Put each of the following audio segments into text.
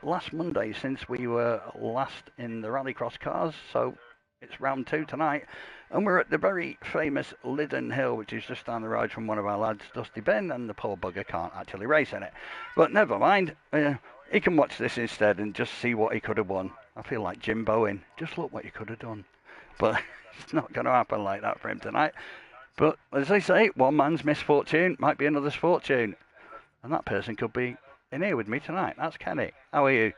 last Monday since we were last in the Rallycross cars, so it's round 2 tonight, and we're at the very famous Lydden Hill, which is just down the road from one of our lads, Dusty Ben, and the poor bugger can't actually race in it. But never mind, he can watch this instead and just see what he could have won. I feel like Jim Bowen, just look what you could have done. But it's not going to happen like that for him tonight. But as they say, one man's misfortune might be another's fortune. And that person could be in here with me tonight. That's Kenny. How are you?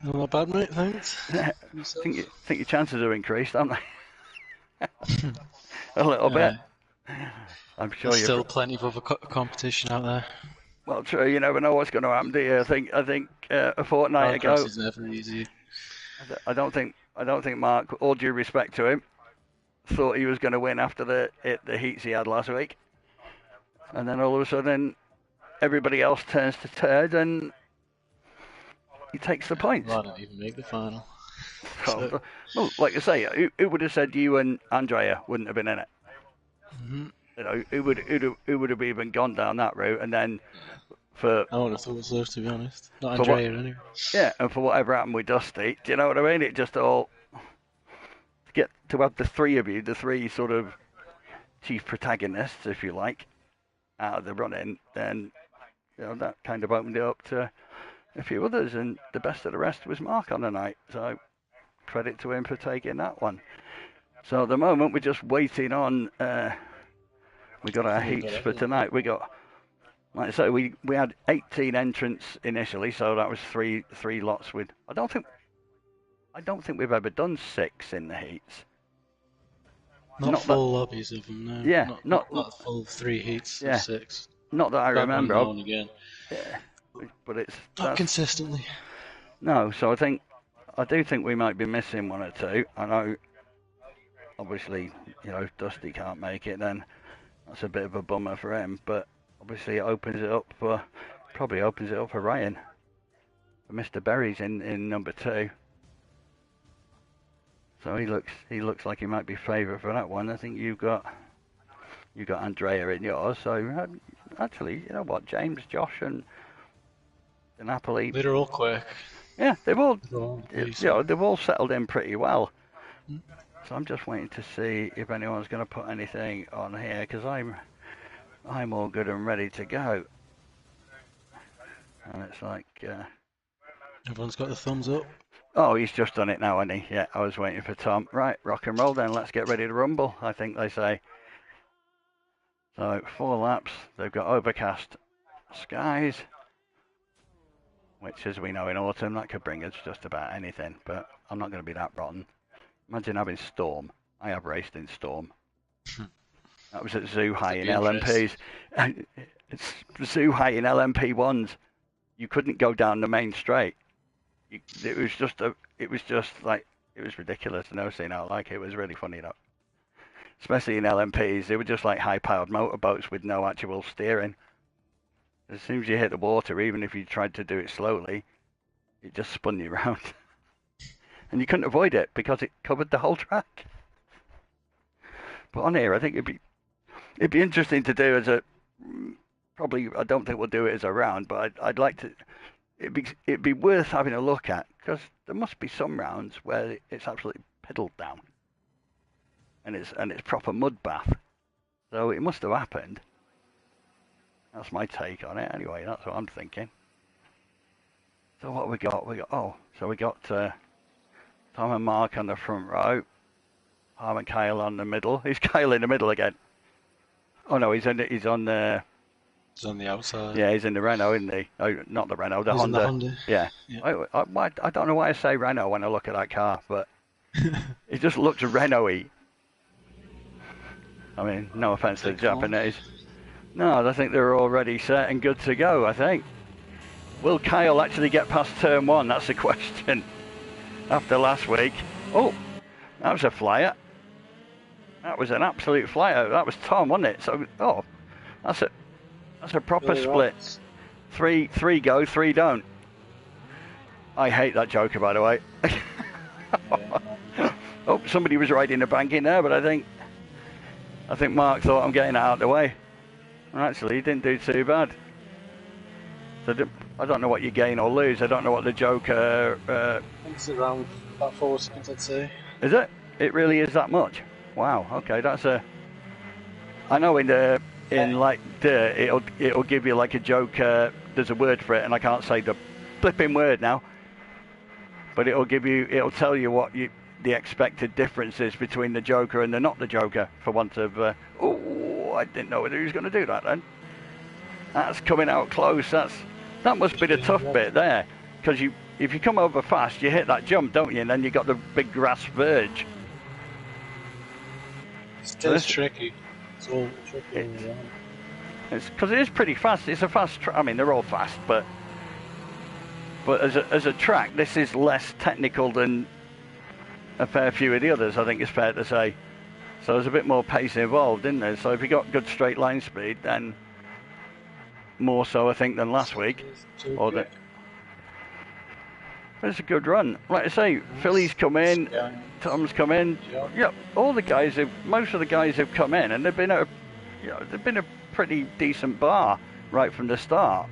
Not bad, mate, thanks. I think your chances are increased, aren't they? A little bit. I'm sure There's still plenty of other competition out there. Well, true. You never know what's going to happen, do you? I think a fortnight ago. Rallycross is never easy. I don't think Mark, all due respect to him, thought he was going to win after the heats he had last week, and then all of a sudden, everybody else turns to turd and he takes the points. Well, I didn't even make the final. So, well, like I say, who would have said you and Andrea wouldn't have been in it? Mm-hmm. You know, who would have even gone down that route, and then for I would have thought so, to be honest. Not Andrea, anyway. Yeah, and for whatever happened with Dusty, do you know what I mean? It just all to have the three of you, the three sort of chief protagonists, if you like, out of the running, then that kind of opened it up to a few others, and the best of the rest was Mark on the night. So credit to him for taking that one. So at the moment we're just waiting on. We got our heats for tonight. We got, like I say, we had 18 entrants initially, so that was three lots with. I don't think we've ever done 6 in the heats. Not full lobbies of them, no. Yeah, not full 3 heats of 6. Not that I remember. Now and again. Yeah, but it's not consistently. No, so I do think we might be missing 1 or 2. I know, obviously, if Dusty can't make it, then that's a bit of a bummer for him. But obviously, it opens it up for Ryan, for Mr. Berry's in number 2. So he looks like he might be favourite for that one. I think you got Andrea in yours. So actually, you know what, James, Josh, and Napoli. They're all quick. Yeah, they've all settled in pretty well. So I'm just waiting to see if anyone's going to put anything on here, because I'm all good and ready to go. And it's like everyone's got the thumbs up. Oh, he's just done it now, hasn't he? Yeah, I was waiting for Tom. Right, rock and roll then. Let's get ready to rumble, I think they say. So 4 laps. They've got overcast skies, which, as we know, in autumn, that could bring us just about anything. But I'm not going to be that rotten. Imagine having storm. I have raced in storm. That was at Zoo High in LMPs. It's Zoo High in LMP1s. You couldn't go down the main straight. It was ridiculous. I've never seen out like it. It was really funny, especially in LMPs. They were just like high-powered motorboats with no actual steering. As soon as you hit the water, even if you tried to do it slowly, it just spun you around. And you couldn't avoid it because it covered the whole track. But on here, I think it'd be interesting to do as a, probably, I don't think we'll do it as a round, but I'd like to, it'd be worth having a look at, because there must be some rounds where it's absolutely pedalled down. And it's proper mud bath. So it must have happened. That's my take on it. Anyway, that's what I'm thinking. So what we got? We got Tom and Mark on the front row. Tom and Kyle on the middle. Is Kyle in the middle again? Oh no, he's on the outside. Yeah, he's in the Renault, isn't he? Oh, not the Renault, the Honda. In the Honda. Yeah. I don't know why I say Renault when I look at that car, but it just looks Renault-y. I mean, no offence to the Japanese. No, I think they're already set and good to go, I think. Will Kyle actually get past turn 1? That's the question. After last week. Oh, that was a flyer. That was an absolute flyer. That was Tom, wasn't it? So, that's a proper split. Right. 3 go, 3 don't. I hate that joker, by the way. Oh, somebody was riding the bank in there, but I think Mark thought I'm getting it out of the way. Well, actually, he didn't do too bad. So I don't know what you gain or lose. I don't know what the Joker... I think it's around about 4 seconds, I'd say. Is it? It really is that much? Wow, okay, that's a... I know in like Dirt, it'll give you like a Joker, there's a word for it, and I can't say the flipping word now. But it'll tell you what the expected difference is between the Joker and the not the Joker, for want of... oh, I didn't know whether he was going to do that then. That's coming out close. That must be the tough bit there, because if you come over fast, you hit that jump, don't you? And then you got the big grass verge. It's tricky. It's all tricky. It's because it is pretty fast. It's a fast track. I mean, they're all fast, but as a track, this is less technical than a fair few of the others. I think it's fair to say. So there's a bit more pace involved, isn't there? So if you got good straight line speed, then more so, I think, than last week. It's a good run. Like I say, Philly's come in, Tom's come in. Yeah, most of the guys have come in, and they've been a pretty decent bar right from the start,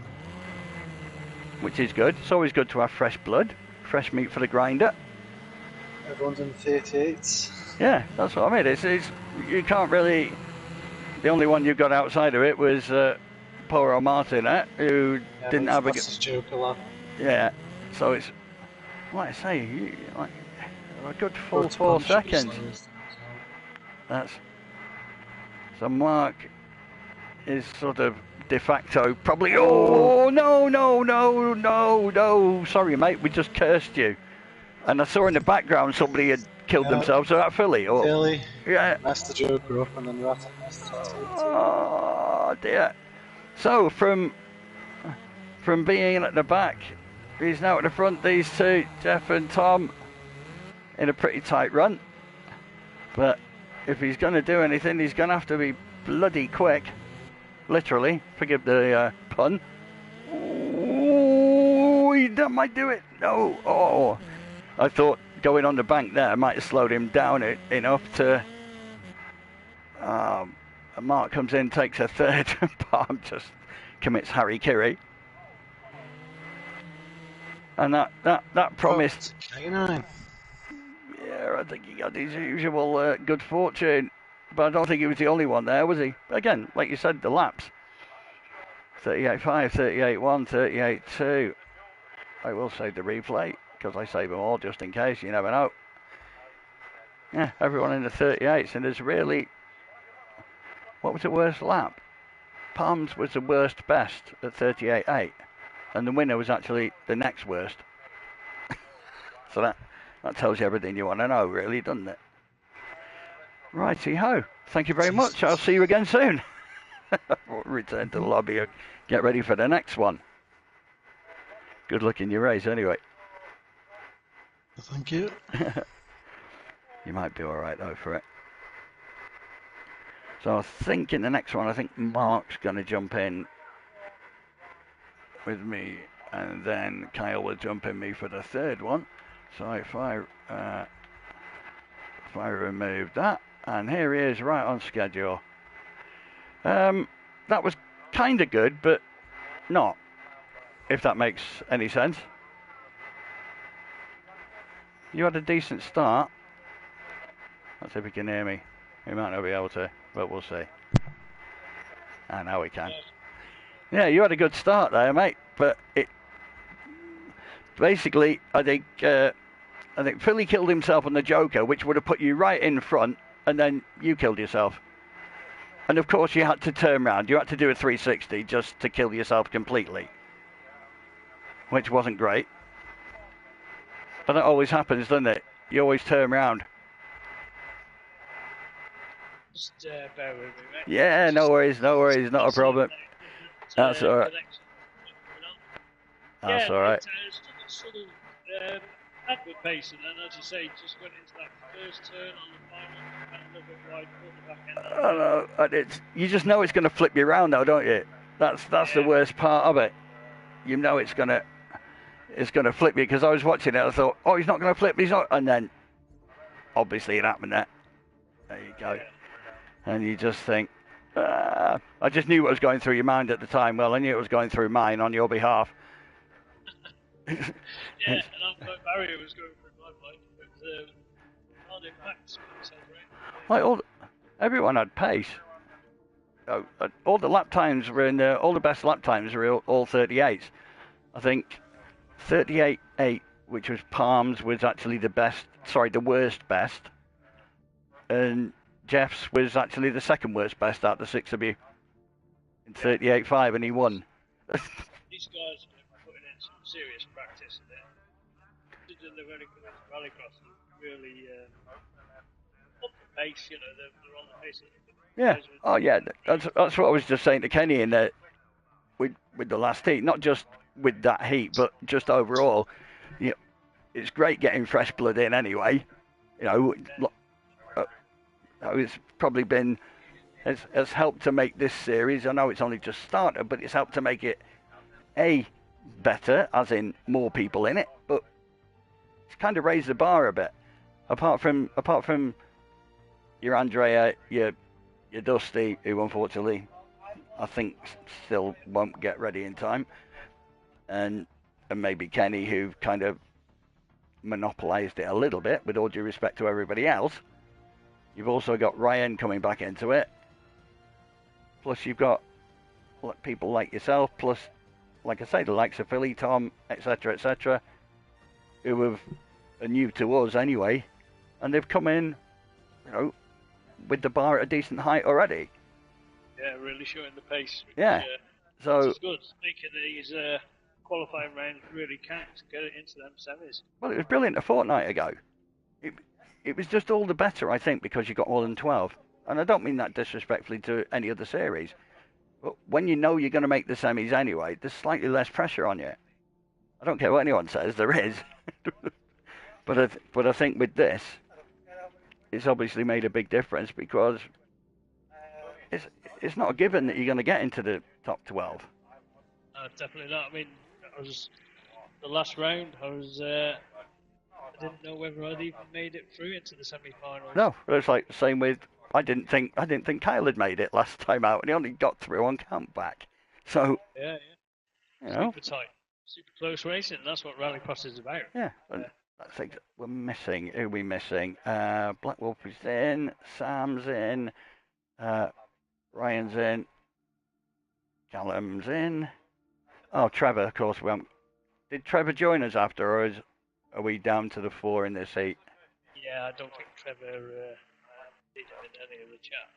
which is good. It's always good to have fresh blood, fresh meat for the grinder. Everyone's in the 38s. Yeah, that's what I mean. It's you can't really. The only one you got outside of it was Poro Martinet, who didn't have a Joker lad. Yeah, so it's like I say, a good full 4 seconds. That's so Mark is sort of de facto probably. Oh no! Sorry, mate, we just cursed you. And I saw in the background somebody had killed themselves. So that Philly, or Philly, yeah, messed the Joker up, and then Rat messed it. Oh dear. So from being at the back, he's now at the front. These two, Jeff and Tom, in a pretty tight run. But if he's going to do anything, he's going to have to be bloody quick. Literally, forgive the pun. Ooh, that might do it. No. Oh, I thought going on the bank there might have slowed him down enough to... Mark comes in, takes a third, Palm just commits Harry-Kiri. And that promised... K9. Yeah, I think he got his usual good fortune. But I don't think he was the only one there, was he? Again, like you said, the laps. 38.5, 38.1, 38.2. I will save the replay, because I save them all just in case, you never know. Yeah, everyone in the 38s, and there's really... What was the worst lap? Palms was the worst best at 38.8, and the winner was actually the next worst. So that tells you everything you want to know, really, doesn't it? Righty-ho. Thank you very much. I'll see you again soon. Return to the lobby. Get ready for the next one. Good luck in your race, anyway. Thank you. You might be all right, though, for it. So I think in the next one, I think Mark's going to jump in with me, and then Kyle will jump in me for the third one. So if I remove that, and here he is, right on schedule. That was kind of good, but not, if that makes any sense. You had a decent start. Let's see if he can hear me. He might not be able to, but we'll see. And now we can. Yeah, you had a good start there, mate. But it basically, I think Philly killed himself on the Joker, which would have put you right in front, and then you killed yourself. And of course, you had to turn around. You had to do a 360 just to kill yourself completely, which wasn't great. But that always happens, doesn't it? You always turn around. Just bear with me, mate. Yeah, no worries, not a problem. That's all right. That's all right. Sort of had good pace, and then, as you say, just went into that first turn on the final, and a little bit wide for the back end. I know, and you just know it's going to flip you around, though, don't you? That's the worst part of it. You know it's going to flip you, because I was watching it, I thought, oh, he's not going to flip, he's not, and then obviously it happened there. There you go. And you just think, I just knew what was going through your mind at the time. Well, I knew it was going through mine on your behalf. Yeah, and that barrier was going through my mind. But hard impacts. Like everyone had pace. All the lap times were in all the best lap times were all 38s. I think 38.8, which was Palm's, was actually the worst best, and Jeff's was actually the second worst best out of the six of you in 38.5, and he won. These guys have been putting in some serious practice, and they're really good at Rallycross. Really up the pace, you know, they're on the pace. Yeah. Oh yeah. That's what I was just saying to Kenny in that with the last heat, not just with that heat, but just overall. You know, it's great getting fresh blood in anyway. You know, it's probably been has helped to make this series. I know it's only just started, but it's helped to make it better, as in more people in it. But it's kind of raised the bar a bit. Apart from your Andrea, your Dusty, who unfortunately I think still won't get ready in time, and maybe Kenny, who kind of monopolised it a little bit, with all due respect to everybody else. You've also got Ryan coming back into it. Plus you've got people like yourself, plus, like I say, the likes of Philly, Tom, etc., who are new to us anyway, and they've come in, you know, with the bar at a decent height already. Yeah, really showing the pace. Which, yeah. So it's good, making these qualifying rounds really count to get it into them semis. Well, it was brilliant a fortnight ago. It was just all the better, I think, because you got more than 12. And I don't mean that disrespectfully to any other series. But when you know you're going to make the semis anyway, there's slightly less pressure on you. I don't care what anyone says, there is. But I think with this, it's obviously made a big difference because it's not a given that you're going to get into the top 12. Definitely not. I mean, the last round, I didn't know whether I'd even made it through into the semi-finals. No, it's like the same with I didn't think Kyle had made it last time out, and he only got through on countback. So yeah. You know, super tight, super close racing. That's what Rallycross is about. Yeah, and I think we're missing. Who are we missing? Black Wolf is in. Sam's in. Ryan's in. Callum's in. Oh, Trevor, of course. Did Trevor join us after, or are we down to the 4 in this heat? Yeah, I don't think Trevor did in any of the chat.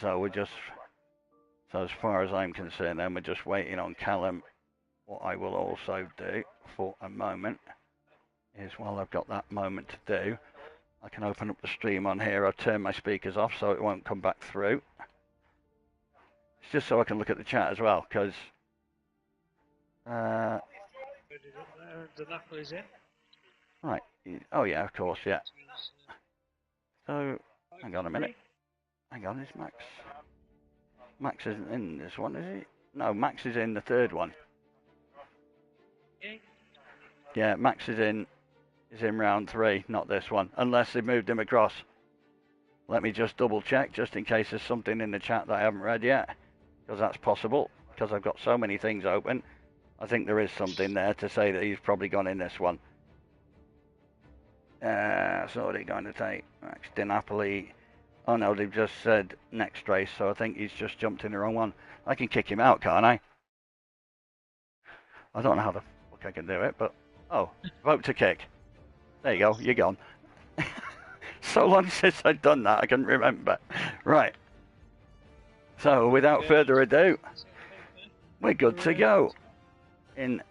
So as far as I'm concerned, then we're just waiting on Callum. What I will also do for a moment is, while I've got that moment to do, I can open up the stream on here. I've turned my speakers off so it won't come back through. It's just so I can look at the chat as well, because Napoli's in. Right. Oh yeah, of course, yeah. So hang on a minute. Hang on, is Max? Max isn't in this one, is he? No, Max is in the third one. Yeah, Max is in round 3, not this one, unless they moved him across. Let me just double check, just in case there's something in the chat that I haven't read yet, because that's possible, because I've got so many things open. I think there is something there to say that he's probably gone in this one. So what are they going to take? Max DiNapoli. Oh no, they've just said next race, so I think he's just jumped in the wrong one. I can kick him out, can't I? I don't know how the fuck I can do it, but... Oh, vote to kick. There you go, you're gone. So long since I've done that, I can remember. Right. So, without further ado, we're good to go in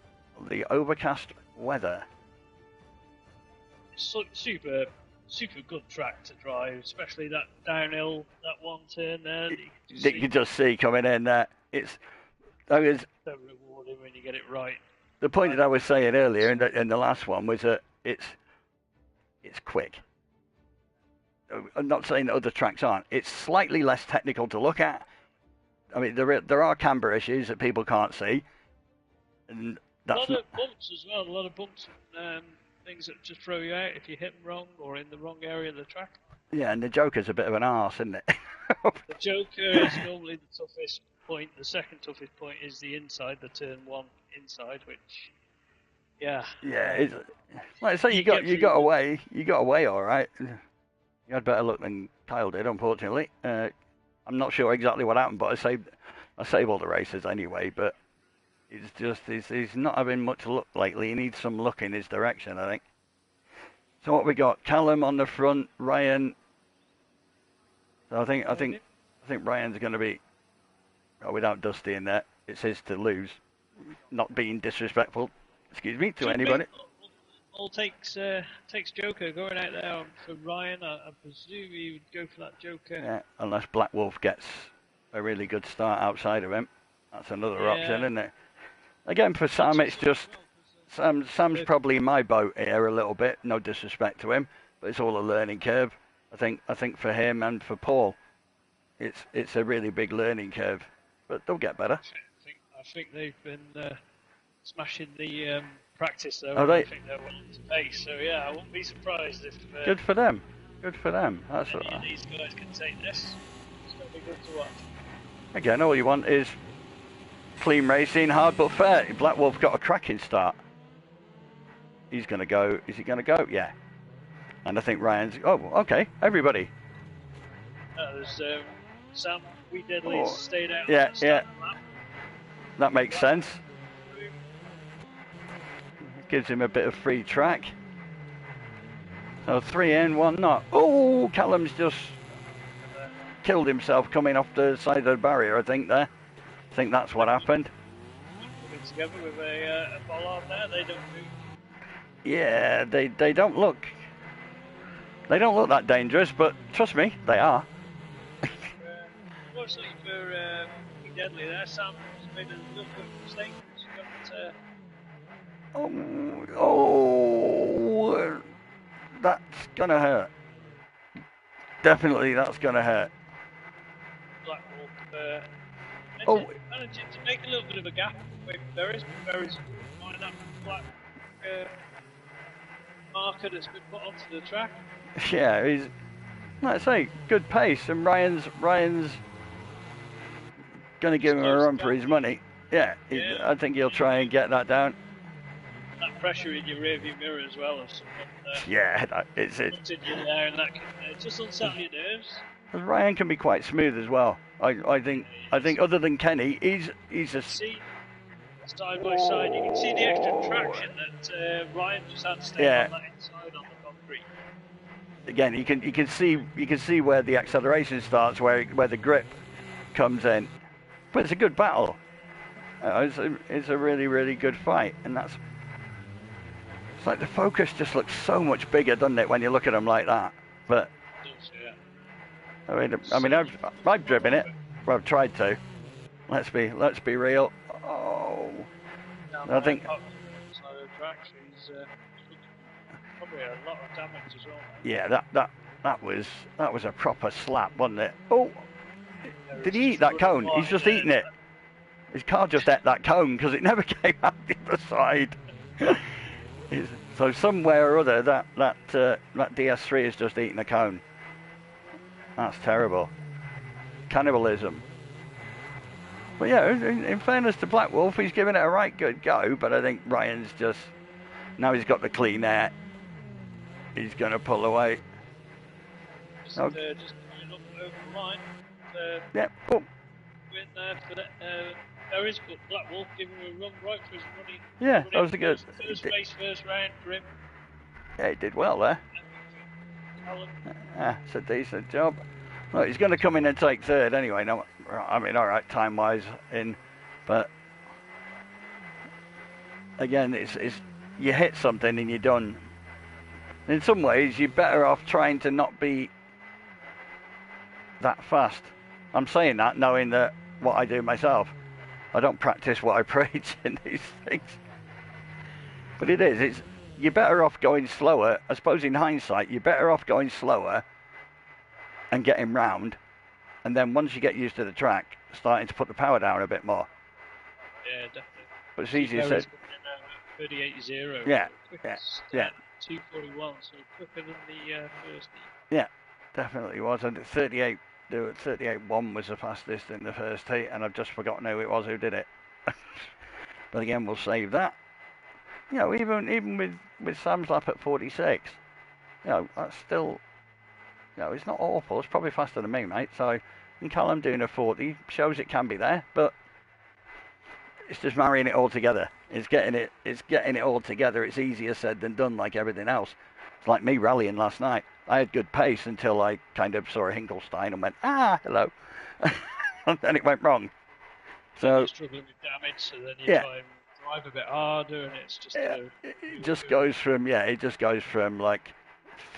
the overcast weather. Super good track to drive, especially that downhill, that one turn there. You can just see coming in there. It's so rewarding when you get it right. The point that I was saying earlier in the last one was that it's quick. I'm not saying that other tracks aren't. It's slightly less technical to look at. I mean, there are camber issues that people can't see, and that's a lot of bumps as well. A lot of bumps and things that just throw you out if you hit them wrong or in the wrong area of the track. Yeah, and the Joker's a bit of an arse, isn't it? The Joker is normally the toughest point. The second toughest point is the inside, the turn 1 inside, which Yeah. Yeah, it's, like I say, He you got gets it. you got away all right. You had better luck than Kyle did, unfortunately. I'm not sure exactly what happened, but I saved all the races anyway. But he's not having much luck lately. He needs some luck in his direction, I think. So what we got? Callum on the front, Ryan. So I think Ryan's going to be without Dusty in there. It's his to lose. Not being disrespectful, excuse me, to Should anybody. be. All takes Joker going out there for Ryan. I presume he would go for that Joker. Yeah, unless Black Wolf gets a really good start outside of him. That's another option, isn't it? Again, for Sam, it's just Sam's probably in my boat here a little bit. No disrespect to him, but it's all a learning curve. I think for him and for Paul, it's a really big learning curve, but they'll get better. I think they've been smashing the practice though. Oh, I think they're willing to pace. So yeah, I wouldn't be surprised if. Good for them. Good for them. That's any of these guys can take this. It's going to be good to watch. Again, all you want is clean racing, hard but fair. Black Wolf got a cracking start. He's going to go. Is he going to go? Yeah. And I think Ryan's. Oh, okay. Everybody. There's Sam. We deadly stayed out. Yeah, yeah. That makes sense. Gives him a bit of free track. So 3 in, 1 not. Oh, Callum's just killed himself coming off the side of the barrier, I think, there. I think that's what happened. Coming together with a bollard there, they don't move. Yeah, they don't look. They don't look that dangerous, but trust me, they are. Unfortunately for Deadly there, Sam's made a little bit of mistake. Oh, that's gonna hurt. Definitely, that's gonna hurt. Black Wolf managing to make a little bit of a gap with Berries. Berries finding that black marker that's been put onto the track. Yeah, he's, like I say, good pace, and Ryan's gonna give him a run for his money. Yeah, I think he'll try and get that down. That pressure in your rearview mirror as well, or something. Yeah, it's it. In you there, and that can just unsettle your nerves. And Ryan can be quite smooth as well. I think other than Kenny, he's a. See, side by side, you can see the extra traction that Ryan just had to stay on that inside on the concrete. Again, you can see where the acceleration starts, where the grip comes in. But it's a good battle. It's a really, really good fight, and it's like the focus just looks so much bigger, doesn't it, when you look at them like that? But I mean, I've driven it. Well, I've tried to. Let's be real. Oh, I think. Probably a lot of damage as well. Yeah, that was a proper slap, wasn't it? Oh, did he eat that cone? He's just eaten it. His car just ate that cone because it never came out the other side. So somewhere or other, that DS3 has just eaten a cone. That's terrible. Cannibalism. But yeah, in fairness to Black Wolf, he's giving it a right good go, but I think Ryan's just, now he's got the clean air, he's going to pull away. Just coming up over the line. Yeah, oh. Win there for there is Black Wolf giving him a run right for his money. Yeah, that was a good. First race, first round for him. Yeah, he did well there. Yeah, it's a decent job. Well, he's going to come in and take third anyway. No, I mean, all right, time-wise but again, it's you hit something and you're done. In some ways, you're better off trying to not be that fast. I'm saying that knowing that what I do myself. I don't practice what I preach in these things. But it's you're better off going slower. I suppose in hindsight, you're better off going slower and getting round, and then once you get used to the track, starting to put the power down a bit more. Yeah, definitely. But it's easier said. 38.0. Yeah. 2:41, so quicker than the first. Yeah, definitely was. And 38.1 was the fastest in the first heat, and I've just forgotten who it was who did it. But again, we'll save that. you know, even with Sam's lap at 46, you know, that's still, you know, it's not awful. It's probably faster than me, mate. So, and Callum doing a 40 shows it can be there, but it's just marrying it all together. It's getting it all together. It's easier said than done, like everything else. It's like me rallying last night. I had good pace until I kind of saw a Hinkelstein and went, hello. And then it went wrong. So you're struggling with damage, so then you yeah, try and drive a bit harder, and it's just it just goes from like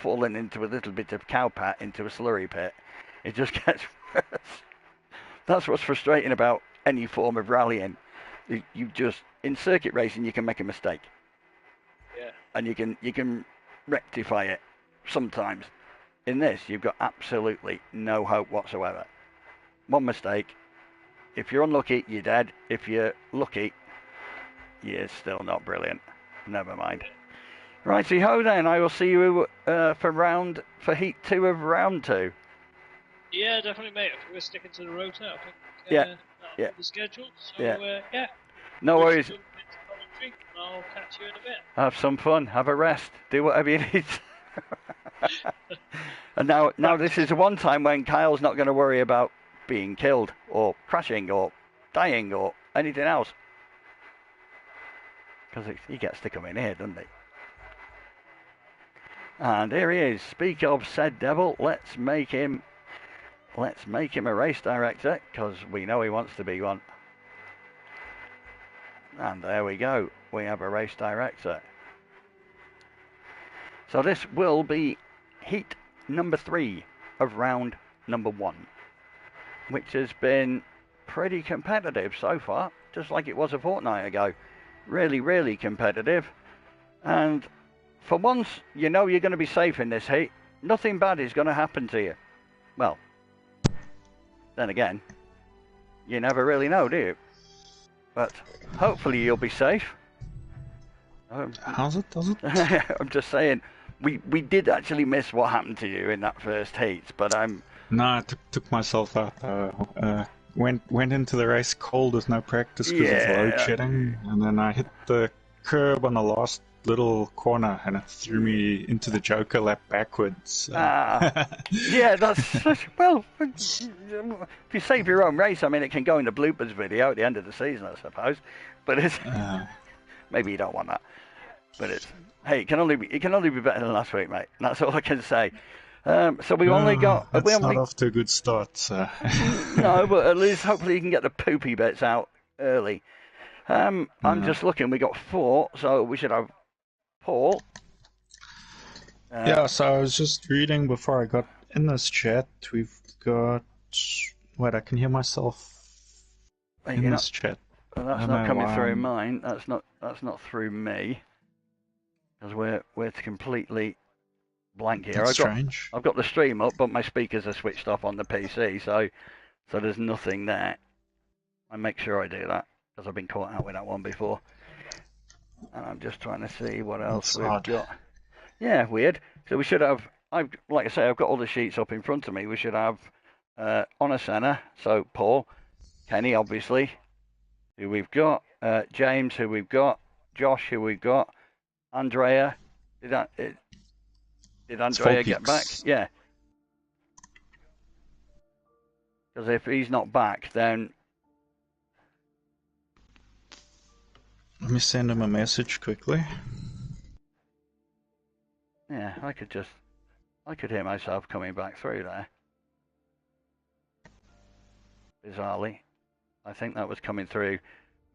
falling into a little bit of cow pat into a slurry pit. It just gets worse. That's what's frustrating about any form of rallying. You just, in circuit racing, you can make a mistake. Yeah. And you can rectify it sometimes. In this, you've got absolutely no hope whatsoever. One mistake. If you're unlucky, you're dead. If you're lucky, you're still not brilliant. Never mind. Righty-ho then. I will see you for heat 2 of round 2. Yeah, definitely, mate. I think we're sticking to the rota. I think Yeah. that'll be the schedule. So, yeah. No worries. I'll catch you in a bit. Have some fun. Have a rest. Do whatever you need. And now this is the one time when Kyle's not going to worry about being killed or crashing or dying or anything else. Because he gets to come in here, doesn't he? And here he is. Speak of said devil, let's make him a race director, because we know he wants to be one. And there we go. We have a race director. So this will be heat number 3 of round number 1, which has been pretty competitive so far, just like it was a fortnight ago. Really, really competitive. And for once, you know you're going to be safe in this heat. Nothing bad is going to happen to you. Well, then again, you never really know, do you? But hopefully you'll be safe. Does it? I'm just saying, we did actually miss what happened to you in that first heat, but No, I took myself out. Went into the race cold with no practice because of load shedding, and then I hit the curb on the last little corner, and it threw me into the Joker lap backwards. Yeah, that's such, well. If you save your own race, I mean, it can go in the bloopers video at the end of the season, I suppose. But it's maybe you don't want that. But it's it can only be better than last week, mate. That's all I can say. So we only got. It's not off to a good start. So. No, but at least hopefully you can get the poopy bits out early. I'm just looking. We got 4, so we should have Paul. Yeah, so I was just reading before I got in this chat. We've got. Wait, I can hear myself in this chat. Well, that's not coming through mine. That's not through me. Because we're completely blank here. That's strange. I've got the stream up, but my speakers are switched off on the PC, so there's nothing there. I make sure I do that because I've been caught out with that one before. And I'm just trying to see what else we've got. Yeah, weird. So we should have. Like I say, I've got all the sheets up in front of me. We should have Onosena, so Paul, Kenny, obviously, who we've got, James, who we've got, Josh, who we've got, Andrea. Did Andrea get back? Yeah. Because if he's not back, then... Let me send him a message quickly. Yeah, I could hear myself coming back through there. Bizarrely. I think that was coming through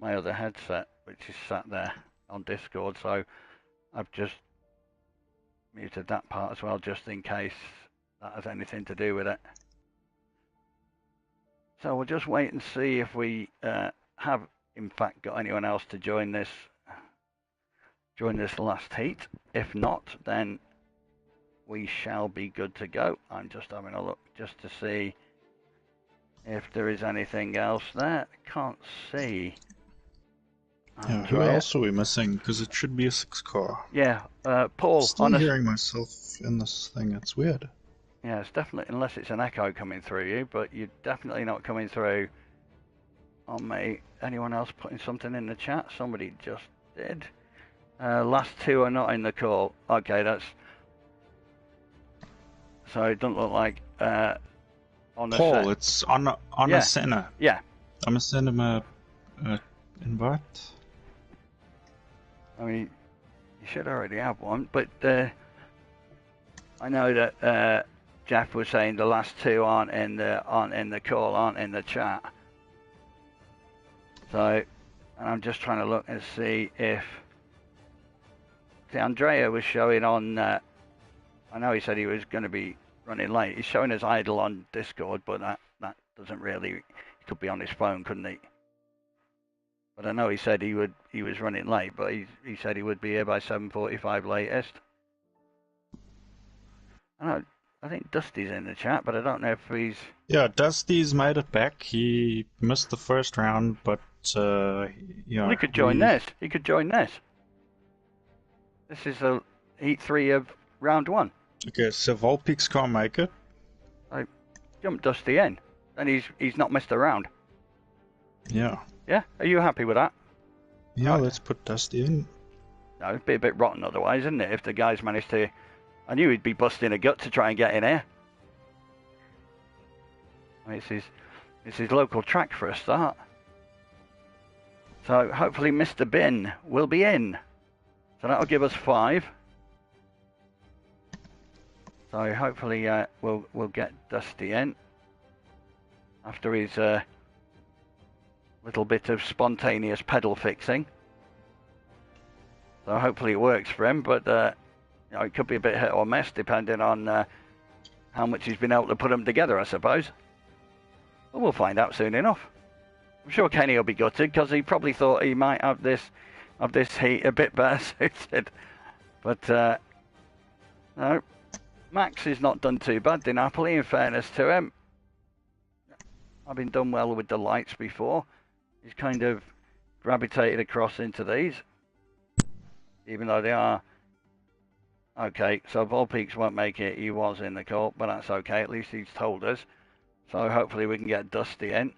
my other headset, which is sat there on Discord, so I've just muted that part as well, just in case that has anything to do with it. So we'll just wait and see if we have, in fact, got anyone else to join this last heat. If not, then we shall be good to go. I'm just having a look just to see if there is anything else there. Can't see. Yeah, who else are we missing? Because it should be a 6 car. Yeah, Paul. Still hearing myself in this thing. It's weird. Yeah, it's definitely, unless it's an echo coming through you, but you're definitely not coming through on me. Anyone else putting something in the chat? Somebody just did. Last two are not in the call. Okay, that's... So it doesn't look like on the Paul, set. it's on Yeah. a center. Yeah. I'm gonna send him a invite. I mean, you should already have one, but I know that Jeff was saying the last two aren't in the call, aren't in the chat. So, and I'm just trying to look and see if Andrea was showing on. I know he said he was going to be running late. He's showing as idle on Discord, but that doesn't really. He could be on his phone, couldn't he? But I know he said he was running late, but he said he would be here by 7:45 latest. I think Dusty's in the chat, but I don't know if he's... Yeah, Dusty's made it back. He missed the first round, but yeah. Well, he could join this. He could join this. This is the heat 3 of round 1. Okay, so Volpeaks can't make it. I jump Dusty in, and he's not missed a round. Yeah. Yeah, are you happy with that? Yeah, Right. let's put Dusty in. No, it'd be a bit rotten otherwise, isn't it? If the guys managed to... I knew he'd be busting a gut to try and get in here. I mean, it's his local track for a start. So hopefully Mr. Bin will be in. So that'll give us 5. So hopefully we'll get Dusty in after his little bit of spontaneous pedal fixing. So hopefully it works for him, but you know, it could be a bit hit or miss depending on how much he's been able to put them together, I suppose. But we'll find out soon enough. I'm sure Kenny will be gutted because he probably thought he might have this heat a bit better suited. But no, Max is not done too bad, Napoli, in fairness to him. I've been done well with the lights before. He's kind of gravitated across into these, even though they are okay. So Volpeaks won't make it. He was in the call, but that's okay. At least he's told us. So hopefully we can get Dusty in,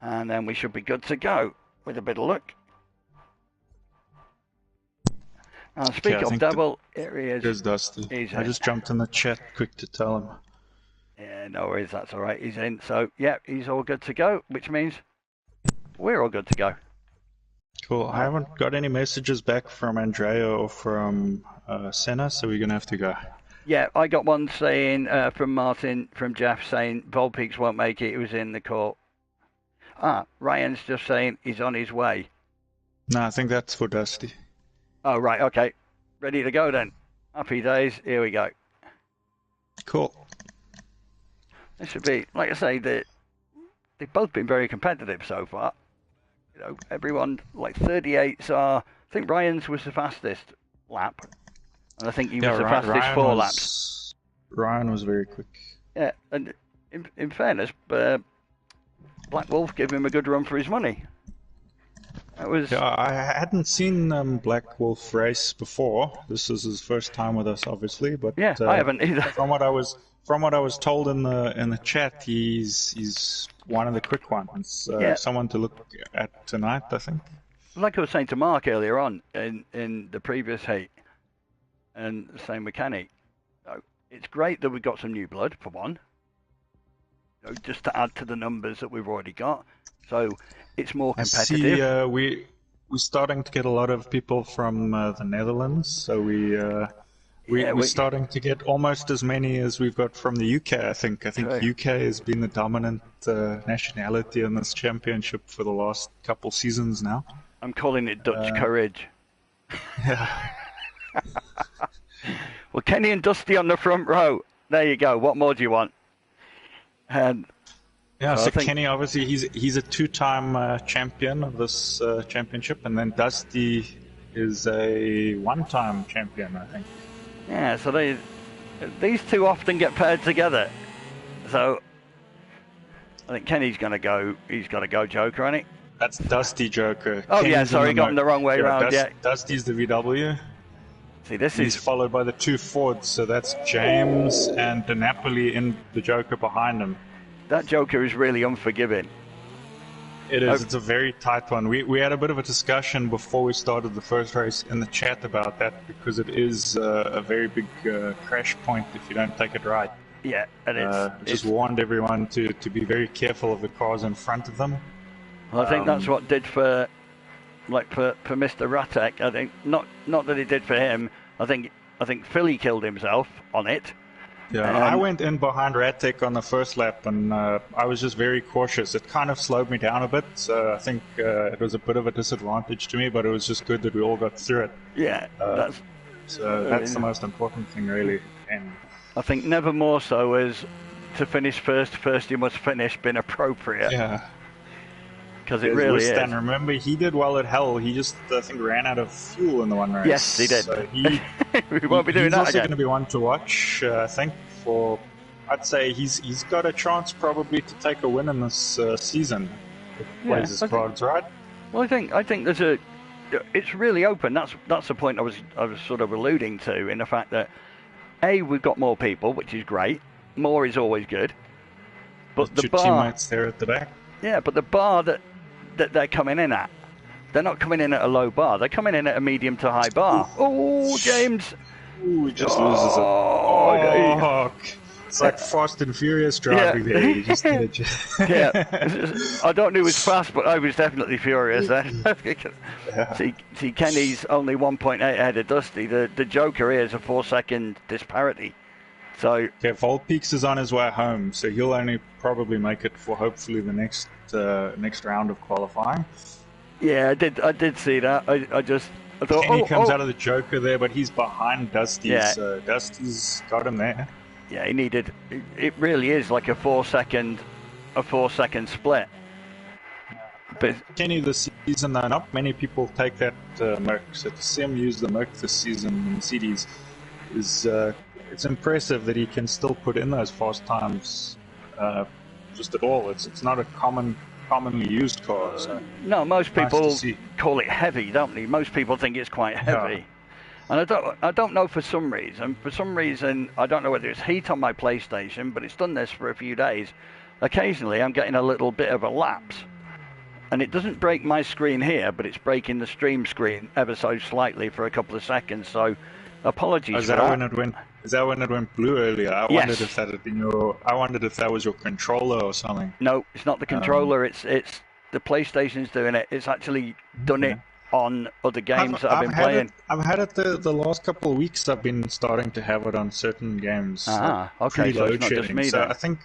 and then we should be good to go with a bit of luck. And speak of Devil, here he is. There's Dusty. I just jumped in the chat quick to tell him. Yeah, no worries, that's all right. He's in. So, yeah, he's all good to go, which means we're all good to go. Cool. I haven't got any messages back from Andrea or from Senna, so we're going to have to go. Yeah, I got one saying from Martin, from Jeff, saying Volpeaks won't make it. He was in the court. Ryan's just saying he's on his way. No, I think that's for Dusty. Oh, right, okay. Ready to go then. Happy days. Here we go. Cool. This should be, like I say, they've both been very competitive so far. You know, everyone, like 38s are... I think Ryan's was the fastest lap. And I think he was the fastest 4 laps. Ryan was very quick. Yeah, and in fairness, Black Wolf gave him a good run for his money. That was... Yeah, I hadn't seen Black Wolf race before. This is his first time with us, obviously. But yeah, I haven't either. From what I was told in the chat, he's one of the quick ones. Someone to look at tonight, I think. Like I was saying to Mark earlier on in the previous heat, and the same with Kenny, it's great that we've got some new blood for one. You know, just to add to the numbers that we've already got. So it's more competitive. I see, we're starting to get a lot of people from the Netherlands, so we're starting to get almost as many as we've got from the UK, I think. I think Right. UK has been the dominant nationality in this championship for the last couple seasons now. I'm calling it Dutch courage. Yeah. Well, Kenny and Dusty on the front row. There you go. What more do you want? And Yeah, So so I think- Kenny, obviously, he's a two-time champion of this championship, and then Dusty is a one-time champion, I think. yeah, so these two often get paired together. So I think Kenny's going to go. He's got to go Joker, hasn't he? That's Dusty Joker. Oh, yeah, Kenny's sorry, in got him the wrong way round, yeah. Dusty's the VW. See, this He's is... followed by the two Fords, so that's James and the Napoli in the Joker behind him. That Joker is really unforgiving. It is. It's a very tight one. We had a bit of a discussion before we started the first race in the chat about that, because it is a very big crash point if you don't take it right. Yeah, and just warned everyone to be very careful of the cars in front of them. Well, I think that's what did for Mr. Ratek. I think not that it did for him. I think Philly killed himself on it. Yeah, I went in behind Ratek on the first lap, and I was just very cautious. It kind of slowed me down a bit, so I think it was a bit of a disadvantage to me, but it was just good that we all got through it. Yeah, that's the most important thing, really. And I think never more so as to finish first you must finish been appropriate. Yeah. Because it really is. Remember, he did well at Hell. He just, I think, ran out of fuel in the one race. Yes, he did. So we won't be doing that again. He's also going to be one to watch, I think, for... I'd say he's got a chance probably to take a win in this season. If he plays his cards right. Well, I think there's a... It's really open. That's the point I was sort of alluding to, in the fact that, A, we've got more people, which is great. More is always good. But the bar... teammates there at the back. Yeah, but the bar that they're coming in at, they're not coming in at a low bar. They're coming in at a medium to high bar. Oh, James! Ooh, he just loses it. Oh, it's like Fast and Furious driving there. You just did it. Yeah, I don't know who was fast, but I was definitely furious then. See, Kenny's only 1.8 ahead of Dusty. The Joker here is a 4-second disparity. So yeah, Volpeaks is on his way home, so he'll only probably make it for hopefully the next round of qualifying. Yeah, I did see that. I thought Kenny comes out of the Joker there, but he's behind Dusty, yeah. So Dusty's got him there. Yeah, he needed. It really is like a 4-second split. But Kenny this season, though, not many people take that Merc. So to see him use the Merc this season in CDs is it's impressive that he can still put in those fast times. Just at all, it's not a commonly used car. So no, most people call it heavy, don't they? Most people think it's quite heavy, and I don't know for some reason. For some reason, I don't know whether it's heat on my PlayStation, but it's done this for a few days. Occasionally, I'm getting a little bit of a lapse, and it doesn't break my screen here, but it's breaking the stream screen ever so slightly for a couple of seconds. So, apologies for that. Is that when it went blue earlier? I wondered if that had been I wondered if that was your controller or something. No, it's not the controller. It's the PlayStation's doing it. It's actually done it on other games that I've been playing. I've had it the last couple of weeks. I've been starting to have it on certain games. Okay, so it's not just me. So I think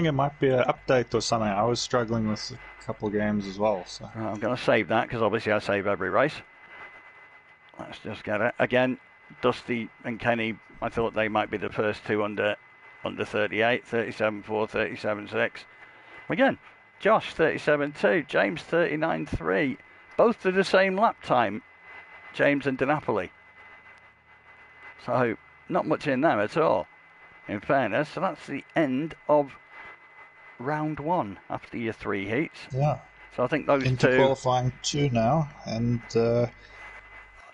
it might be an update or something. I was struggling with a couple of games as well. So I'm going to save that because obviously I save every race. Let's just get it again. Dusty and Kenny, I thought they might be the first two under 38, 37.4, 37.6. Again, Josh 37.2, James 39.3. Both to the same lap time, James and DiNapoli. So not much in there at all, in fairness. So that's the end of round one after your 3 heats. Yeah. So I think those into qualifying 2 now, and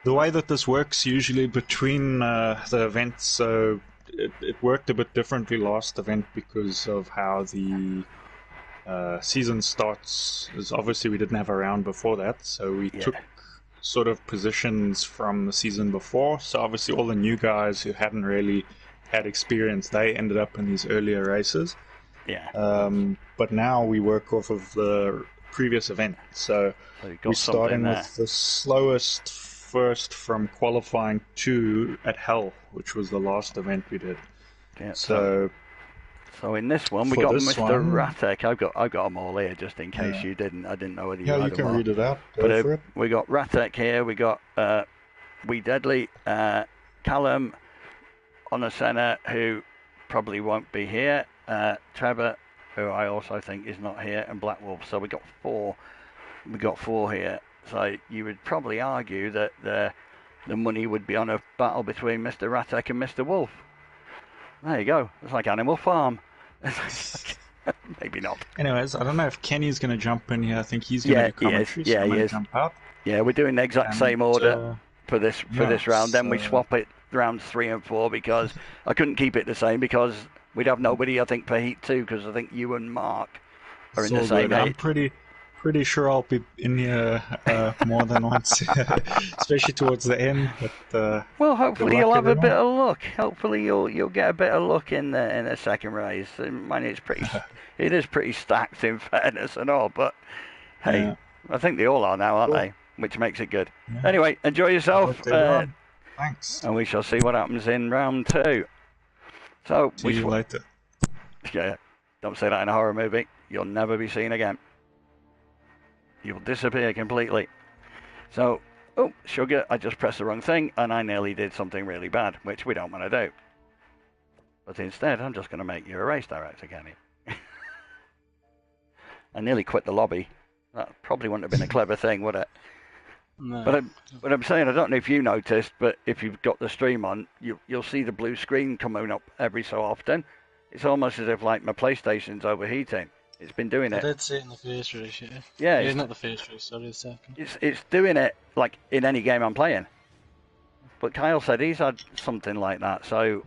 the way that this works usually between the events, so it worked a bit differently last event because of how the season starts. Is obviously we didn't have a round before that, so we took sort of positions from the season before. So obviously all the new guys who hadn't really had experience, they ended up in these earlier races. Yeah. But now we work off of the previous event, so we're starting with the slowest first from qualifying 2 at Hell, which was the last event we did. Yeah, so in this one we got Mr. Ratek. I've got them all here just in case you didn't. I didn't know whether you had them. Yeah, you can read it out. But we got Ratek here. We got Wee Deadly, Callum, Onosena, who probably won't be here. Trevor, who I also think is not here, and Black Wolf. So we got 4. We got 4 here. So you would probably argue that the money would be on a battle between Mr. Ratek and Mr. Wolf. There you go. It's like Animal Farm. Maybe not. Anyways, I don't know if Kenny's going to jump in here. I think he's going to do commentary. Yeah, he is. Jump out. Yeah, we're doing the exact same order for this round. Then we swap it rounds 3 and 4 because I couldn't keep it the same because we'd have nobody, I think, for Heat 2 because I think you and Mark are in the same heat. pretty sure I'll be in here more than once, especially towards the end. But well, good hopefully luck, you'll have a everyone. bit of luck. Hopefully you'll get a bit of luck in the second race. I mean, it is pretty stacked in fairness and all. But hey, Yeah. I think they all are now, aren't Cool. they? Which makes it good. Yeah. Anyway, enjoy yourself, Good luck to everyone. Thanks. and we shall see what happens in round 2. So See you later. Yeah, don't say that in a horror movie. You'll never be seen again. You'll disappear completely. So, oh, sugar, I just pressed the wrong thing, and I nearly did something really bad, which we don't want to do. But instead, I'm just going to make you a race director, Kenny. I nearly quit the lobby. That probably wouldn't have been a clever thing, would it? No. But I'm saying, I don't know if you noticed, but if you've got the stream on, you'll see the blue screen coming up every so often. It's almost as if like my PlayStation's overheating. It's been doing it. I did see it in the first race, yeah. Yeah, Yeah, not the first race, sorry, the second. It's doing it like in any game I'm playing. But Kyle said he's had something like that, so...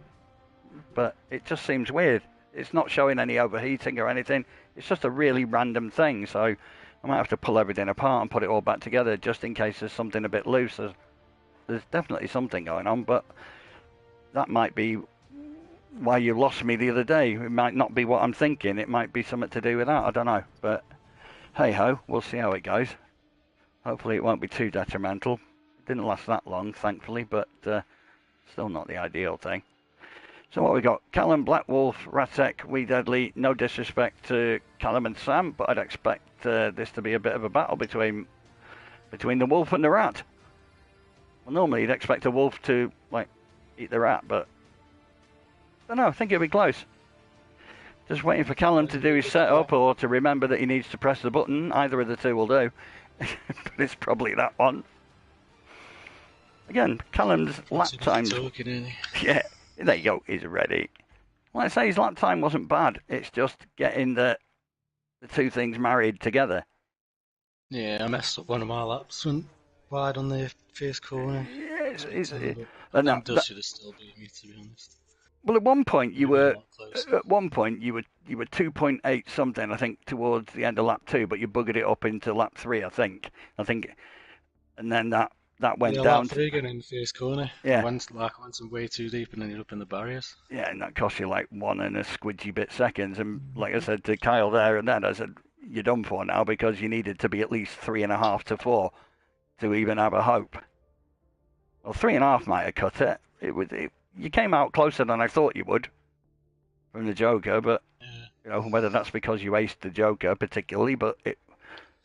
But it just seems weird. It's not showing any overheating or anything. It's just a really random thing, so I might have to pull everything apart and put it all back together just in case there's something a bit loose. There's definitely something going on, but that might be why you lost me the other day. It might not be what I'm thinking. It might be something to do with that. I don't know. But hey-ho, we'll see how it goes. Hopefully it won't be too detrimental. It didn't last that long, thankfully, but still not the ideal thing. So what we got? Callum, Black Wolf, Ratek, Wee Deadly. No disrespect to Callum and Sam, but I'd expect this to be a bit of a battle between the wolf and the rat. Well, normally you'd expect a wolf to like eat the rat, but I don't know. I think it'll be close. Just waiting for Callum to do his setup or to remember that he needs to press the button. Either of the two will do, but it's probably that one. Again, Callum's lap times. Yeah. There you go, he's ready. Like I say, his lap time wasn't bad. It's just getting the two things married together. Yeah, I messed up one of my laps. Went wide on the first corner. Yeah, I think Dust should have still beat me, to be honest. Well, at one point you were 2.8 something, I think, towards the end of lap 2, but you buggered it up into lap 3, I think, and then that went down. Lap 3 getting in the first corner. Yeah. I went some way too deep and ended up in the barriers. Yeah, and that cost you like 1 and a squidgy bit seconds. And like I said to Kyle there and then, I said, you're done for now because you needed to be at least 3.5 to 4 to even have a hope. Well, 3.5 might have cut it. You came out closer than I thought you would from the Joker, but you know, whether that's because you aced the Joker particularly, but it...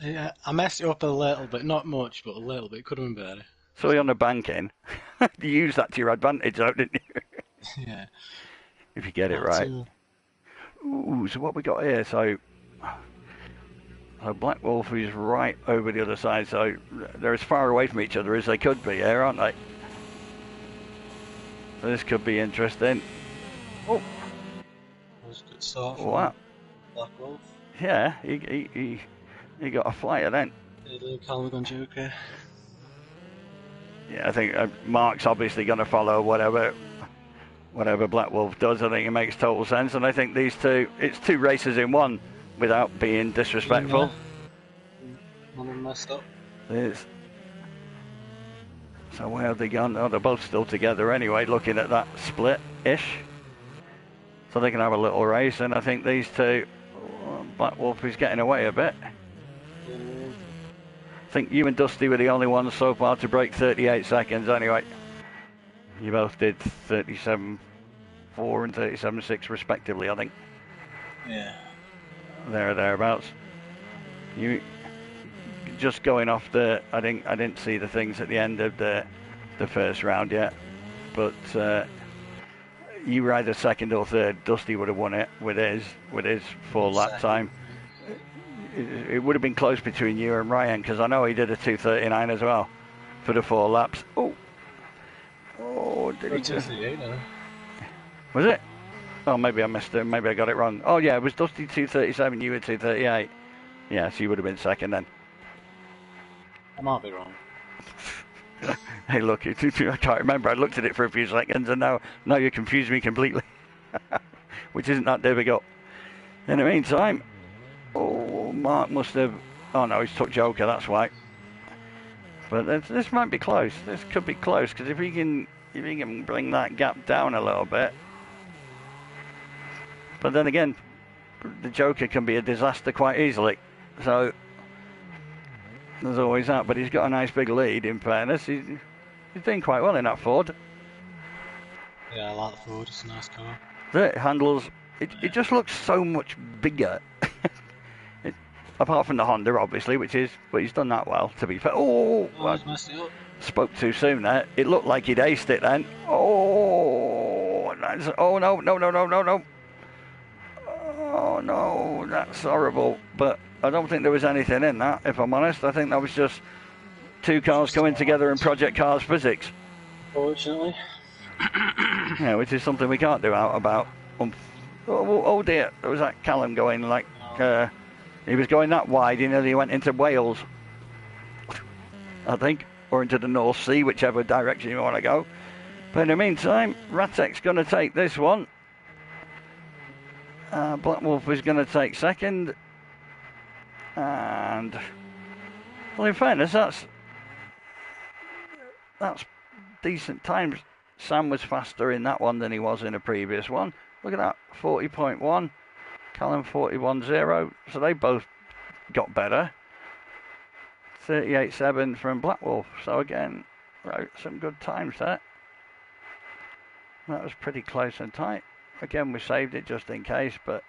Yeah, I messed it up a little bit, not much, but a little bit. Could have been better. So you're on the banking. You used that to your advantage, though, didn't you? Yeah. If you get it right. Ooh, so what we got here? So Black Wolf is right over the other side, so they're as far away from each other as they could be here, aren't they? So this could be interesting. Oh. That was a good start from Wow. Black Wolf. Yeah, he got a flyer then. Callum on Joker. Yeah, I think Mark's obviously going to follow whatever Black Wolf does. I think it makes total sense, and I think these two, it's 2 races in one, without being disrespectful. None of them messed up. So where have they gone? Oh, they're both still together anyway, looking at that split-ish. So they can have a little race, and I think these two, Black Wolf is getting away a bit. I think you and Dusty were the only ones so far to break 38 seconds anyway. You both did 37.4 and 37.6 respectively, I think. Yeah. Thereabouts. You just going off I didn't see the things at the end of the first round yet, but you were either second or third. Dusty would have won it with his full lap time. It would have been close between you and Ryan, because I know he did a 2:39 as well for the 4 laps. Oh, did he? 2:38 now. Was it? Oh, maybe I missed it. Maybe I got it wrong. Oh yeah, it was Dusty 2:37. You were 2:38. Yeah, so you would have been second then. I might be wrong. Hey, look, I can't remember. I looked at it for a few seconds, and now you confused me completely, which isn't that difficult. In the meantime, Mark must have Oh no, he's took Joker, that's why. But this might be close. This could be close, because if he can bring that gap down a little bit. But then again, the Joker can be a disaster quite easily. So there's always that. But he's got a nice big lead, in fairness. He's doing quite well in that Ford. Yeah, I like the Ford. It's a nice car. It handles... It just looks so much bigger. Apart from the Honda, obviously, but he's done that well, to be fair. Oh, he's messed it up. Spoke too soon there. It looked like he'd aced it then. Oh, oh no. Oh no, that's horrible. But I don't think there was anything in that, if I'm honest. I think that was just two cars coming together in Project Cars physics. Fortunately. Yeah, which is something we can't do out about. Oh dear, there was that Callum going like... he was going that wide, he nearly went into Wales, I think, or into the North Sea, whichever direction you want to go. But in the meantime, Ratek's going to take this one. Black Wolf is going to take second. And, well, in fairness, that's decent times. Sam was faster in that one than he was in the previous one. Look at that, 40.1. Callum 41.0, so they both got better. 38.7 from Black Wolf, so again, right, some good times there. That was pretty close and tight. Again, we saved it just in case, but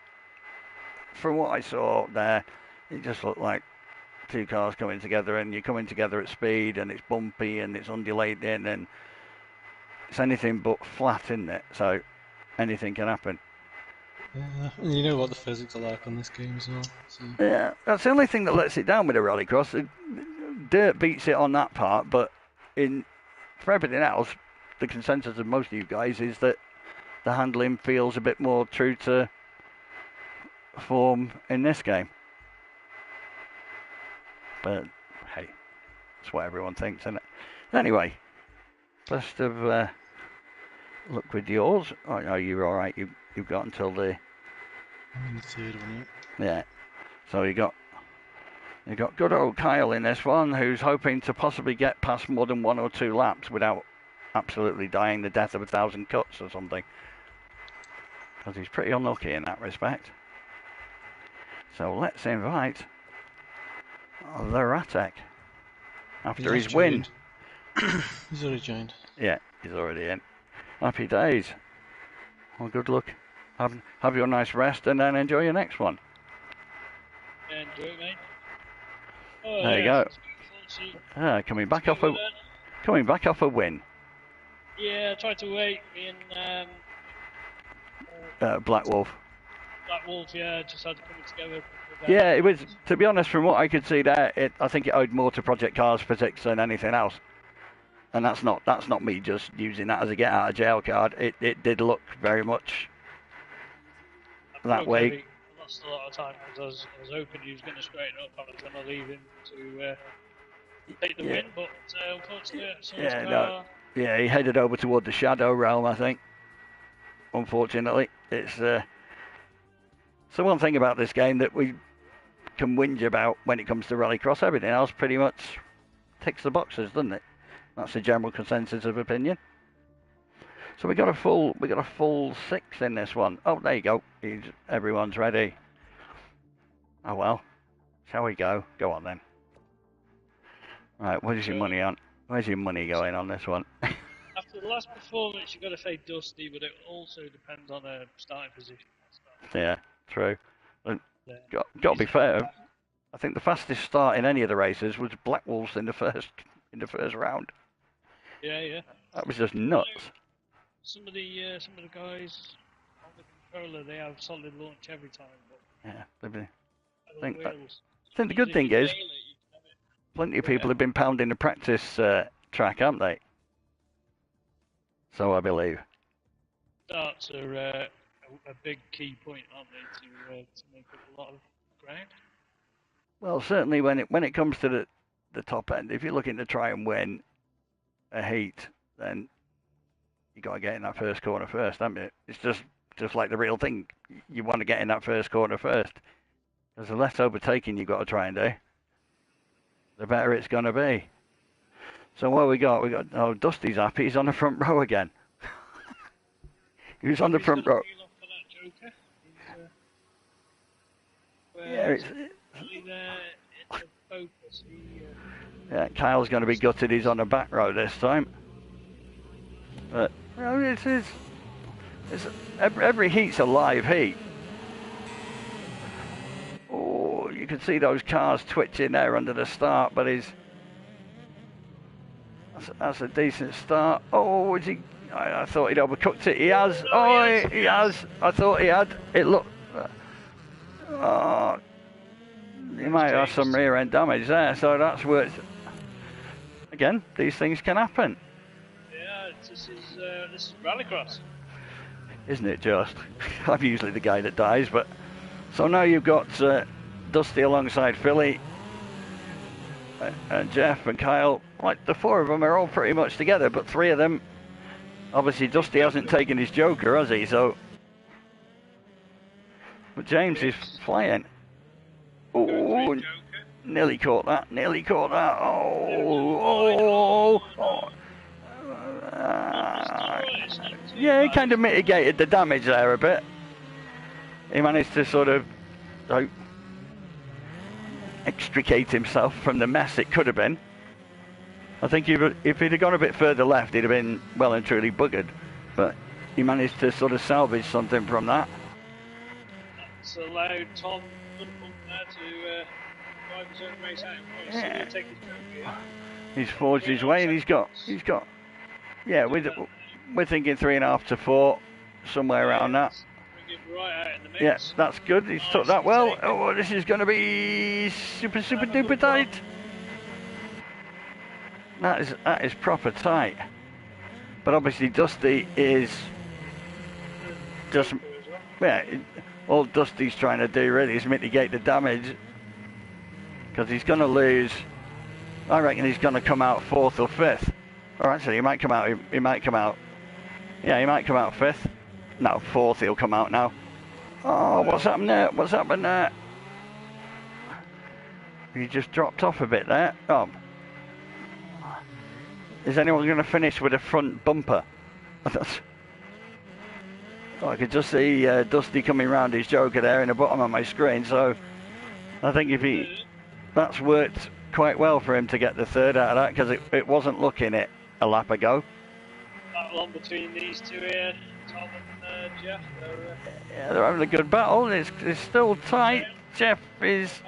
from what I saw there, it just looked like two cars coming together, and you're coming together at speed, and it's bumpy, and it's undulating, and it's anything but flat, isn't it? So anything can happen. Yeah, and you know what the physics are like on this game as well. So. Yeah, that's the only thing that lets it down with a Rallycross. Dirt beats it on that part, but for everything else, the consensus of most of you guys is that the handling feels a bit more true to form in this game. But hey, that's what everyone thinks, isn't it? Anyway, best of luck with yours. Oh no, you're all right. You've got until the... I'm in the third one, yeah. So you got good old Kyle in this one, who's hoping to possibly get past more than 1 or 2 laps without absolutely dying the death of 1,000 cuts or something. Because he's pretty unlucky in that respect. So let's invite the Ratek after his win. He's already joined. Yeah, he's already in. Happy days. Well, good luck. Have your nice rest and then enjoy your next one. Enjoy it, mate. Oh, there you go. Coming back off a win. Yeah, I tried to wait in Black Wolf. Black Wolf, yeah, just had to come together. Yeah, it was. To be honest, from what I could see there, I think it owed more to Project Cars physics than anything else. And that's not me just using that as a get out of jail card. It did look very much that way. I lost a lot of time because I was hoping he was going to straighten up. I was going to leave him to take the win, but unfortunately, he headed over toward the Shadow Realm, I think. Unfortunately, it's so one thing about this game that we can whinge about when it comes to Rallycross. Everything else pretty much ticks the boxes, doesn't it? That's the general consensus of opinion. So we got a full 6 in this one. Oh, there you go. Everyone's ready. Oh well. Shall we go? Go on then. Right, where's your money on? Where's your money going on this one? After the last performance, you've got to say dusty, but it also depends on a starting position. Yeah, true. Got to be fair. I think the fastest start in any of the races was Black Wolves in the first round. Yeah. That was just nuts. Some of the guys on the controller, they have solid launch every time. But yeah, I think the good thing is plenty of people have been pounding the practice track, haven't they? So I believe. Starts are a big key point, aren't they, to make up a lot of ground? Well, certainly when it comes to the top end, if you're looking to try and win a heat, then you got to get in that first corner first, haven't you? It's just like the real thing. You want to get in that first corner first. There's a less overtaking you've got to try and do. the better it's going to be. So what we got? Oh, Dusty's happy. He's on the front row again. He was on the front row. Yeah, it's yeah, Kyle's going to be gutted. He's on the back row this time. But it's every heat's a live heat. Oh, you can see those cars twitching there under the start, but that's a decent start. Oh, is he? I thought he'd overcooked it. He has. Oh, he has. I thought he had. It looked. Oh, he might have some rear end damage there. So that's worth. Again, these things can happen. Yeah, this is Rallycross. Isn't it just? I'm usually the guy that dies, but so now you've got Dusty alongside Philly and Jeff and Kyle. Like the four of them are all pretty much together, but three of them, obviously Dusty hasn't taken his Joker, has he? So, but James is flying. Oh, nearly caught that. Nearly caught that. Yeah, he kind of mitigated the damage there a bit. He managed to sort of extricate himself from the mess it could have been. I think if he'd have gone a bit further left, he'd have been well and truly buggered. But he managed to sort of salvage something from that. That's allowed Tom there to drive his own race out. Yeah. Take his Joker. He's forged his way, and he's got. Yeah, we're thinking 3.5 to 4, somewhere around that. Right out in the mix. Yeah, that's good. He's took that well. Oh, this is going to be super duper tight. That is proper tight. But obviously Dusty is just all Dusty's trying to do really is mitigate the damage, because he's going to lose. I reckon he's going to come out 4th or 5th. Or actually, he might come out. Yeah, he might come out 5th. No, 4th. He'll come out now. Oh, what's happened there? What's happened there? He just dropped off a bit there. Oh. Is anyone going to finish with a front bumper? I could just see Dusty coming round his Joker there in the bottom of my screen. So I think that's worked quite well for him to get the 3rd out of that, because it wasn't looking it a lap ago. Battle on between these two here, Tom and Jeff. Yeah, they're having a good battle. It's still tight. Jeff is.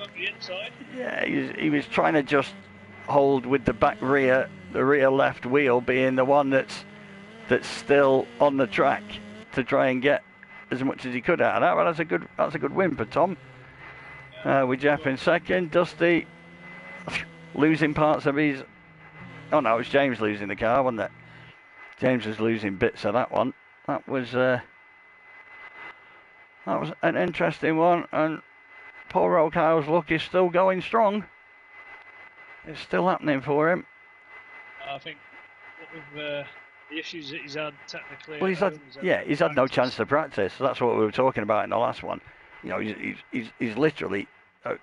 Look the inside. Yeah, he was trying to just hold with the back rear, the rear left wheel being the one that's still on the track, to try and get as much as he could out of that. Well, that's a good win for Tom. With Jeff in 2nd, Dusty losing parts of his. Oh no, it was James losing the car, wasn't it? James was losing bits of that one. That was an interesting one, and poor old Kyle's luck is still going strong. It's still happening for him. I think with the issues that he's had technically. Well, he's had no chance to practice. That's what we were talking about in the last one. You know, he's literally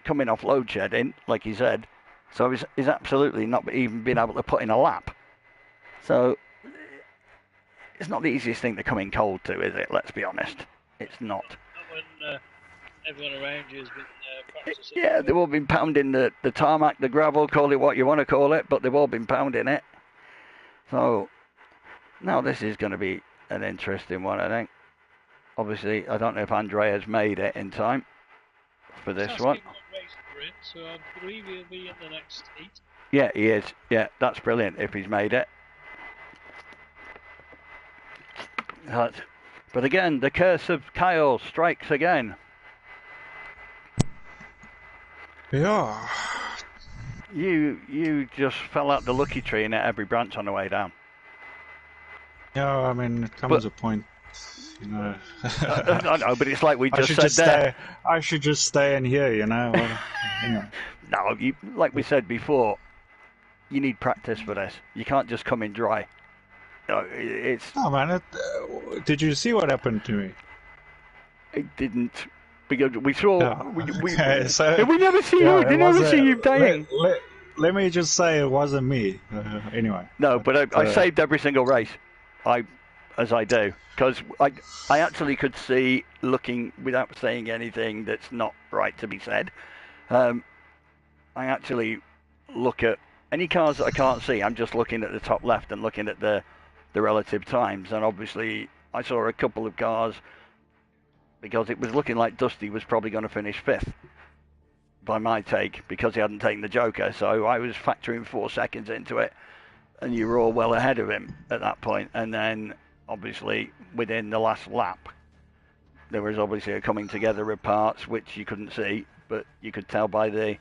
coming off load shedding, like he said. So he's absolutely not even been able to put in a lap. So it's not the easiest thing to come in cold to, is it? Let's be honest. It's not. Not when everyone around you has been practicing. Yeah, they've all been pounding the tarmac, the gravel, call it what you want to call it, but they've all been pounding it. So now this is going to be an interesting one, I think. Obviously, I don't know if Andrea's made it in time for this one. So I believe he'll be in the next 8. Yeah, he is. Yeah, that's brilliant if he's made it. But again, the curse of Kyle strikes again. Yeah. You just fell out the lucky tree and hit every branch on the way down. Yeah, I mean, it comes a point, you know. I know, but it's like we just said there. I should just stay in here, you know. No, like we said before, you need practice for this. You can't just come in dry. No, it's. Oh man, did you see what happened to me? I didn't. because we saw Okay, so, we never see yeah, you. We never see you dying. Let me just say it wasn't me. Anyway. No, but I saved every single race. As I do, because I actually could see, looking without saying anything that's not right to be said. I actually look at any cars that I can't see. I'm just looking at the top left and looking at the relative times, and obviously I saw a couple of cars because it was looking like Dusty was probably going to finish 5th by my take because he hadn't taken the Joker. So I was factoring 4 seconds into it, and you were all well ahead of him at that point. And then obviously within the last lap, there was obviously a coming together of parts which you couldn't see, but you could tell by the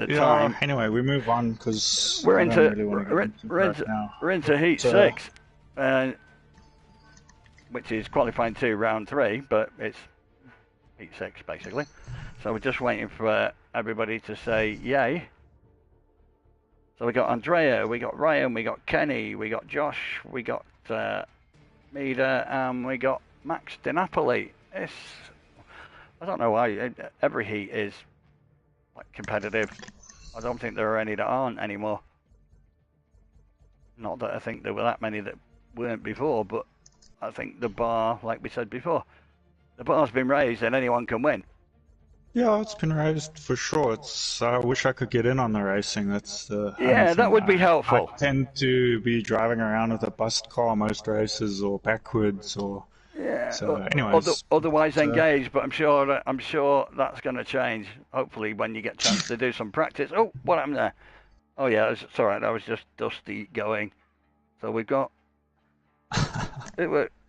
time. Anyway, we move on because we're into heat 6, which is qualifying 2, round 3, but it's heat 6 basically. So we're just waiting for everybody to say yay. So we got Andrea, we got Ryan, we got Kenny, we got Josh, we got Mida, and we got Max DiNapoli. I don't know why every heat is like competitive. I don't think there are any that aren't anymore. Not that I think there were that many that weren't before, but I think the bar, like we said before, the bar's been raised and anyone can win. Yeah, it's been raised for sure. I wish I could get in on the racing. That's that would be helpful. I tend to be driving around with a bust car most races, or backwards, or So, anyways, otherwise engaged. But I'm sure that's going to change. Hopefully, when you get a chance to do some practice. Oh, what happened there? Oh yeah, it's all right. That was just Dusty going. So we've got.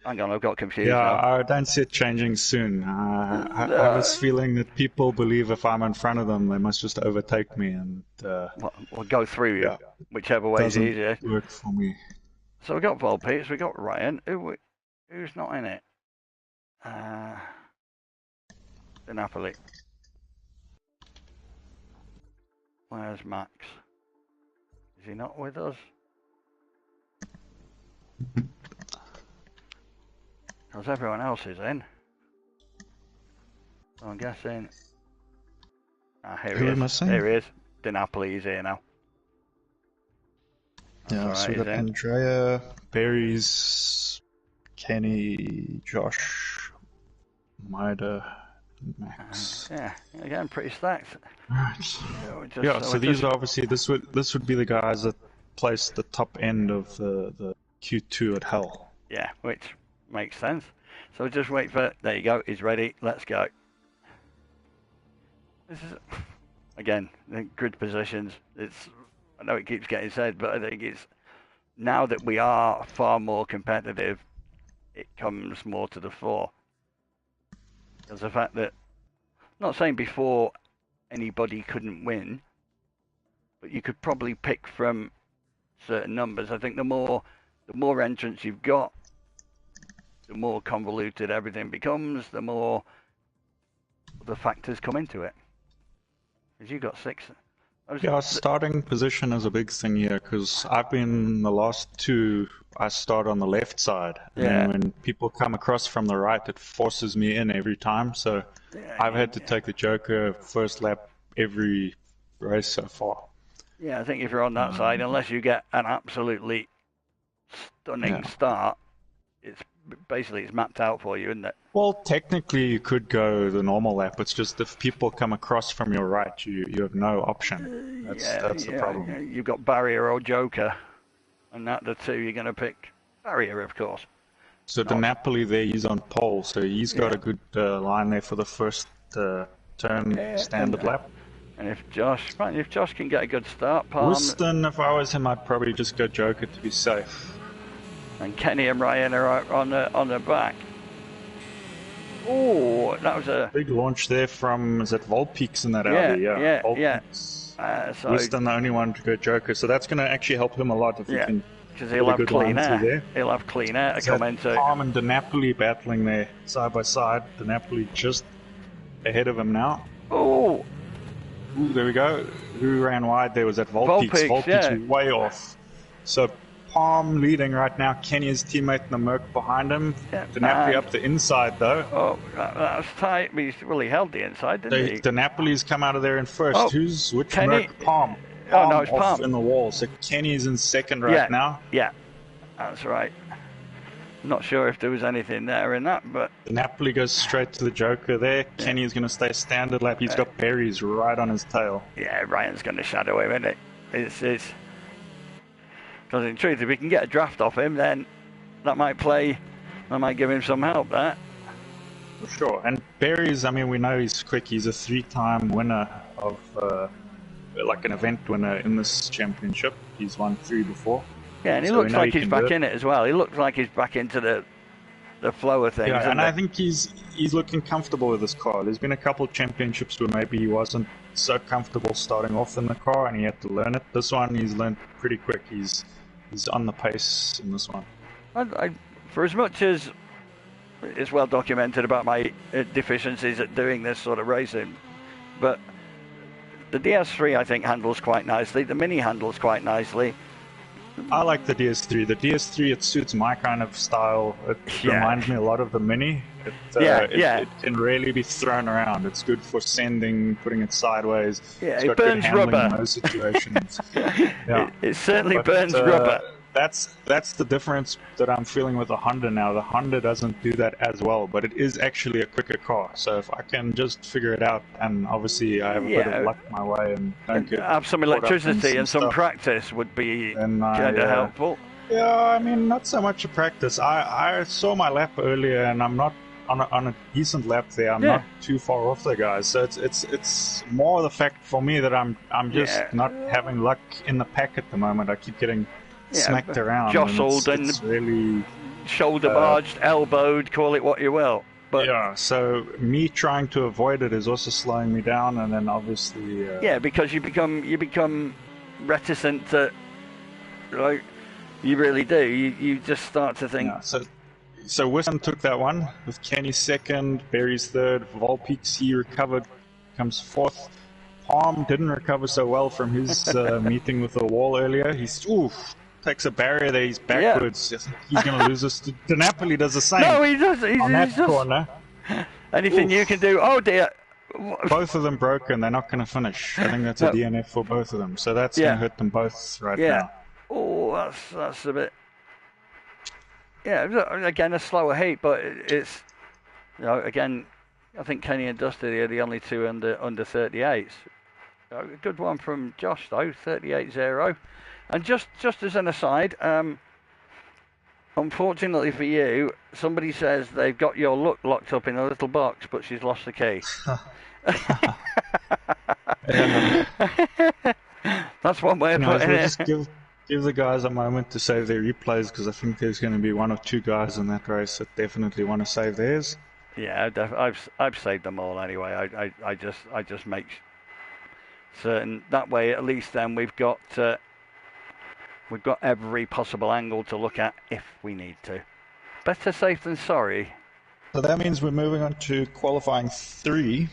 Hang on, I've got confused. Yeah, now. I don't see it changing soon. I have this feeling that people believe if I'm in front of them, they must just overtake me, and we'll go through you, whichever way is easier. Work for me. So we got Volpeats, we got Ryan. Who's not in it? The Napoli. Where's Max? Is he not with us? Because everyone else is in. So I'm guessing. Here he is. Here he is. The Napoli is here now. That's right, so we got Andrea, Berries, Kenny, Josh, Mida, Max. Yeah, again, pretty stacked. Right. So these are obviously this would be the guys that placed the top end of the Q2 at Hell. Yeah, which makes sense. So just wait for. There you go. He's ready. Let's go. This is again the grid positions. I know it keeps getting said, but I think it's now that we are far more competitive, it comes more to the fore. Because the fact that, I'm not saying before anybody couldn't win, but you could probably pick from certain numbers. I think the more entrants you've got, the more convoluted everything becomes, the more the factors come into it. Because you've got 6. Starting position is a big thing here, because I've been the last 2, I start on the left side. And then when people come across from the right, it forces me in every time. So I've had to take the Joker first lap every race so far. Yeah, I think if you're on that side, unless you get an absolutely stunning start, it's mapped out for you, isn't it? Well, technically you could go the normal lap. It's just if people come across from your right, you have no option. That's the problem. Yeah. You've got Barrier or Joker, and that the two you're going to pick Barrier, of course. So the Napoli there, he's on pole, so he's got a good line there for the first turn standard lap. And if Josh can get a good start, Whiston, if I was him, I'd probably just go Joker to be safe. And Kenny and Ryan are on the back. Oh, that was a big launch there from, is it Volpeats in that Audi? Yeah. So Whiston the only one to go Joker, so that's going to actually help him a lot if he can. Because he'll have clean air. He'll have clean air to come into. Palm and DiNapoli battling there side by side. DiNapoli just ahead of him now. Oh. Ooh, there we go. Who ran wide there was that Volpeats. Volpeats way off. So Palm leading right now. Kenny's teammate in the Merc behind him. Yeah, DiNapoli and- up the inside though. Oh, that's tight. Well, he held the inside, didn't he? DiNapoli's come out of there in first. Oh, Which Kenny- Merc? Palm. Oh, no, it's off Palm. in the wall. So Kenny's in second right now. Yeah, that's right. Not sure if there was anything there in that, but DiNapoli goes straight to the Joker there. Kenny's going to stay standard lap. He's got berries right on his tail. yeah, Ryan's going to shadow him, isn't it? It's because in truth, if we can get a draft off him, then that might give him some help there. For sure. And berries, I mean, we know he's quick. He's a 3-time winner of like an event winner in this championship. He's won 3 before. Yeah, and he So looks we know like he he's can do back it. in it as well. He looks like he's back into the flow of things. Yeah, isn't and he? I think he's looking comfortable with this car. There's been a couple of championships where maybe he wasn't so comfortable starting off in the car and he had to learn it. This one he's learned pretty quick. He's on the pace in this one. For as much as it's well documented about my deficiencies at doing this sort of racing, but the DS3 I think handles quite nicely. The Mini handles quite nicely. I like the DS3. The DS3, it suits my kind of style. It reminds me a lot of the Mini. It can really be thrown around. It's good for sending, putting it sideways. Yeah, It's it got good burns handling rubber. in those situations. Yeah. It certainly But, burns rubber. That's the difference that I'm feeling with the Honda now. The Honda doesn't do that as well, but it is actually a quicker car. So if I can just figure it out, and obviously I have a bit of luck my way and don't get Have some caught up in electricity and some stuff, practice would be then kind of helpful. Yeah, I mean, not so much a practice. I saw my lap earlier, and I'm not on a decent lap there. I'm not too far off the guys. So it's more the fact for me that I'm just not having luck in the pack at the moment. I keep getting smacked around, jostled and it's really shoulder barged, elbowed, call it what you will. But yeah, so me trying to avoid it is also slowing me down, and then obviously because you become reticent to, like, you really do. You just start to think. Yeah, so Wisdom took that one with Kenny second, Barry's third, Volpeaks he recovered, comes fourth. Palm didn't recover so well from his meeting with the wall earlier. He's takes a barrier there. He's backwards. He's going to lose us. DiNapoli does the same. No, he does. On that corner. Anything you can do. Oh dear. Both of them broken. They're not going to finish. I think that's a DNF for both of them. So that's going to hurt them both right now. Oh, that's a bit. Yeah, again a slower heat, but it's again, I think Kenny and Dusty are the only two under 38s. A good one from Josh though, 38.0. And just as an aside, unfortunately for you, somebody says they've got your look locked up in a little box, but she's lost the key. That's one way of putting it. Just give the guys a moment to save their replays, because I think there's going to be one or two guys in that race that definitely want to save theirs. Yeah, I've saved them all anyway. I just make certain that way. At least then we've got every possible angle to look at if we need to. Better safe than sorry. So that means we're moving on to qualifying 3.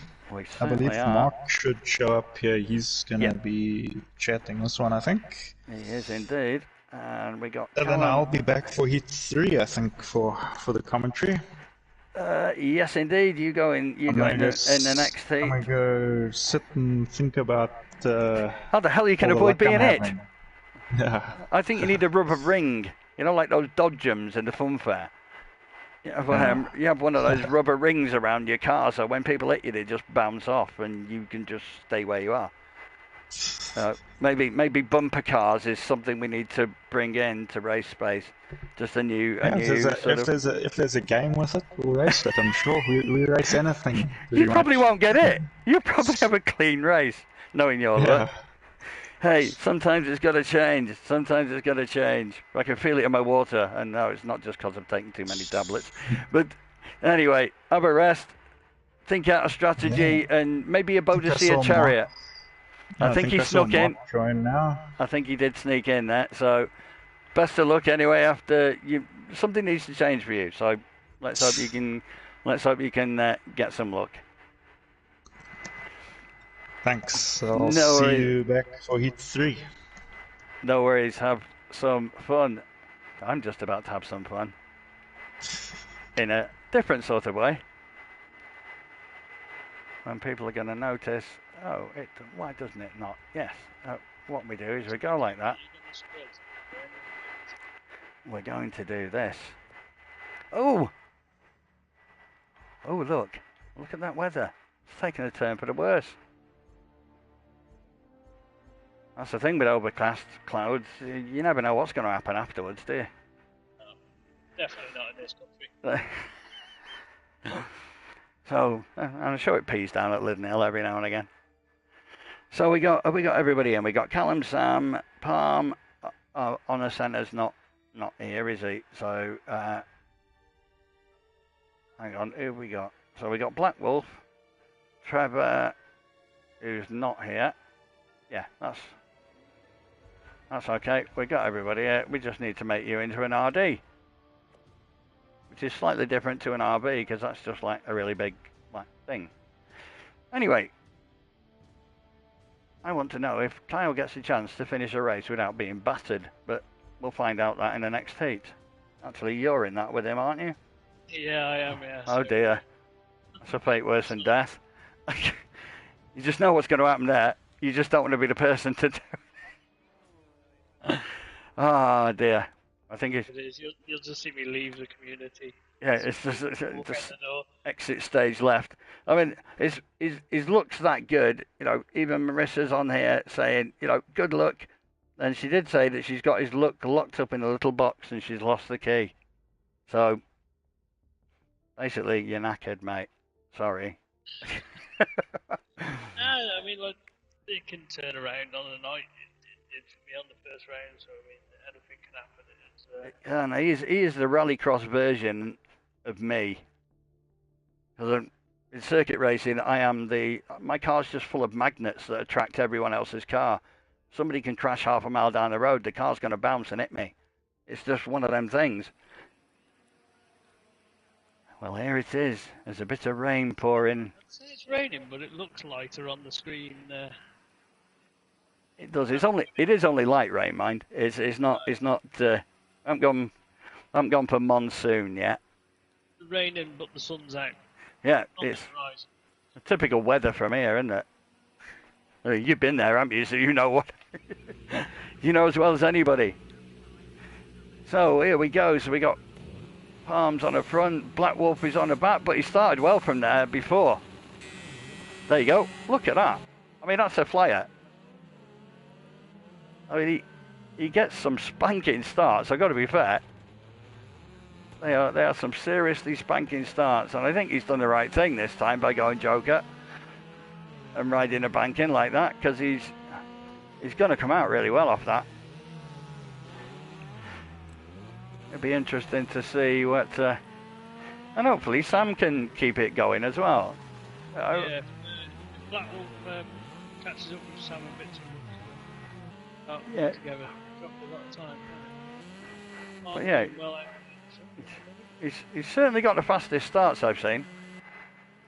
I believe Mark should show up here. He's going to be chatting this one, I think. He is indeed. And we got. And then I'll be back for heat 3, I think, for the commentary. Yes, indeed. You go in. You go in the next heat. I'm going to go sit and think about. How the hell you can avoid being hit? Yeah. I think you need a rubber ring. You know, like those Dodgems in the fun fair. You have one of those rubber rings around your car, so when people hit you, they just bounce off, and you can just stay where you are. Maybe bumper cars is something we need to bring in to race space. Just a new if there's a game with it, we'll race it. I'm sure we race anything. You probably won't get it. You'll probably have a clean race, knowing your luck. Hey, sometimes it's got to change. Sometimes it's got to change. I can feel it in my water, and no, it's not just because I'm taking too many tablets. But anyway, have a rest, think out a strategy, and maybe you're about to see a chariot. I think he snuck in. I think he did sneak in there. So, best of luck anyway. After something needs to change for you. So, let's hope you can get some luck. Thanks. I'll see you back for heat 3. No worries. Have some fun. I'm just about to have some fun. In a different sort of way. When people are going to notice, oh, why doesn't it not? Yes. What we do is we go like that. We're going to do this. Oh! Oh, look. Look at that weather. It's taking a turn for the worse. That's the thing with overcast clouds. You never know what's going to happen afterwards, do you? No, definitely not in this country. So, I'm sure it pees down at Lydden Hill every now and again. So we got everybody in. We got Callum, Sam, Palm, Honour Centre's not here, is he? So, hang on, who have we got? So we got Black Wolf, Trevor, who's not here. Yeah, that's okay. We got everybody here. We just need to make you into an RD. Which is slightly different to an RV, because that's just like a really big thing. Anyway, I want to know if Kyle gets a chance to finish a race without being battered, but we'll find out that in the next heat. Actually, you're in that with him, aren't you? Yeah, I am, yeah. Oh dear. That's a fate worse than death. You just know what's going to happen there. You just don't want to be the person to do it. Oh dear. I think it is. You'll just see me leave the community. Yeah, it's just exit stage left. I mean, his looks that good. You know, even Marissa's on here saying, you know, good luck. And she did say that she's got his look locked up in a little box and she's lost the key. So, basically, you're knackered, mate. Sorry. I mean, like, it can turn around on a night. It did for me on the first round, so I mean, anything can happen. And he is the Rallycross version of me. Because in circuit racing, my car's just full of magnets that attract everyone else's car. Somebody can crash half a mile down the road, the car's going to bounce and hit me. It's just one of them things. Well, here it is. There's a bit of rain pouring. I'd say it's raining, but it looks lighter on the screen. It does. It is only light rain, mind. It's not. I haven't gone for monsoon yet. It's raining, but the sun's out. Yeah, it's typical weather from here, isn't it? You've been there, haven't you? So you know what. You know as well as anybody. So here we go. So we got Palms on the front, Black Wolf is on the back, but he started well from there before. There you go. Look at that. I mean, that's a flyer. I mean, he gets some spanking starts. I've got to be fair. They are some seriously spanking starts, and I think he's done the right thing this time by going Joker and riding a banking like that, because he's going to come out really well off that. It'll be interesting to see what, and hopefully Sam can keep it going as well. Yeah, if Black Wolf catches up with Sam a bit too much. Yeah. Together, dropped a lot of time. But yeah, he's certainly got the fastest starts I've seen.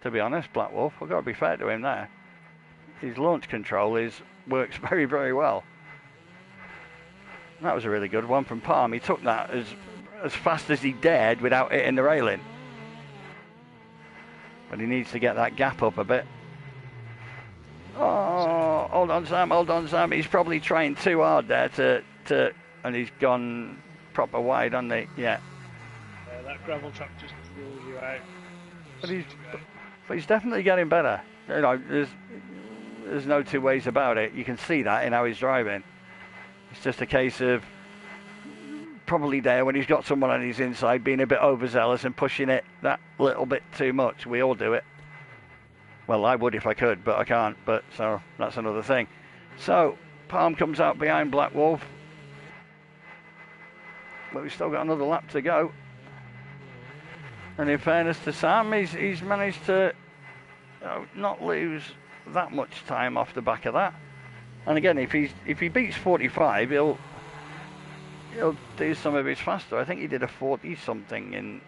To be honest, Black Wolf, I've got to be fair to him there. His launch control works very, very well. That was a really good one from Palm. He took that as fast as he dared without hitting the railing. But he needs to get that gap up a bit. Oh, hold on, Sam. He's probably trying too hard there and he's gone proper wide, hasn't he? Yeah. That gravel track just rules you out. But he's definitely getting better. You know, there's no two ways about it. You can see that in how he's driving. It's just a case of probably there when he's got someone on his inside being a bit overzealous and pushing it that little bit too much. We all do it. Well, I would if I could, but I can't. But so that's another thing. So Palm comes out behind Black Wolf, but we've still got another lap to go. And in fairness to Sam, he's managed to not lose that much time off the back of that. And again, if he beats 45, he'll do some of his faster. I think he did a 40 something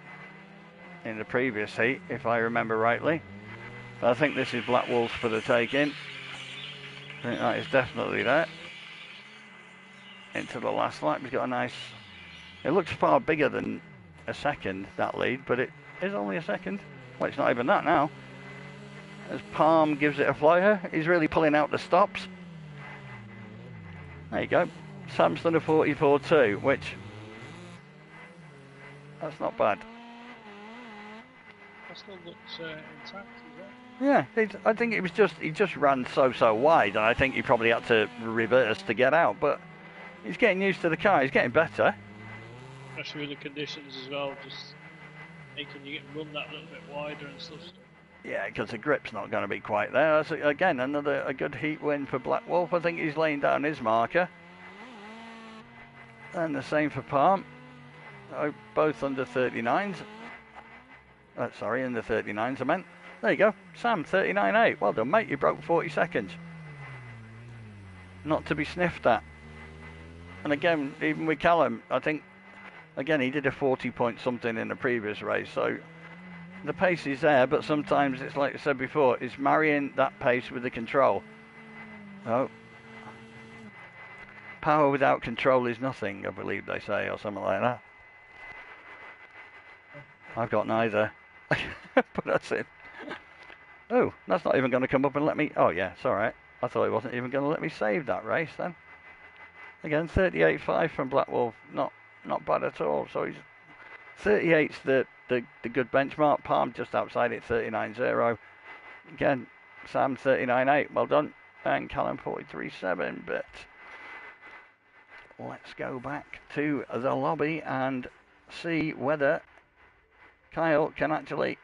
in the previous heat, if I remember rightly. But I think this is Black Wolf for the taking. I think that is definitely there. Into the last lap, he's got a nice It looks far bigger than a second, that lead, but it is only a second. Well, it's not even that now. As Palm gives it a flyer, he's really pulling out the stops. There you go. Sam's done a 44.2, which, that's not bad. That still looks intact as well. Yeah, I think it was he just ran so wide, and I think he probably had to reverse to get out, but he's getting used to the car, he's getting better. Especially with the conditions as well, just making you run that little bit wider and stuff. Yeah, because the grip's not going to be quite there. That's, again, a good heat win for Black Wolf. I think he's laying down his marker. And the same for Palm. Both under 39s. Sorry, in the 39s I meant. There you go. Sam, 39.8. Well done, mate. You broke 40 seconds. Not to be sniffed at. And again, even with Callum, I think, again, he did a 40 point something in the previous race. So the pace is there, but sometimes it's like I said before, it's marrying that pace with the control. Oh. Power without control is nothing, I believe they say, or something like that. I've got neither. But that's it. Oh, that's not even going to come up and let me... Oh, yeah, it's all right. I thought it wasn't even going to let me save that race then. Again, 38.5 from Black Wolf. Not bad at all. So he's 38's the good benchmark. Palm just outside it, 39.0. Again, Sam 39.8. Well done. And Callum 43.7. But let's go back to the lobby and see whether Kyle can actually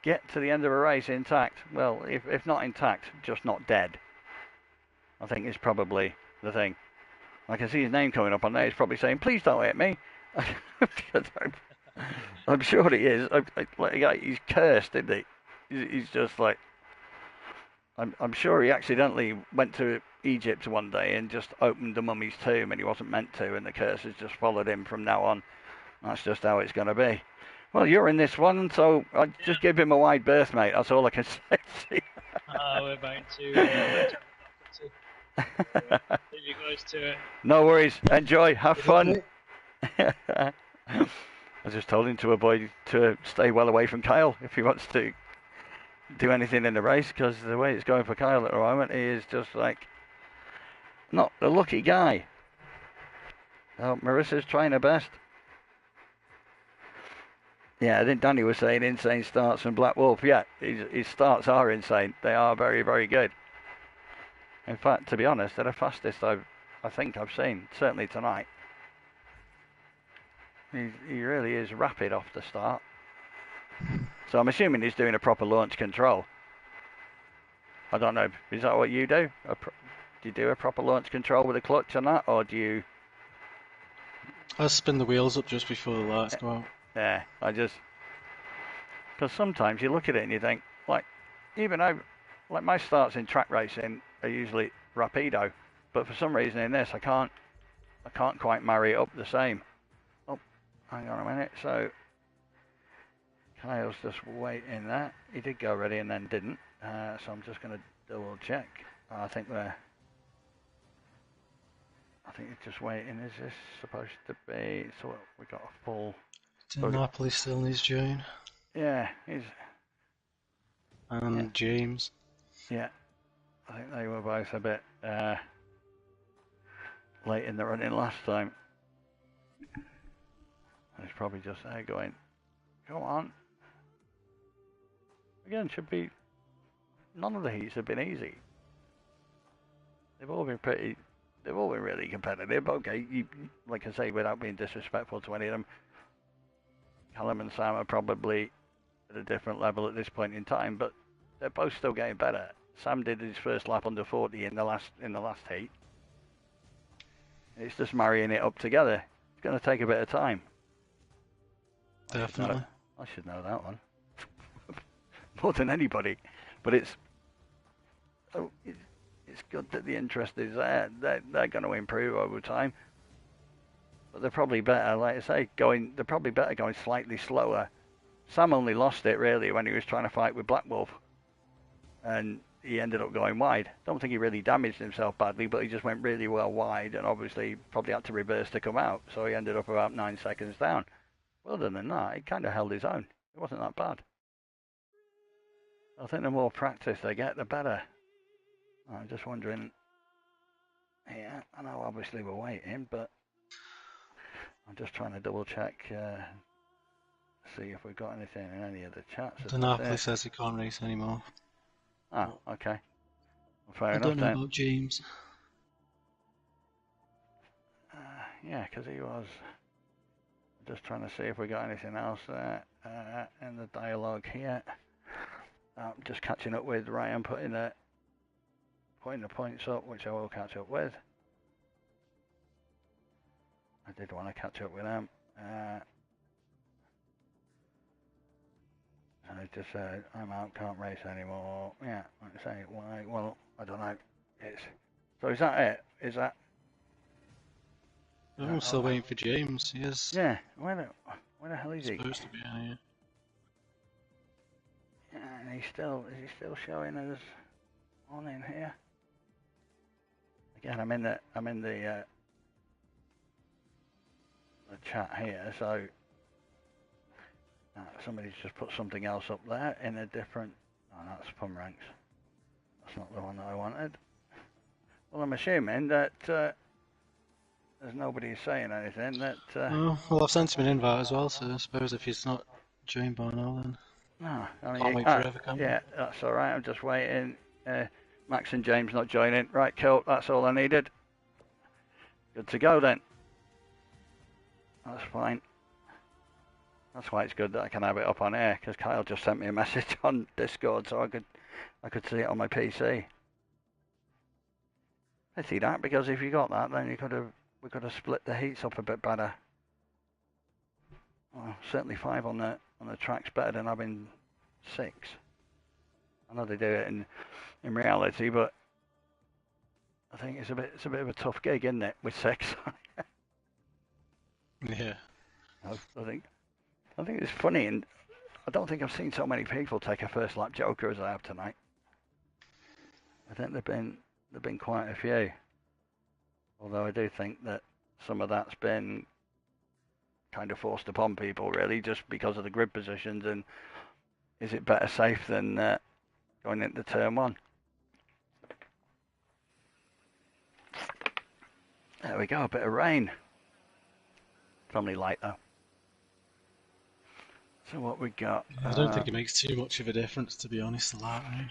get to the end of a race intact. Well, if not intact, just not dead. I think is probably the thing. I can see his name coming up on there. He's probably saying, please don't hit me. I'm sure he is. He's cursed, isn't he? He's just like... I'm sure he accidentally went to Egypt one day and just opened the mummy's tomb and he wasn't meant to, and the curse has just followed him from now on. That's just how it's going to be. Well, you're in this one, so I'll just give him a wide berth, mate. That's all I can say. We're about to leave you guys to it. No worries. Enjoy. Have fun. I just told him to stay well away from Kyle if he wants to do anything in the race, because the way it's going for Kyle at the moment, he is just like not the lucky guy. Oh, Marissa's trying her best. Yeah, I think Danny was saying insane starts from Black Wolf. Yeah, his starts are insane. They are very, very good. In fact, to be honest, they're the fastest I think I've seen, certainly tonight. He really is rapid off the start. So I'm assuming he's doing a proper launch control. I don't know, is that what you do? Do you do a proper launch control with a clutch on that, or do you... I spin the wheels up just before the lights go out. Yeah, because sometimes you look at it and you think, like, even though, like my starts in track racing are usually rapido, but for some reason in this I can't quite marry it up the same. Oh, hang on a minute. So Kyle's just waiting there. He did go ready and then didn't. So I'm just going to double check. I think it's just waiting. Is this supposed to be? So we got a full. Napoli still needs Jane. Yeah, he's. And yeah. James. Yeah, I think they were both a bit late in the running last time. He's probably just there going, come on. Again, should be. None of the heats have been easy. They've all been really competitive. Okay, like I say, without being disrespectful to any of them, Callum and Sam are probably at a different level at this point in time, but they're both still getting better. Sam did his first lap under 40 in the last heat. It's just marrying it up together. It's going to take a bit of time. Definitely. I should know that one more than anybody. But it's good that the interest is there. They're going to improve over time. But they're probably better, like I say, they're probably better going slightly slower. Sam only lost it really when he was trying to fight with Black Wolf. And he ended up going wide. Don't think he really damaged himself badly, but he just went really well wide, and obviously probably had to reverse to come out. So he ended up about 9 seconds down. Other than that, he kind of held his own. It wasn't that bad. I think the more practice they get, the better. I'm just wondering. Yeah, I know obviously we're waiting, but I'm just trying to double check, see if we've got anything in any of the chats. Napoli says he can't race anymore. Ah, okay. Well, fair I enough don't know then. about James. Yeah, because he was. Just trying to see if we got anything else in the dialogue here. Just catching up with Ryan, putting the points up, which I will catch up with. I did want to catch up with them. And I just said, I'm out, can't race anymore. Yeah, like I say, why? Well, I don't know. So is that it? Is that? I'm still waiting for James. He is. Yeah, where the hell is he? Supposed to be here. Yeah, and is he still showing us on in here? Again, I'm in the chat here, so somebody's just put something else up there in a different. Oh, that's Pum Ranks. That's not the one that I wanted. Well, I'm assuming that there's nobody saying anything that. Oh, well, I've sent him an invite as well, so I suppose if he's not joined by now, then. No, I mean, Can't wait forever, can we? Yeah, that's all right. I'm just waiting. Max and James not joining. Right, cool. That's all I needed. Good to go then. That's fine. That's why it's good that I can have it up on air, because Kyle just sent me a message on Discord, so I could see it on my PC. I see that, because if you got that, then we could have split the heats up a bit better. Well, certainly 5 on the track's better than having 6. I know they do it in reality, but I think it's a bit of a tough gig, isn't it, with 6? Yeah. I think it's funny, and I don't think I've seen so many people take a first lap joker as I have tonight. I think there've been quite a few. Although I do think that some of that's been kind of forced upon people, really, just because of the grid positions, and is it better safe than going into turn 1? There we go, a bit of rain. It's only light though. So what we got? I don't think it makes too much of a difference, to be honest, the light rain.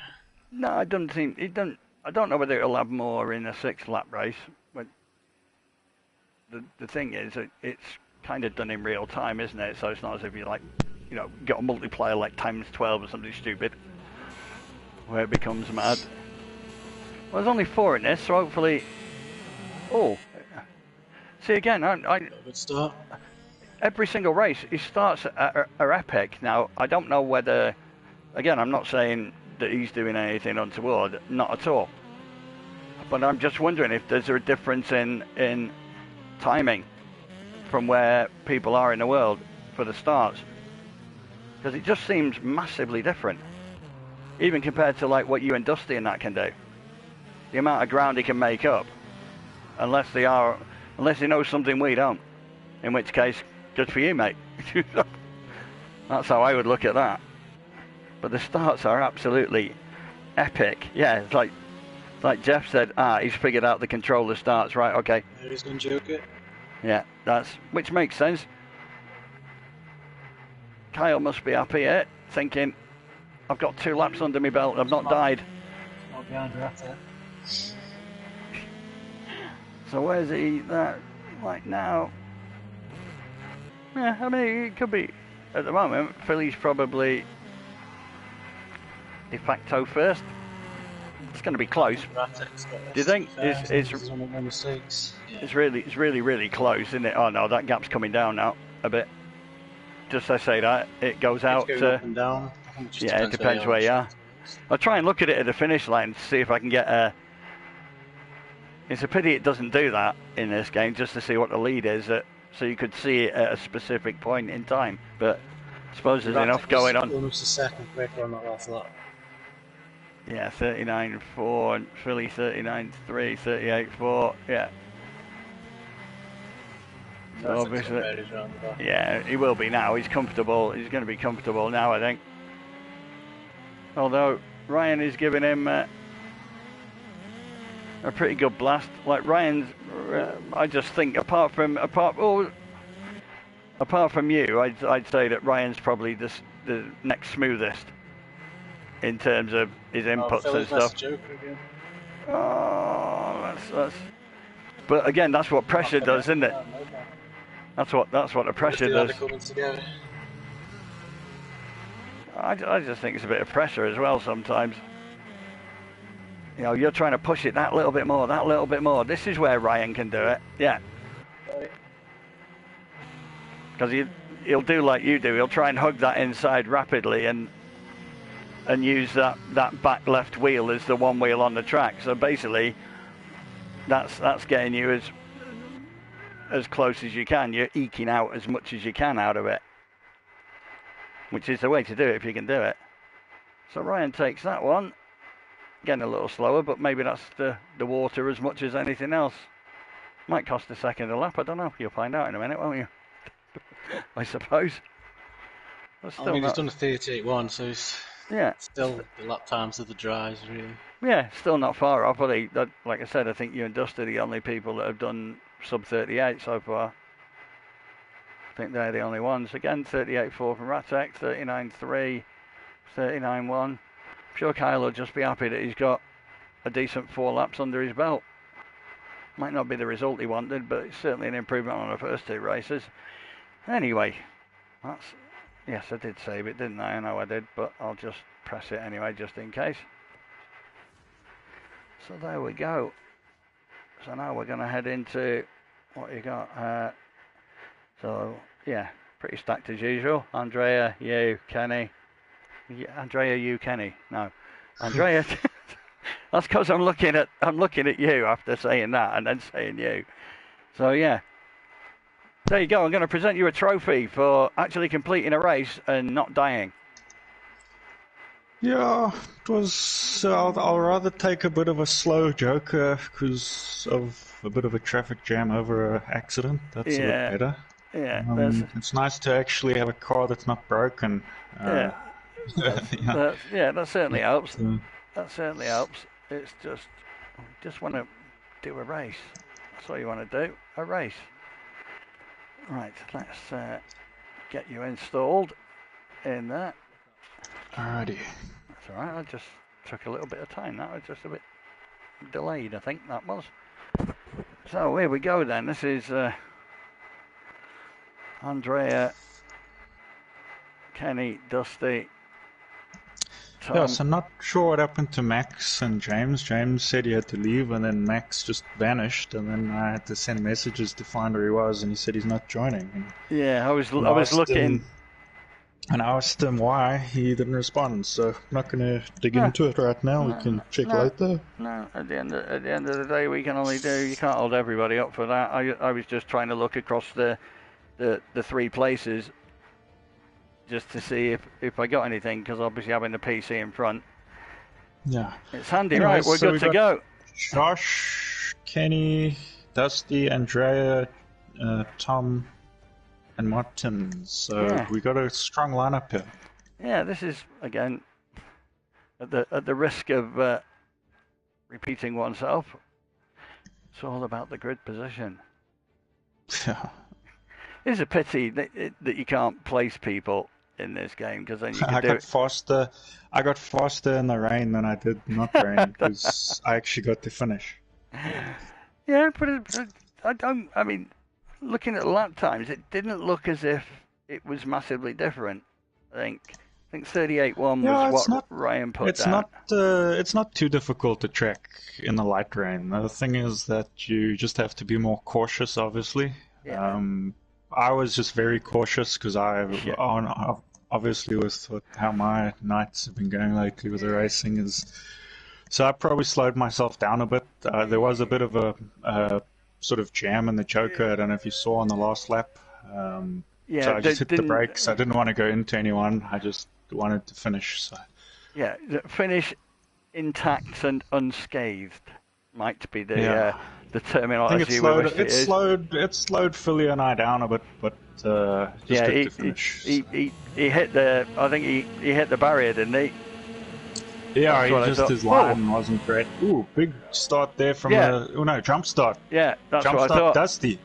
No, I don't think it don't. I don't know whether it'll have more in a 6-lap race, but the thing is, it's kind of done in real time, isn't it? So it's not as if you got a multiplier like times 12 or something stupid, where it becomes mad. Well, there's only 4 in this, so hopefully. Oh, see again, Good start. Every single race, he starts are epic. Now, I don't know whether, again, I'm not saying that he's doing anything untoward, not at all. But I'm just wondering if there's a difference in timing from where people are in the world for the starts. Because it just seems massively different. Even compared to like what you and Dusty and that can do. The amount of ground he can make up. Unless they know something we don't. In which case, good for you, mate. That's how I would look at that. But the starts are absolutely epic. Yeah, it's like Jeff said, he's figured out the controller starts, right, okay. He's going to joke it. Yeah, which makes sense. Kyle must be happy here, thinking, I've got 2 laps under my belt, I've not died. Not behind Rata. So where's he, like now? Yeah, I mean, it could be, at the moment, Philly's probably de facto first. It's going to be close. Do you think? It's really, really close, isn't it? Oh no, that gap's coming down now a bit. Just as I say that, it goes out. Up and down. Yeah, it depends where you are. I'll try and look at it at the finish line to see if I can get a. It's a pity it doesn't do that in this game, just to see what the lead is, so you could see it at a specific point in time. But I suppose there's enough going on. Almost a second quicker on that last lap. Yeah, 39.4 and Philly 39.3, 38.4. Yeah. So obviously, yeah, he will be now. He's comfortable. He's going to be comfortable now, I think. Although Ryan is giving him a pretty good blast. Like Ryan's, I just think apart from you, I'd say that Ryan's probably the next smoothest in terms of his inputs and stuff. Oh, that's. But again, that's what pressure does, isn't it? That's what the pressure does. I just think it's a bit of pressure as well sometimes. You know, you're trying to push it that little bit more, that little bit more. This is where Ryan can do it. Yeah. Because he'll do like you do. He'll try and hug that inside rapidly and use that back left wheel as the one wheel on the track. So basically, that's getting you as close as you can. You're eking out as much as you can out of it, which is the way to do it if you can do it. So Ryan takes that one, getting a little slower, but maybe that's the water as much as anything else. Might cost a second a lap, I don't know. You'll find out in a minute, won't you? I suppose. I mean, he's done a 38.1, so he's still the lap times of the drives, really. Yeah, still not far off. But like I said, I think you and Dusty are the only people that have done sub 38 so far. I think they're the only ones. Again, 38.4 from Ratek, 39.3, 39.1. I'm sure Kyle will just be happy that he's got a decent 4 laps under his belt. Might not be the result he wanted, but it's certainly an improvement on the first 2 races. Anyway, yes, I did save it, didn't I? I know I did, but I'll just press it anyway, just in case. So there we go. So now we're going to head into what you got. So, yeah, pretty stacked as usual. Andrea, you, Kenny. Yeah, Andrea, you, Kenny. No, Andrea. That's because I'm looking at you after saying that and then saying you. So yeah, there you go. I'm going to present you a trophy for actually completing a race and not dying. Yeah, it was. I'll rather take a bit of a slow joker because of a bit of a traffic jam over an accident. That's a bit better. Yeah, it's nice to actually have a car that's not broken. That certainly helps. That certainly helps. It's just want to do a race. That's all you want to do, a race. Right, let's get you installed in there. Alrighty. That's all right. I just took a little bit of time. That was just a bit delayed, I think that was. So here we go then. This is Andrea, Kenny, Dusty, Tom. Yes, I'm not sure what happened to Max and James. James said he had to leave, and then Max just vanished, and then I had to send messages to find where he was, and he said he's not joining. And yeah, I was looking. And I asked him why he didn't respond, so I'm not going to dig into it right now. We can check later. No, at the end of the day, we can only do. You can't hold everybody up for that. I was just trying to look across the 3 places just to see if I got anything, because obviously having the PC in front. Yeah. It's handy, anyway, right? We're good to go. Josh, Kenny, Dusty, Andrea, Tom, and Martin. So we got a strong lineup here. Yeah, this is again at the risk of repeating oneself. It's all about the grid position. Yeah. It's a pity that you can't place people in this game, because then you can do it. Faster. I got faster in the rain than I did not rain, because I actually got to finish. Yeah, but I mean, looking at lap times, it didn't look as if it was massively different. I think 38.1 was what Ryan put down. It's not too difficult to track in the light rain. The thing is that you just have to be more cautious, obviously. Yeah. I was just very cautious because obviously with how my nights have been going lately with the racing is, so I probably slowed myself down a bit. There was a bit of a sort of jam in the choker. I don't know if you saw on the last lap. So I just hit the brakes. I didn't want to go into anyone. I just wanted to finish. So. Yeah, finish intact and unscathed might be the terminology. I think it slowed Philly and I down a bit, but just good to finish. He hit the. I think he hit the barrier, didn't he? Yeah, his line wasn't great. Ooh, big start there from jump start. Yeah, that's jump what start, I thought. Dusty.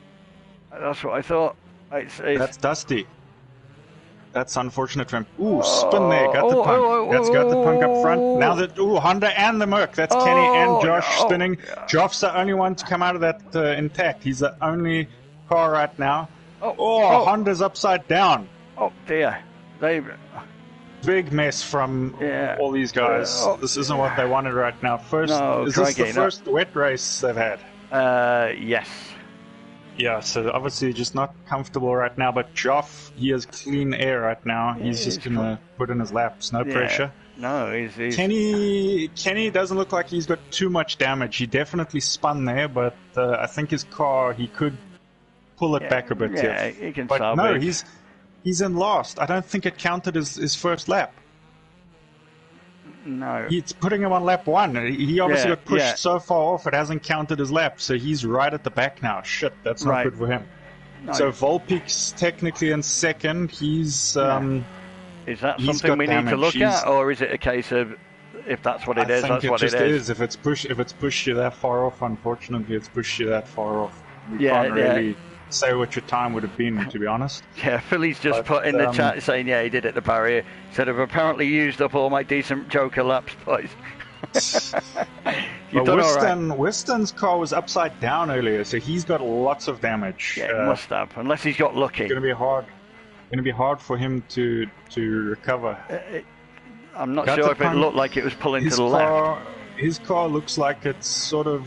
That's what I thought. That's Dusty. That's unfortunate for him. Ooh, spin there, got the punk. That's got the punk up front. Now that, Honda and the Merc. That's Kenny and Josh spinning. Joff's the only one to come out of that intact. He's the only car right now. Honda's upside down. Oh, dear. Big mess from all these guys. This isn't what they wanted right now. Is this the first wet race they've had? Yes. Yeah, so obviously just not comfortable right now, but Joff, he has clean air right now. He's just going to put in his laps, no pressure. No, he's... Kenny doesn't look like he's got too much damage. He definitely spun there, but I think his car, he could pull it back a bit. Yeah, he can but salvage. No, he's in last. I don't think it counted his first lap. No. It's putting him on lap 1. He obviously got pushed so far off, it hasn't counted his lap, so he's right at the back now. Shit, that's not good for him. No. So Volpeak's technically in second. He's... Is that something we need to look at, or is it a case of if that's what it is, that's what it is? If it's pushed you that far off, unfortunately, it's pushed you that far off. You can't really say what your time would have been, to be honest. Yeah, Philly's just put in the chat saying, he did it the barrier. Said, I've apparently used up all my decent Joker laps, boys. Weston's car was upside down earlier, so he's got lots of damage. Yeah, he must have, unless he's got lucky. It's going to be hard for him to recover. I'm not sure if it looked like it was pulling to the left. His car looks like it's sort of...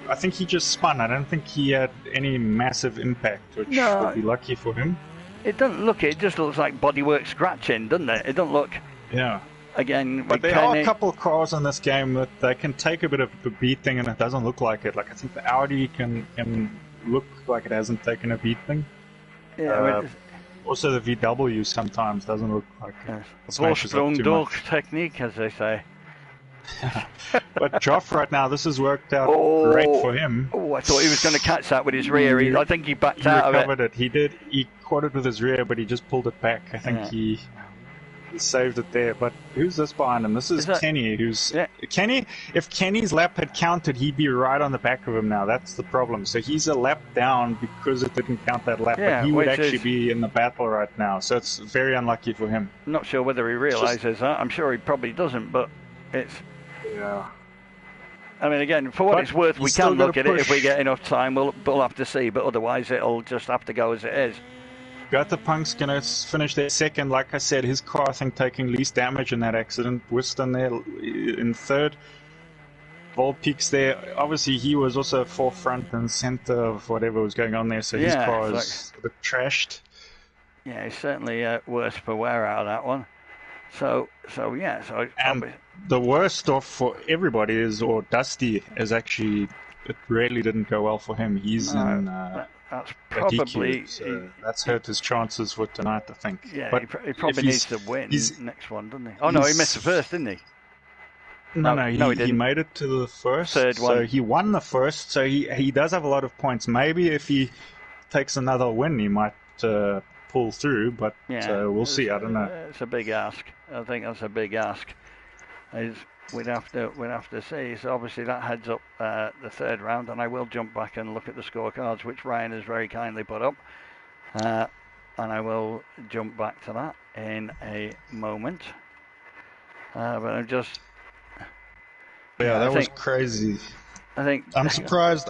I think he just spun. I don't think he had any massive impact, which would be lucky for him. It doesn't look... It just looks like bodywork scratching, doesn't it? It doesn't look... Yeah. Again, but there are a couple of cars in this game that they can take a bit of a beating, and it doesn't look like it. Like, I think the Audi can look like it hasn't taken a beating. Yeah. Also, the VW sometimes doesn't look like it. Vorsprung technique, as they say. But Joff right now, this has worked out great for him. Oh, I thought he was going to catch that with his rear. I think he backed out of it. He recovered it. He did. He caught it with his rear, but he just pulled it back. I think he saved it there. But who's this behind him? This is Kenny. Kenny? If Kenny's lap had counted, he'd be right on the back of him now. That's the problem. So he's a lap down because it didn't count that lap. But he would actually be in the battle right now. So it's very unlucky for him. I'm not sure whether he realises that. I'm sure he probably doesn't, but it's... Yeah. I mean, again, for what it's worth, we can look at it if we get enough time. We'll have to see, but otherwise it'll just have to go as it is. Got the Punk's going to finish their second. Like I said, his car, I think, taking least damage in that accident. Weston there in third. Volpeak's there. Obviously, he was also forefront and center of whatever was going on there, so his car is a bit trashed. Yeah, he's certainly worse for wear out of that one. So the worst off for everybody is, or Dusty, is actually, it really didn't go well for him. He's in that's probably... DQ, so that's hurt his chances for tonight, I think. Yeah, but he probably needs to win next one, doesn't he? Oh, no, he missed the first, didn't he? No, he made it to the first. Third one. So he won the first, so he does have a lot of points. Maybe if he takes another win, he might pull through, but we'll see. I don't know. It's a big ask. I think that's a big ask. We'd have to see. So obviously that heads up the third round, and I will jump back and look at the scorecards, which Ryan has very kindly put up, and I will jump back to that in a moment. But I'm just... Yeah, that was crazy. I'm surprised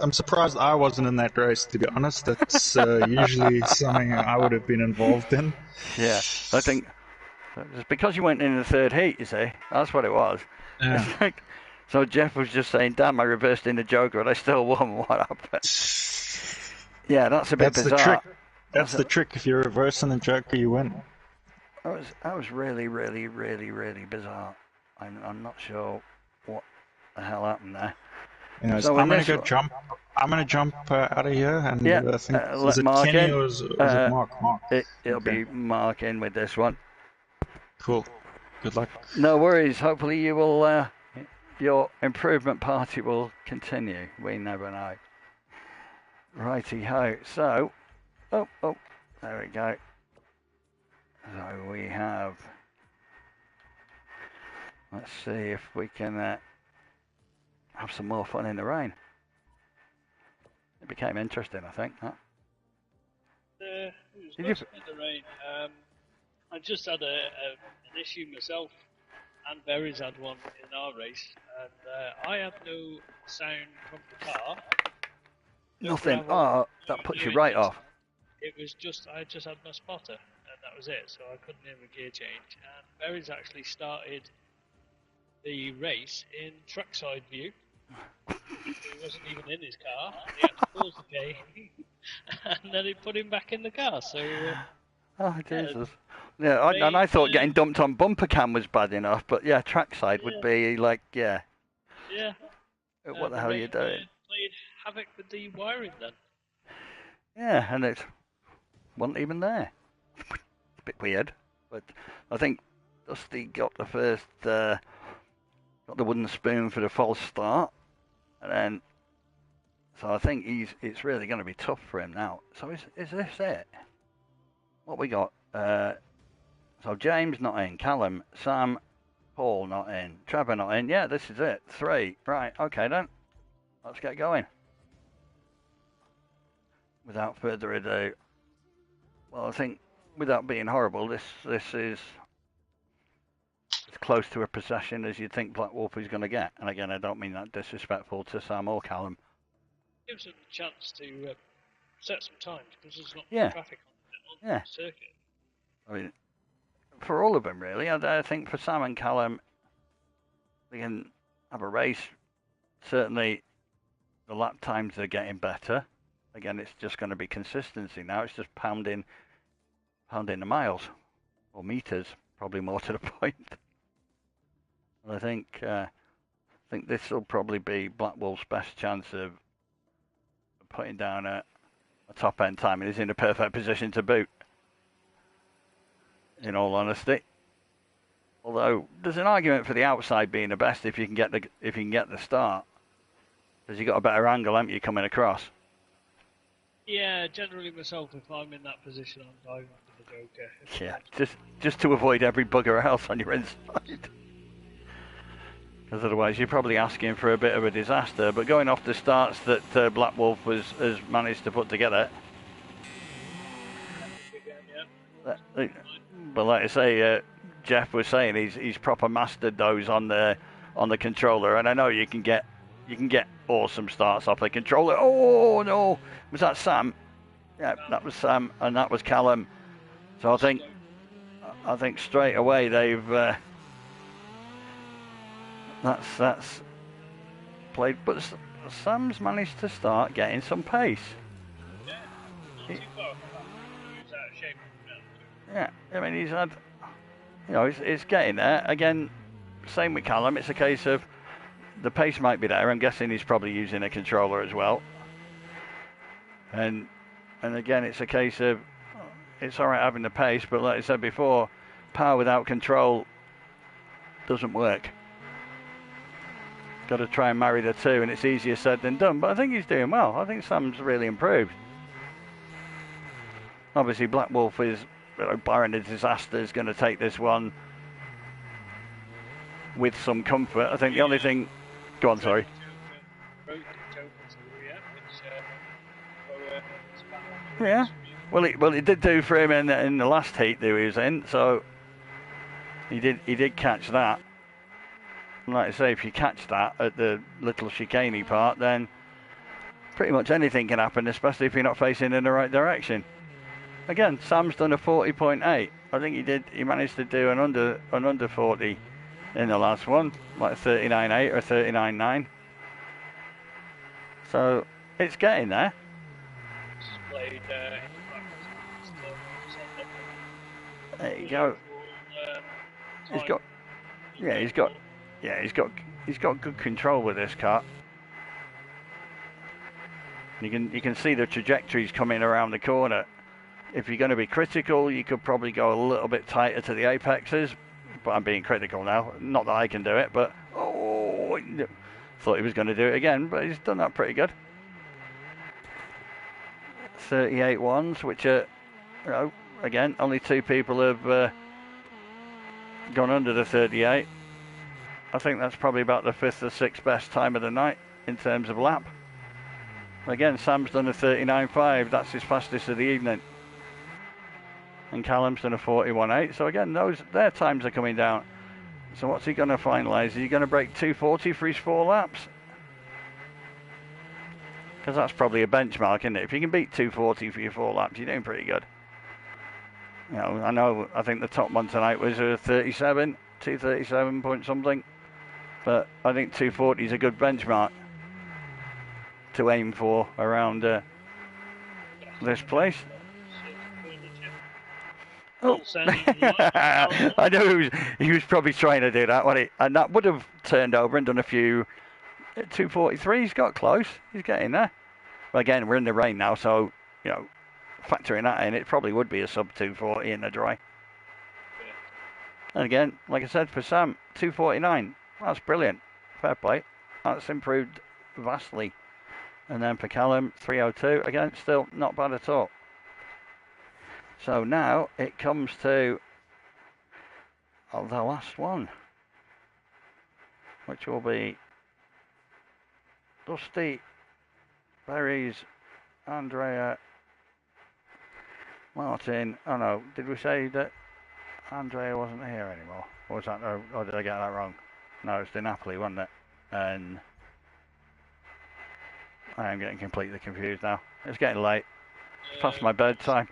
I wasn't in that race, to be honest. That's usually something I would have been involved in. Yeah, I think it's because you went in the third heat, you see. That's what it was. Yeah. It's like, so Jeff was just saying, damn, I reversed in the Joker and I still won. What happened? Yeah, that's a bit bizarre. The trick. That's the trick. If you reverse in the Joker, you win. That was really, really, really, really bizarre. I'm not sure what the hell happened there. Anyways, I'm going to jump out of here, and I think is it Mark Kenny in. or is it Mark? It'll be Mark in with this one. Cool. Good luck. No worries. Hopefully you will your improvement party will continue. We never know. Righty-ho. So, oh, there we go. So we have, let's see if we can have some more fun in the rain. It became interesting, I think. Huh? It was nice in the rain. I just had an issue myself, and Berry's had one in our race, and I had no sound from the car. Nothing. Oh, that puts you right off. It was just, I just had my spotter, and that was it, so I couldn't hear my gear change. And Berry's actually started the race in trackside view. He wasn't even in his car. He had to pause the game, and then it put him back in the car. So. Oh Jesus! Yeah, and I thought getting dumped on bumper cam was bad enough, but yeah, trackside would be like, yeah. Yeah. What the hell are you doing? Played havoc with the wiring then. Yeah, and it wasn't even there. It's a bit weird, but I think Dusty got the first, got the wooden spoon for the false start, and then, so I think it's really going to be tough for him now. So is this it? What we got? So James not in, Callum, Sam, Paul not in, Trevor not in. Yeah, this is it. 3. Right, okay then. Let's get going. Without further ado, well, I think without being horrible, this is as close to a possession as you'd think Black Wolf is going to get. And again, I don't mean that disrespectful to Sam or Callum. Gives them a chance to set some times because there's not traffic on the circuit. I mean, for all of them really, I think for Sam and Callum, we can have a race. Certainly, the lap times are getting better. Again, it's just going to be consistency now. It's just pounding the miles or meters, probably more to the point. And I think this will probably be Black Wolf's best chance of putting down a top end time, and he's in a perfect position to boot. In all honesty, although there's an argument for the outside being the best if you can get the start, because you got a better angle, haven't you, coming across? Yeah, generally myself, if I'm in that position, I'm diving for the Joker. Yeah, just to avoid every bugger else on your inside. Because otherwise you're probably asking for a bit of a disaster. But going off the starts that Black Wolf has managed to put together. But like I say, Jeff was saying he's proper mastered those on the controller, and I know you can get awesome starts off the controller. Oh no, was that Sam? Yeah, that was Sam, and that was Callum. So I think straight away they've that's played. But Sam's managed to start getting some pace. Yeah, not too far. He was out of shape. Yeah, I mean he's had, it's getting there. Again, same with Callum. It's a case of the pace might be there. I'm guessing he's probably using a controller as well. And again, it's a case of it's all right having the pace, but like I said before, power without control doesn't work. Got to try and marry the two, and it's easier said than done. But I think he's doing well. I think Sam's really improved. Obviously, Black Wolf is, barring the disaster, is going to take this one with some comfort. I think the only thing... Go on, sorry. Yeah. Well, it did do for him in the last heat that he was in, so he did catch that. And like I say, if you catch that at the little chicaney part, then pretty much anything can happen, especially if you're not facing in the right direction. Again, Sam's done a 40.8. I think he managed to do an under 40 in the last one, like 39.8 or 39.9. So it's getting there. There you go. He's got good control with this car. You can see the trajectories coming around the corner. If you're going to be critical, you could probably go a little bit tighter to the apexes, but I'm being critical now. Not that I can do it, but thought he was going to do it again, but he's done that pretty good. 38 ones, which are, again, only 2 people have gone under the 38. I think that's probably about the 5th or 6th best time of the night in terms of lap. Again, Sam's done a 39.5. That's his fastest of the evening. And Callum's done a 41.8. So again, their times are coming down. So what's he going to finalise? Is he going to break 2:40 for his 4 laps? Because that's probably a benchmark, isn't it? If you can beat 2:40 for your 4 laps, you're doing pretty good. I think the top one tonight was a 237 point something. But I think 2:40 is a good benchmark to aim for around this place. Oh. I know he was probably trying to do that, wasn't he? And that would have turned over and done a few. 2:43, he's got close. He's getting there. But again, we're in the rain now, so, factoring that in, it probably would be a sub 2:40 in the dry. And again, like I said, for Sam, 2:49. That's brilliant. Fair play. That's improved vastly. And then for Callum, 3:02. Again, still not bad at all. So now it comes to the last one, which will be Dusty, Berries, Andrea, Martin. Oh no, did we say that Andrea wasn't here anymore? Or was that, or did I get that wrong? No, it's Di Napoli, wasn't it? And I am getting completely confused now. It's getting late. It's past my bedtime.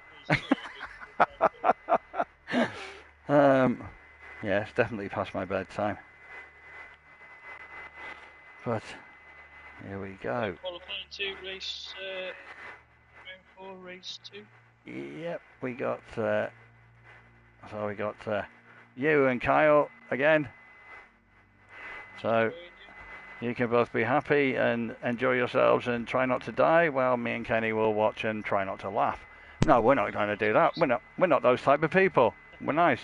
Yeah, it's definitely past my bedtime. But here we go. Qualifying to race round 4, race 2. Yep, we got you and Kyle again. So you can both be happy and enjoy yourselves and try not to die, while me and Kenny will watch and try not to laugh. No, we're not going to do that. We're not those type of people. We're nice.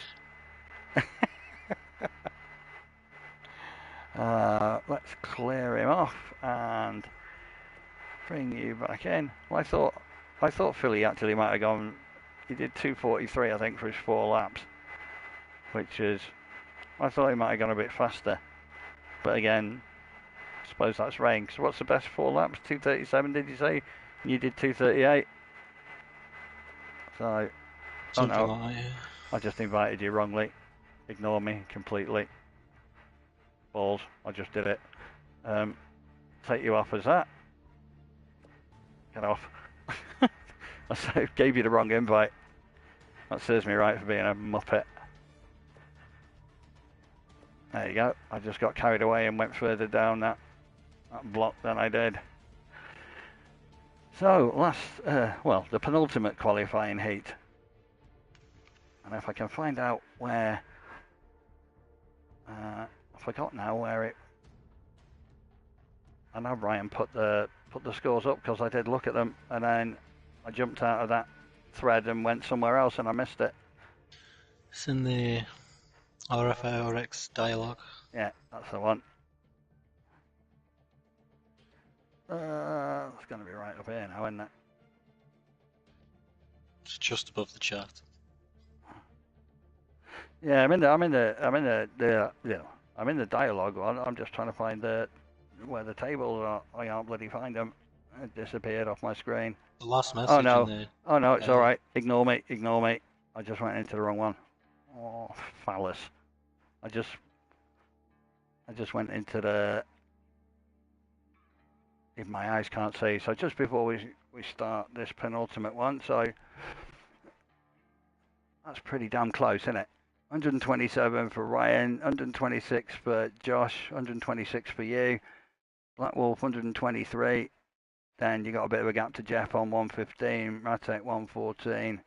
Let's clear him off and bring you back in. Well, I thought Philly actually might have gone. He did 2:43, I think, for his 4 laps, which is, I thought he might have gone a bit faster. But again, I suppose that's rain. So what's the best 4 laps? 2:37, did you say? And you did 2:38. So, something like that, yeah. I just invited you wrongly. Ignore me completely. Balls, I just did it. Take you off as that. Get off. I gave you the wrong invite. That serves me right for being a muppet. There you go. I just got carried away and went further down that block than I did. So, the penultimate qualifying heat. And if I can find out where... I forgot now where it... I know Brian put the scores up because I did look at them, and then I jumped out of that thread and went somewhere else and I missed it. It's in the RFRX dialogue. Yeah, that's the one. It's going to be right up here now, isn't it? It's just above the chart. Yeah, I'm in the dialogue one. I'm just trying to find where the tables are. I can't bloody find them. It disappeared off my screen. The last message. Oh no! In the, oh no! It's all right. Ignore me. I just went into the wrong one. Oh, phallus! I just went into the. If my eyes can't see, so just before we start this penultimate one, so that's pretty damn close, isn't it? 127 for Ryan, 126 for Josh, 126 for you, Black Wolf 123. Then you got a bit of a gap to Jeff on 115, Matek 114.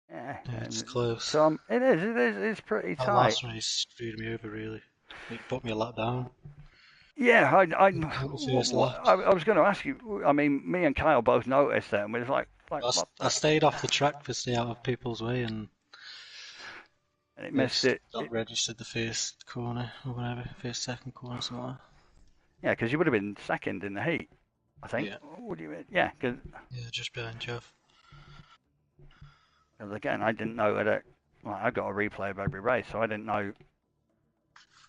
Yeah, it's close. So it's pretty tight. That last race screwed me over, really. It put me a lot down. Yeah, I was going to ask you. I mean, me and Kyle both noticed that, and we was like I stayed off the track to stay out of people's way, and it missed it. Not registered the first corner or whatever, first, second corner, something like that. Yeah, because you would have been second in the heat, I think. Yeah. Would you? Yeah, because just behind Jeff. again, I didn't know that. Well, I got a replay of every race, so I didn't know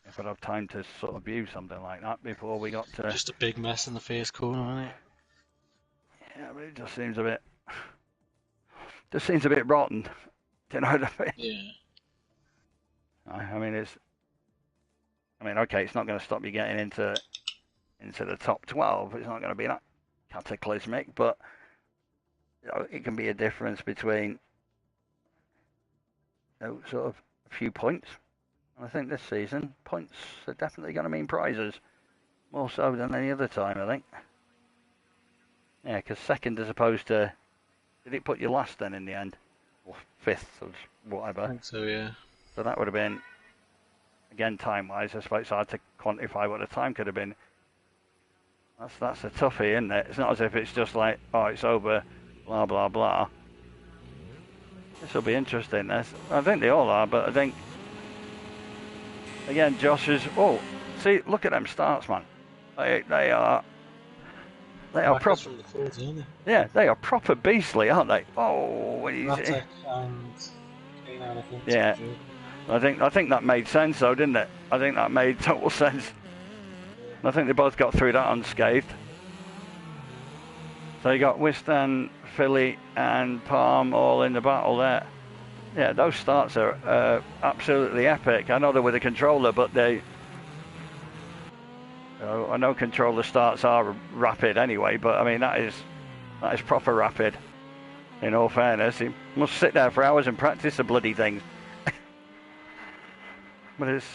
if I'd have time to sort of view something like that before we got to. Just a big mess in the first corner, wasn't it? Yeah, but it just seems a bit rotten. Do you know what I mean? Yeah. I mean, okay, it's not going to stop you getting into the top 12. It's not going to be that cataclysmic, but it can be a difference between sort of a few points. And I think this season, points are definitely going to mean prizes, more so than any other time, I think. Yeah, because second as opposed to, did it put you last then in the end? Or fifth or whatever? I think so, yeah. So that would have been, again, time-wise, I suppose it's hard to quantify what the time could have been. That's a toughie, isn't it? It's not as if it's just like, oh, it's over, blah, blah, blah. This will be interesting. I think they all are, but I think, again, Josh is, oh, see, look at them starts, man. They are proper. Yeah, they are proper beastly, aren't they? Oh, Ratek and K9, I think. Yeah, I think that made sense, though, didn't it? I think that made total sense. I think they both got through that unscathed. So you got Wistan, Philly, and Palm all in the battle there. Yeah, those starts are absolutely epic. I know they're with a controller, but I know controller starts are rapid anyway, but I mean that is proper rapid. In all fairness, you must sit there for hours and practice the bloody things. But it's,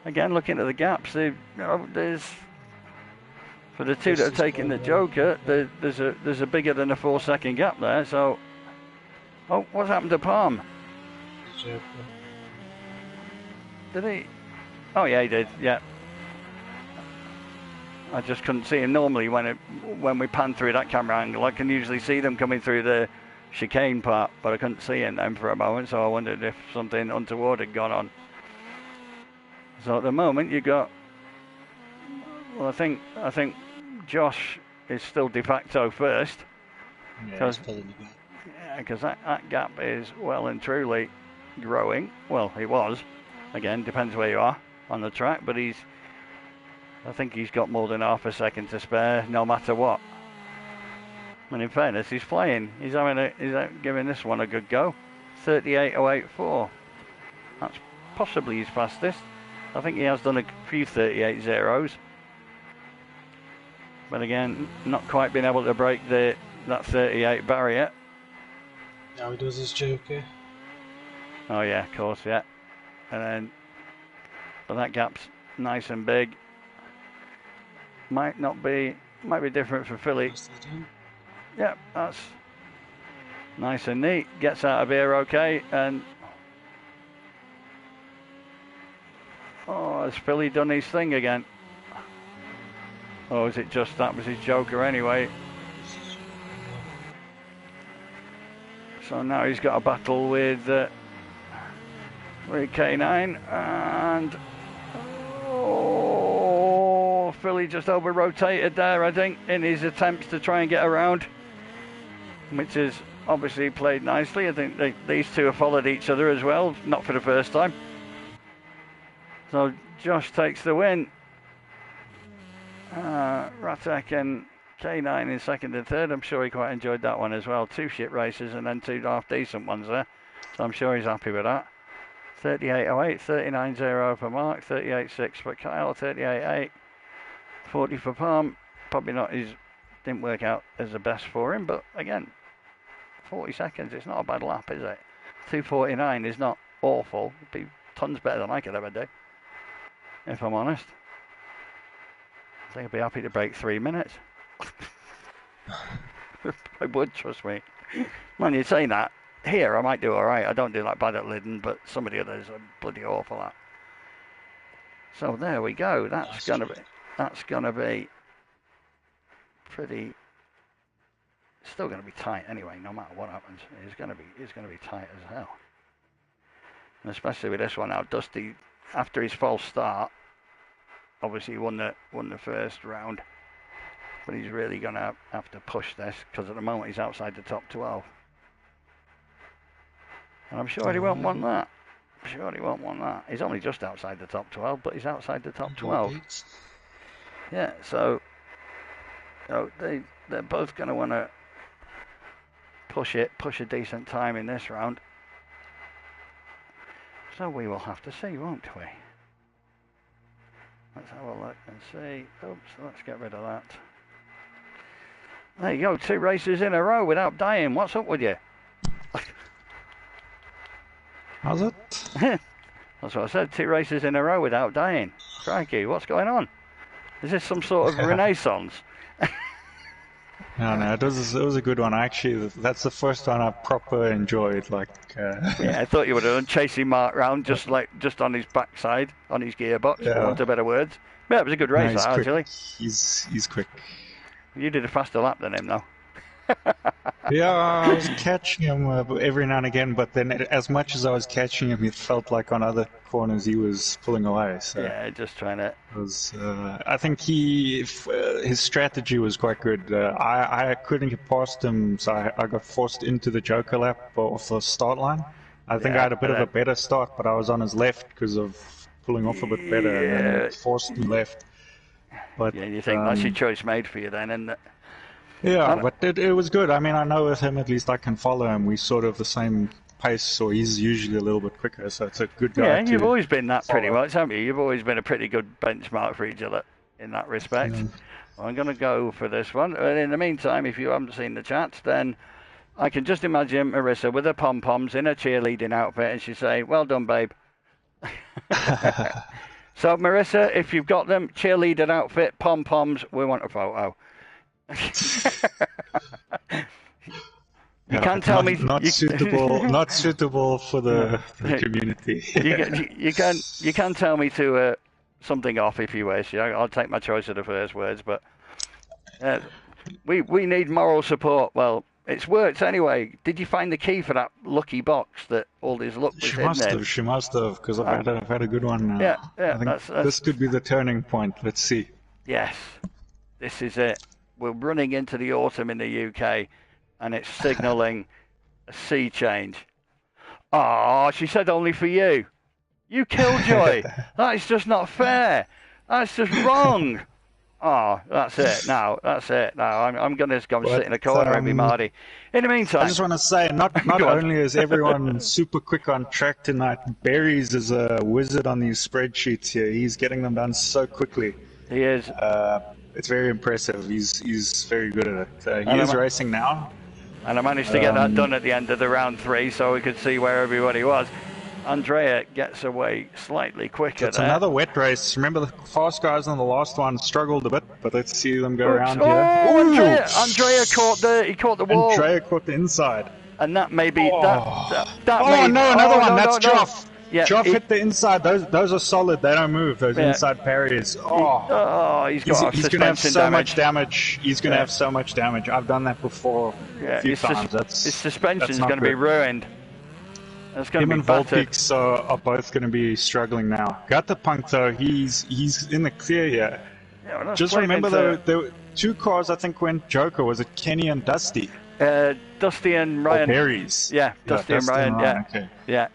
again, looking at the gaps, there's for the two that have taken the Joker, there's a bigger than a 4-second gap there. So, oh, what's happened to Palm? Did he? Oh yeah, he did. Yeah. I just couldn't see him. Normally, when we pan through that camera angle, I can usually see them coming through the chicane part, but I couldn't see him then for a moment. So I wondered if something untoward had gone on. So at the moment, you got. Well, I think Josh is still de facto first. Yeah, he's pulling the gap. Yeah, because that gap is well and truly growing. Well, he was. Again, depends where you are on the track, but I think he's got more than half a second to spare, no matter what. And in fairness, he's playing. He's giving this one a good go. 38.084. That's possibly his fastest. I think he has done a few 38.0s. But again, not quite been able to break that 38 barrier. Now he does his Joker. Oh yeah, of course, yeah. And then, but that gap's nice and big. Might be different for Philly. Yeah, that's nice and neat. Gets out of here okay, and has Philly done his thing again? Or is it just that was his Joker anyway? So now he's got a battle with K9, and Philly just over-rotated there, I think, in his attempts to try and get around, which is obviously played nicely. I think these two have followed each other as well, not for the first time. So Josh takes the win. Ratek and K9 in second and third. I'm sure he quite enjoyed that one as well. 2 shit races and then 2 half-decent ones there. So I'm sure he's happy with that. 38.08, 39.0 for Mark, 38.6 for Kyle, 38.8, 40 for Palm. Probably not didn't work out as the best for him, but again, 40 seconds, it's not a bad lap, is it? 2:49 is not awful. It'd be tons better than I could ever do, if I'm honest. I think I'd be happy to break 3 minutes. I would, trust me. Man, you'd say that. Here, I might do alright. I don't do that bad at Lydden, but some of the others are bloody awful at. So there we go. That's gonna be pretty. Still gonna be tight anyway. No matter what happens, it's gonna be tight as hell. And especially with this one now, Dusty, after his false start, obviously won the first round, but he's really going to have to push this, because at the moment he's outside the top 12. And I'm sure he won't want that. I'm sure he won't want that. He's only just outside the top 12, but he's outside the top 12. Yeah, so they're both going to want to push a decent time in this round. So we will have to see, won't we? Let's have a look and see. Oops, let's get rid of that. There you go, 2 races in a row without dying. What's up with you? How's it? That's what I said, 2 races in a row without dying. Crikey, what's going on? Is this some sort of renaissance? No, it was a good one. Actually, that's the first one I proper enjoyed. Yeah, I thought you would have done chasing Mark round just on his backside, on his gearbox, for want of better words. Yeah, it was a good race, actually. He's quick. You did a faster lap than him, though. Yeah, I was catching him every now and again, but then as much as I was catching him, it felt like on other corners he was pulling away. So yeah, just trying to. I think his strategy was quite good. I couldn't get past him, so I got forced into the Joker lap off the start line. I think I had a bit of a better start, but I was on his left because of pulling off a bit better, and then it forced me left. But yeah, you think that's your choice made for you then, isn't it? Yeah, but it was good. I mean, I know with him at least I can follow him. We sort of the same pace, or he's usually a little bit quicker, so it's a good guy. Yeah, you've always been that pretty much, haven't you? You've always been a pretty good benchmark for each other in that respect. Yeah. I'm going to go for this one. And in the meantime, if you haven't seen the chat, then I can just imagine Marissa with her pom-poms in her cheerleading outfit, and she'd say, "Well done, babe." So, Marissa, if you've got them, cheerleader outfit, pom-poms, we want a photo. You can't tell me not suitable for the community. you can tell me to something off if you wish. I'll take my choice of the first words, but we need moral support. Well, it's worked anyway. Did you find the key for that lucky box that all this luck was in? She must have, because I've had a good one now. Yeah, I think this could be the turning point. Let's see. Yes, this is it. We're running into the autumn in the UK, and it's signalling a sea change. Oh, she said only for you. You killjoy. That is just not fair. That's just wrong. Oh, that's it now. I'm going to go and sit in a corner and be Marty. In the meantime, I just want to say, not only is everyone super quick on track tonight, Berries is a wizard on these spreadsheets here. He's getting them done so quickly. He is. It's very impressive. He's very good at it. He is racing now. And I managed to get that done at the end of the round 3 so we could see where everybody was. Andrea gets away slightly quicker. It's another wet race. Remember the fast guys on the last one struggled a bit, but let's see them go around here. Andrea caught the wall. Andrea caught the inside. And that may be another one. That's Joff. Yeah, Joff hit the inside. Those are solid. They don't move. Those inside parries. He's going to have so much damage. He's going to have so much damage. I've done that before a few times. His suspension's going to be ruined. That's going to be battered. Volpeaks are both going to be struggling now. Got the punk though. He's in the clear here. Yeah, just remember though, there were 2 cars I think went Joker. Was it Kenny and Dusty? Dusty and Ryan. Berries. Yeah, Dusty and Ryan. Yeah. Okay. Yeah.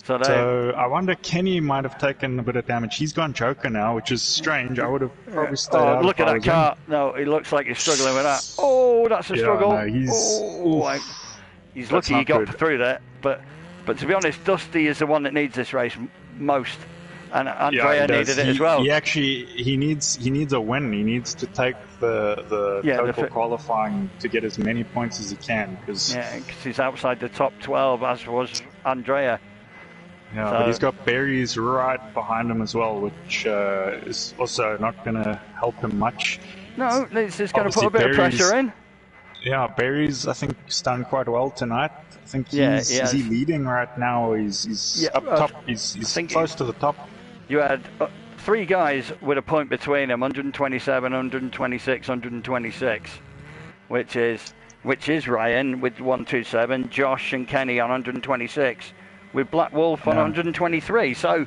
So I wonder Kenny might have taken a bit of damage. He's gone Joker now, which is strange. I would have probably stayed out. Look at that car. No, he looks like he's struggling with that. Oh, that's a struggle. No, he's lucky he got through that. But to be honest, Dusty is the one that needs this race most. And Andrea needed it as well. He needs a win. He needs to take the total qualifying to get as many points as he can. Because he's outside the top 12, as was Andrea. Yeah, but he's got Berries right behind him as well, which is also not going to help him much. No, it's just going to put a bit of pressure in. Yeah, Berries, I think, has done quite well tonight. I think is he leading right now? He's up top. He's close to the top. You had 3 guys with a point between them, 127, 126, 126, which is Ryan with 127, Josh and Kenny on 126. with Black Wolf on 123. So,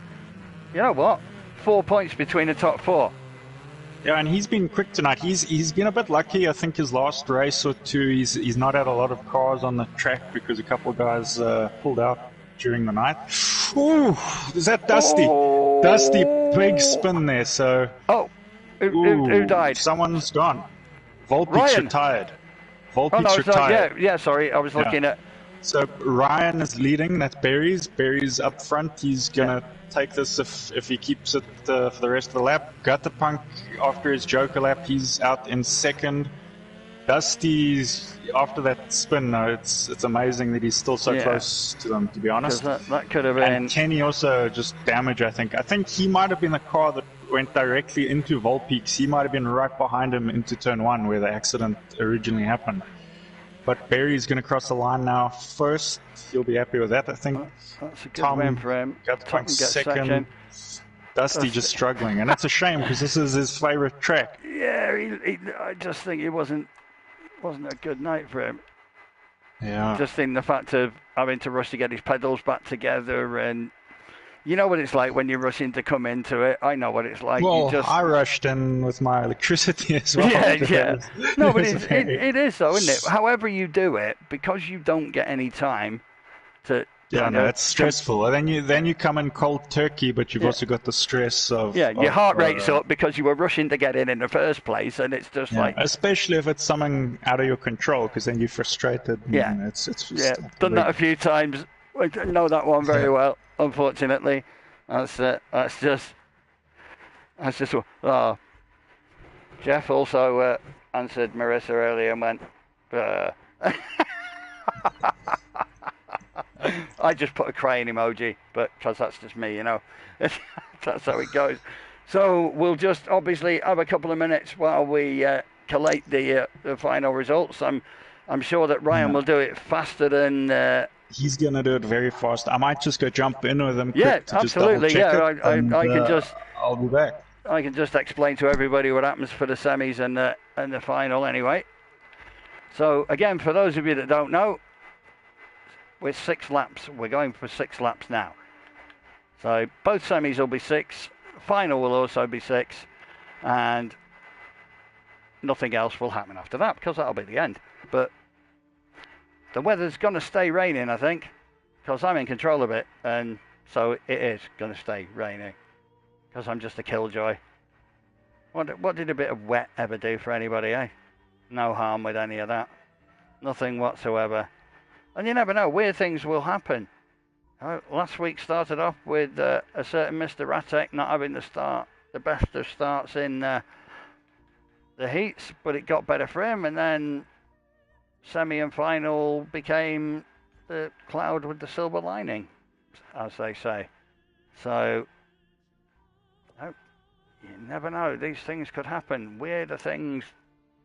you know what? 4 points between the top 4. Yeah, and he's been quick tonight. He's been a bit lucky. I think his last race or two, he's not had a lot of cars on the track because a couple of guys pulled out during the night. Ooh, is that Dusty? Oh. Dusty, big spin there. So. Oh, who died? Someone's gone. Volpeak's Ryan. Retired. Oh no, it's not. Yeah. Sorry, I was looking at. So Ryan is leading. That's Barry's. Barry's up front. He's gonna take this if he keeps it for the rest of the lap. Gutterpunk after his Joker lap, he's out in second. Dusty's after that spin. No, it's amazing that he's still so close to them. To be honest, that could have been. And Kenny also just damage. I think he might have been the car that went directly into Volpeak's. He might have been right behind him into turn 1 where the accident originally happened. But Barry's going to cross the line now first. He'll be happy with that, I think. That's a good win for him. Tom gets second. Dusty just struggling, and it's a shame because this is his favourite track. Yeah, I just think it wasn't a good night for him. Yeah. Just in the fact of having to rush to get his pedals back together, and you know what it's like when you're rushing to come into it. I know what it's like. Well, I rushed in with my electricity as well. Yeah. No, but it is though, isn't it? However you do it, because you don't get any time to. Yeah, no, it's stressful. And then you come in cold turkey, but you've also got the stress of. Yeah, your heart rate's up because you were rushing to get in the first place, and it's just like. Especially if it's something out of your control, because then you're frustrated. Yeah. It's just done that a few times. I know that one very well. Unfortunately, that's just. Oh. Jeff also answered Marissa earlier and went. I just put a crying emoji, but because that's just me, you know. That's how it goes. So we'll just obviously have a couple of minutes while we collate the final results. I'm sure that Ryan will do it faster than. He's gonna do it very fast. I might just go jump in with him. Yeah, quick to absolutely. Just double check I can just. I'll be back. I can just explain to everybody what happens for the semis and the final anyway. So again, for those of you that don't know, with 6 laps, we're going for 6 laps now. So both semis will be 6, final will also be 6, and nothing else will happen after that because that'll be the end. But the weather's going to stay raining, I think, because I'm in control of it, and so it is going to stay raining because I'm just a killjoy. What did a bit of wet ever do for anybody, eh? No harm with any of that. Nothing whatsoever. And you never know, weird things will happen. Last week started off with a certain Mr. Ratek not having the best of starts in the heats, but it got better for him, and then semi and final became the cloud with the silver lining, as they say. So, you never know, these things could happen. Weirder things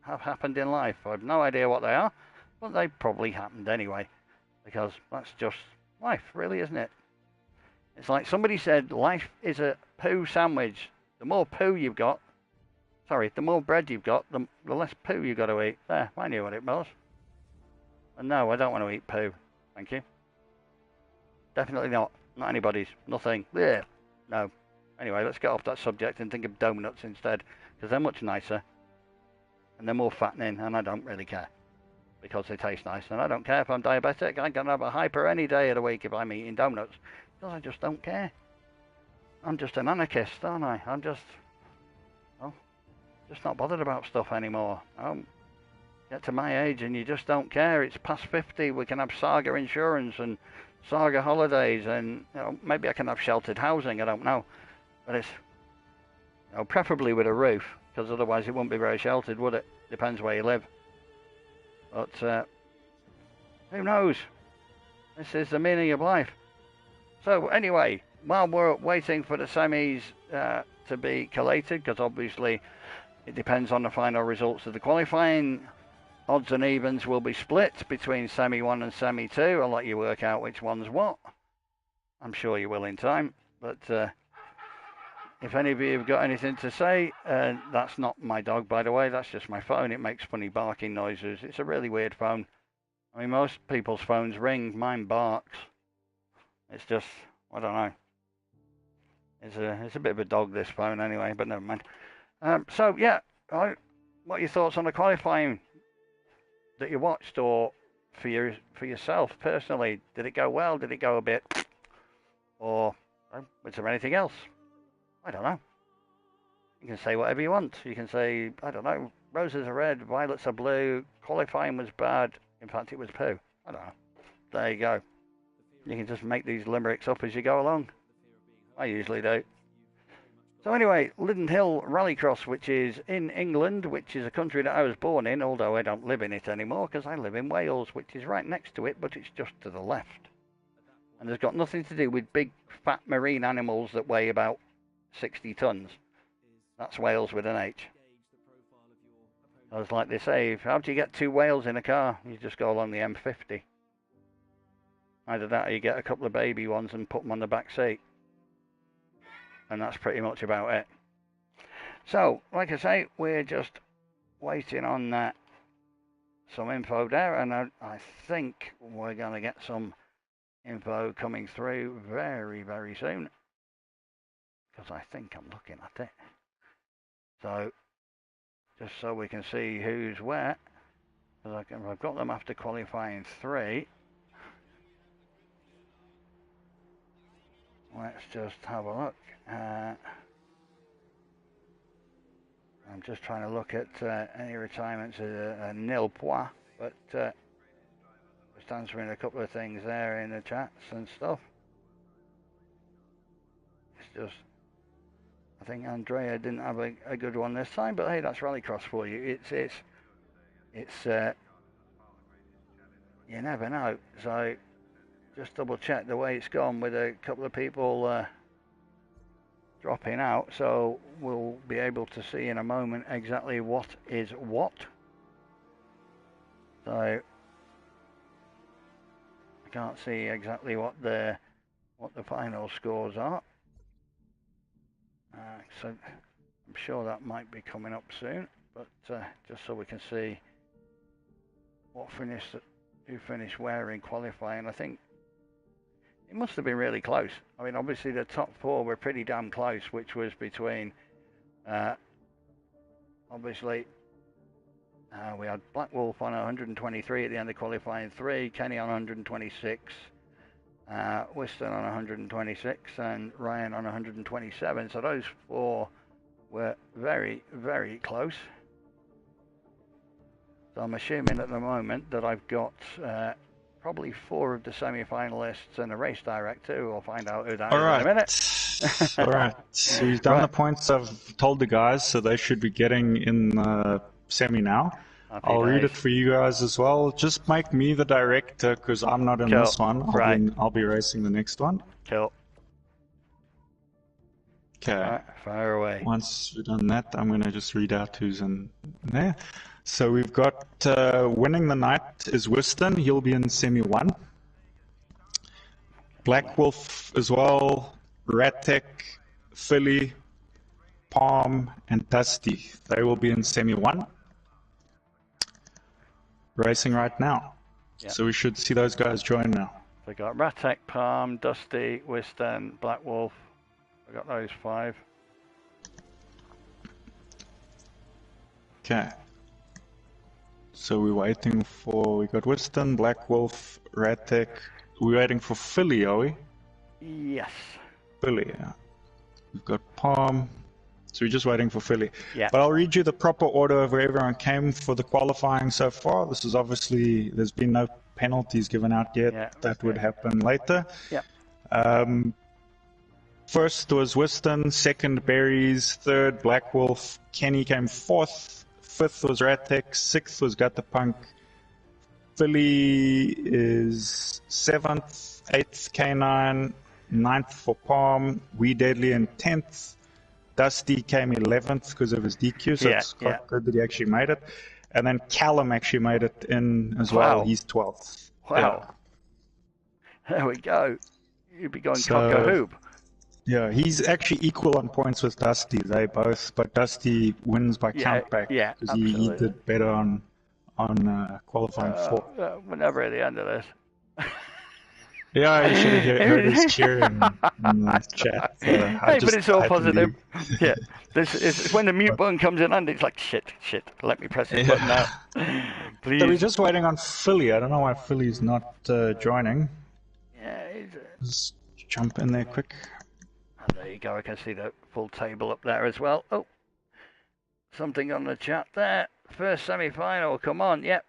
have happened in life. I have no idea what they are, but they probably happened anyway. Because that's just life, really, isn't it? It's like somebody said, life is a poo sandwich. The more poo you've got, the more bread you've got, the less poo you've got to eat. There, I knew what it was. And no, I don't want to eat poo. Thank you. Definitely not. Not anybody's. Nothing. Yeah. No. Anyway, let's get off that subject and think of donuts instead. Because they're much nicer. And they're more fattening, and I don't really care. Because they taste nice, and I don't care if I'm diabetic. I can have a hyper any day of the week if I'm eating donuts, because I just don't care. I'm just an anarchist, aren't I? I'm just not bothered about stuff anymore. Get to my age and you just don't care. It's past 50. We can have Saga insurance and Saga holidays, and maybe I can have sheltered housing. I don't know, but it's preferably with a roof, because otherwise it wouldn't be very sheltered, would it? Depends where you live. But who knows? This is the meaning of life. So anyway, while we're waiting for the semis to be collated, because obviously it depends on the final results of the qualifying, odds and evens will be split between Semi 1 and Semi 2. I'll let you work out which one's what. I'm sure you will in time. But if any of you have got anything to say, that's not my dog, by the way. That's just my phone. It makes funny barking noises. It's a really weird phone. I mean, most people's phones ring. Mine barks. It's just, I don't know. It's a bit of a dog, this phone, anyway, but never mind. So, yeah, what are your thoughts on the qualifying that you watched, or for yourself personally? Did it go well? Did it go a bit? Or was there anything else? I don't know. You can say whatever you want. You can say, I don't know, roses are red, violets are blue, qualifying was bad, in fact it was poo. I don't know. There you go. You can just make these limericks up as you go along. I usually do. So anyway, Lydden Hill Rallycross, which is in England, which is a country that I was born in, although I don't live in it anymore because I live in Wales, which is right next to it, but it's just to the left. And it's got nothing to do with big, fat marine animals that weigh about 60 tons. That's Wales with an H. As like they say, how do you get 2 whales in a car? You just go along the M50. Either that or you get a couple of baby ones and put them on the back seat. And that's pretty much about it. So, like I say, we're just waiting on some info there, and I think we're going to get some info coming through very, very soon. Because I think I'm looking at it. So, just so we can see who's where. Because I've got them after qualifying 3. Let's just have a look. I'm just trying to look at any retirements at nil point, but just answering a couple of things there in the chats and stuff. It's just, I think Andrea didn't have a good one this time, but hey, that's Rallycross for you. It's you never know. So just double check the way it's gone with a couple of people dropping out, so we'll be able to see in a moment exactly what is what. So I can't see exactly what the final scores are. So I'm sure that might be coming up soon, but just so we can see who finished where in qualifying. I think it must have been really close. I mean, obviously the top 4 were pretty damn close, which was between, obviously, we had Black Wolf on 123 at the end of qualifying 3, Kenny on 126, Whiston on 126, and Ryan on 127. So those 4 were very, very close. So I'm assuming at the moment that I've got probably 4 of the semi-finalists and a race director. We'll find out who that is in a minute. All right. So we've done the points I've told the guys, so they should be getting in the semi now. I'll read it for you guys as well. Just make me the director because I'm not in this one. I'll be racing the next one. Cool. Okay. Right, fire away. Once we've done that, I'm going to just read out who's in there. So we've got winning the night is Whiston. He'll be in semi 1. Black Wolf as well. Ratek, Philly, Palm, and Dusty. They will be in semi 1. Racing right now. Yep. So we should see those guys join now. We got Ratek, Palm, Dusty, Whiston, Black Wolf. We got those 5. Okay. So we're waiting for, we got Whiston, Black Wolf, Ratek. We're waiting for Philly, are we? Yes. Philly, yeah. We've got Palm. So we're just waiting for Philly. Yeah. But I'll read you the proper order of where everyone came for the qualifying so far. This is obviously, there's been no penalties given out yet. Yeah, that would happen later. Yeah. First was Whiston, second Berries, third Black Wolf, Kenny came 4th. 5th was Ratek, 6th was Guttapunk, Philly is 7th, 8th K9, 9th for Palm, Wee Deadly in 10th, Dusty came 11th because of his DQ, so it's quite good that he actually made it. And then Callum actually made it in as well, he's 12th. Wow. Yeah. There we go. You'd be going cock-a-hoop. Yeah, he's actually equal on points with Dusty. They both, but Dusty wins by countback because he did better on qualifying 4. We're never at the end of this. Yeah, you should have heard his cheering in the chat. Hey, but it's all positive. Yeah, it's when the mute button comes in and it's like, shit, let me press this button now. Please. So we're just waiting on Philly. I don't know why Philly's not joining. Yeah, just jump in there quick. And there you go, I can see the full table up there as well. Oh, something on the chat there. First semi-final, come on, yep.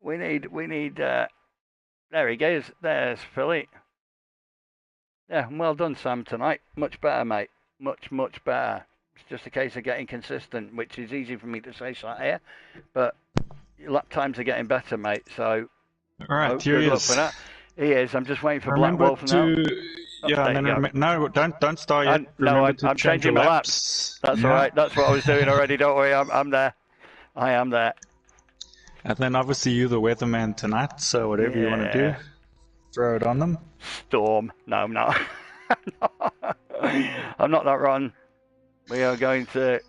We need, there he goes, there's Philly. Yeah, well done, Sam, tonight. Much better, mate. Much better. It's just a case of getting consistent, which is easy for me to say here, but your lap times are getting better, mate, so... All right, here he is. For that. He is, I'm just waiting for Black Wolf now. Yeah, and then no, don't start yet. I'm changing my laps. That's all right, that's what I was doing already, don't worry, I'm there. I am there. And then obviously you're the weatherman tonight, so whatever you want to do, throw it on them. Storm. No, I'm not. I'm not that run. We are going to...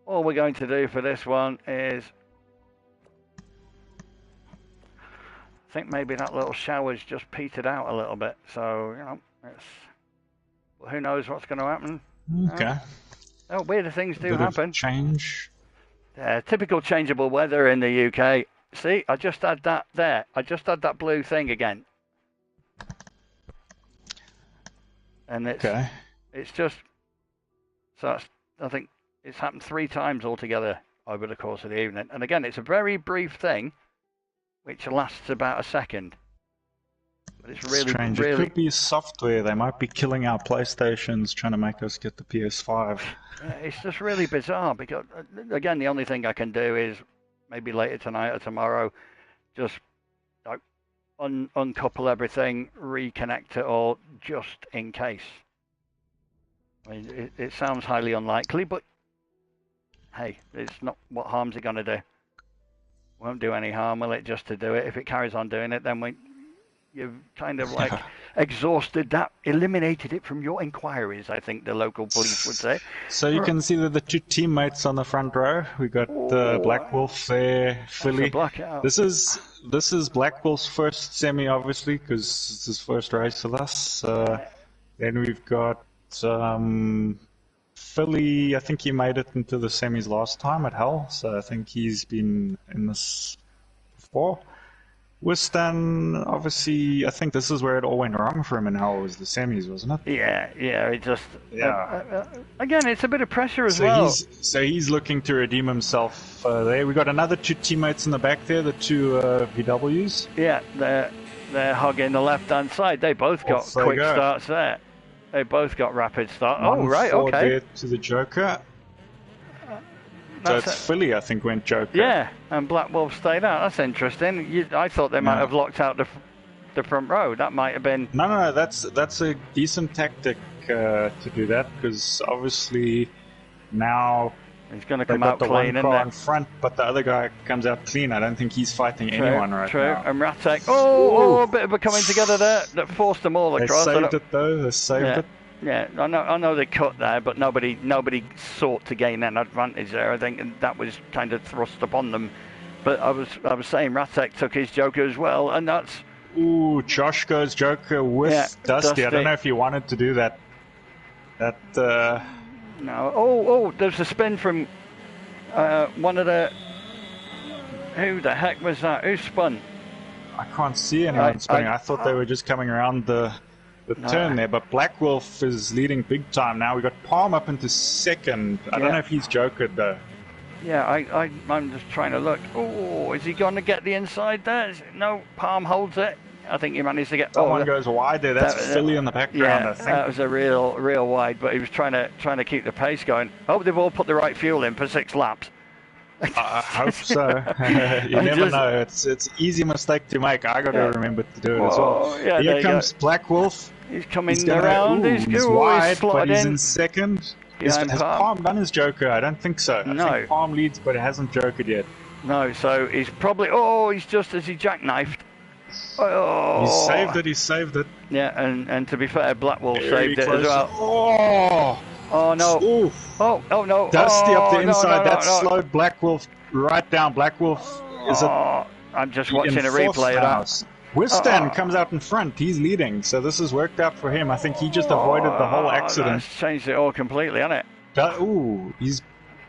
All we're going to do for this one is... I think maybe that little shower's just petered out a little bit, so, you know, who knows what's going to happen. Okay. Oh, weirder things do happen. Change. Typical changeable weather in the UK. See, I just had that there. I just had that blue thing again. And it's just... So I think it's happened 3 times altogether over the course of the evening. And again, it's a very brief thing, which lasts about a second. But it's really strange. It could be software. They might be killing our PlayStations, trying to make us get the PS5. It's just really bizarre because, again, the only thing I can do is maybe later tonight or tomorrow, just uncouple everything, reconnect it all, just in case. I mean, it sounds highly unlikely, but hey, it's not. What harm's it going to do? Won't do any harm, will it, just to do it? If it carries on doing it, then you've kind of like exhausted that, eliminated it from your inquiries, I think the local police would say. So you can see the 2 teammates on the front row. We got Black Wolf there, Philly. This is Black Wolf's first semi, obviously, because it's his first race with us. Then we've got Philly. I think he made it into the semis last time at Hull, so I think he's been in this before. Wiston, obviously, I think this is where it all went wrong for him in Hull, was the semis, wasn't it? Yeah, it just... again, it's a bit of pressure as well. So he's looking to redeem himself there. We got another 2 teammates in the back there, the 2 VWs. Yeah, they're hugging the left-hand side. They both got quick starts there. They both got rapid start. Oh, right, okay. There to the Joker. So it's Philly, I think, went Joker. Yeah, and Black Wolf stayed out. That's interesting. I thought they might have locked out the front row. That might have been... No, that's a decent tactic to do that, because obviously now... He's going to come out clean, isn't in front, but the other guy comes out clean. I don't think he's fighting anyone right now. True, and Ratek, a bit of a coming together there that forced them all across. They saved it, though. They saved it. Yeah, I know they cut there, but nobody sought to gain an advantage there. I think that was kind of thrust upon them. But I was saying Ratek took his Joker as well, and that's... Ooh, Josh goes Joker with Dusty. I don't know if he wanted to do that. No. There's a spin from one of the... Who the heck was that? Who spun? I can't see anyone spinning. I thought they were just coming around the turn there, but Black Wolf is leading big time now. We got Palm up into second. I don't know if he's jokered though. Yeah, I'm just trying to look. Oh, is he going to get the inside there? No, Palm holds it. I think he managed to get... Someone goes wide there. That's Philly in the background, I think. That was a real wide, but he was trying to keep the pace going. Hope they've all put the right fuel in for 6 laps. I hope so. You never know. It's an easy mistake to make. I got to remember to do it as well. Yeah, here comes Black Wolf. He's coming around. He's wide, but he's in second. Has Palm done his Joker? I don't think so. No. I think Palm leads, but it hasn't Jokered yet. No, so he's probably... he's just as he jackknifed. He saved it. Yeah, and to be fair, Black Wolf saved it as well. Oh no. Oof. Oh no. Dusty up the inside. That slowed Black Wolf right down. Black Wolf is I'm just watching a replay of that. Wistan comes out in front. He's leading, so this has worked out for him. I think he just avoided the whole accident. That's changed it all completely, hasn't it?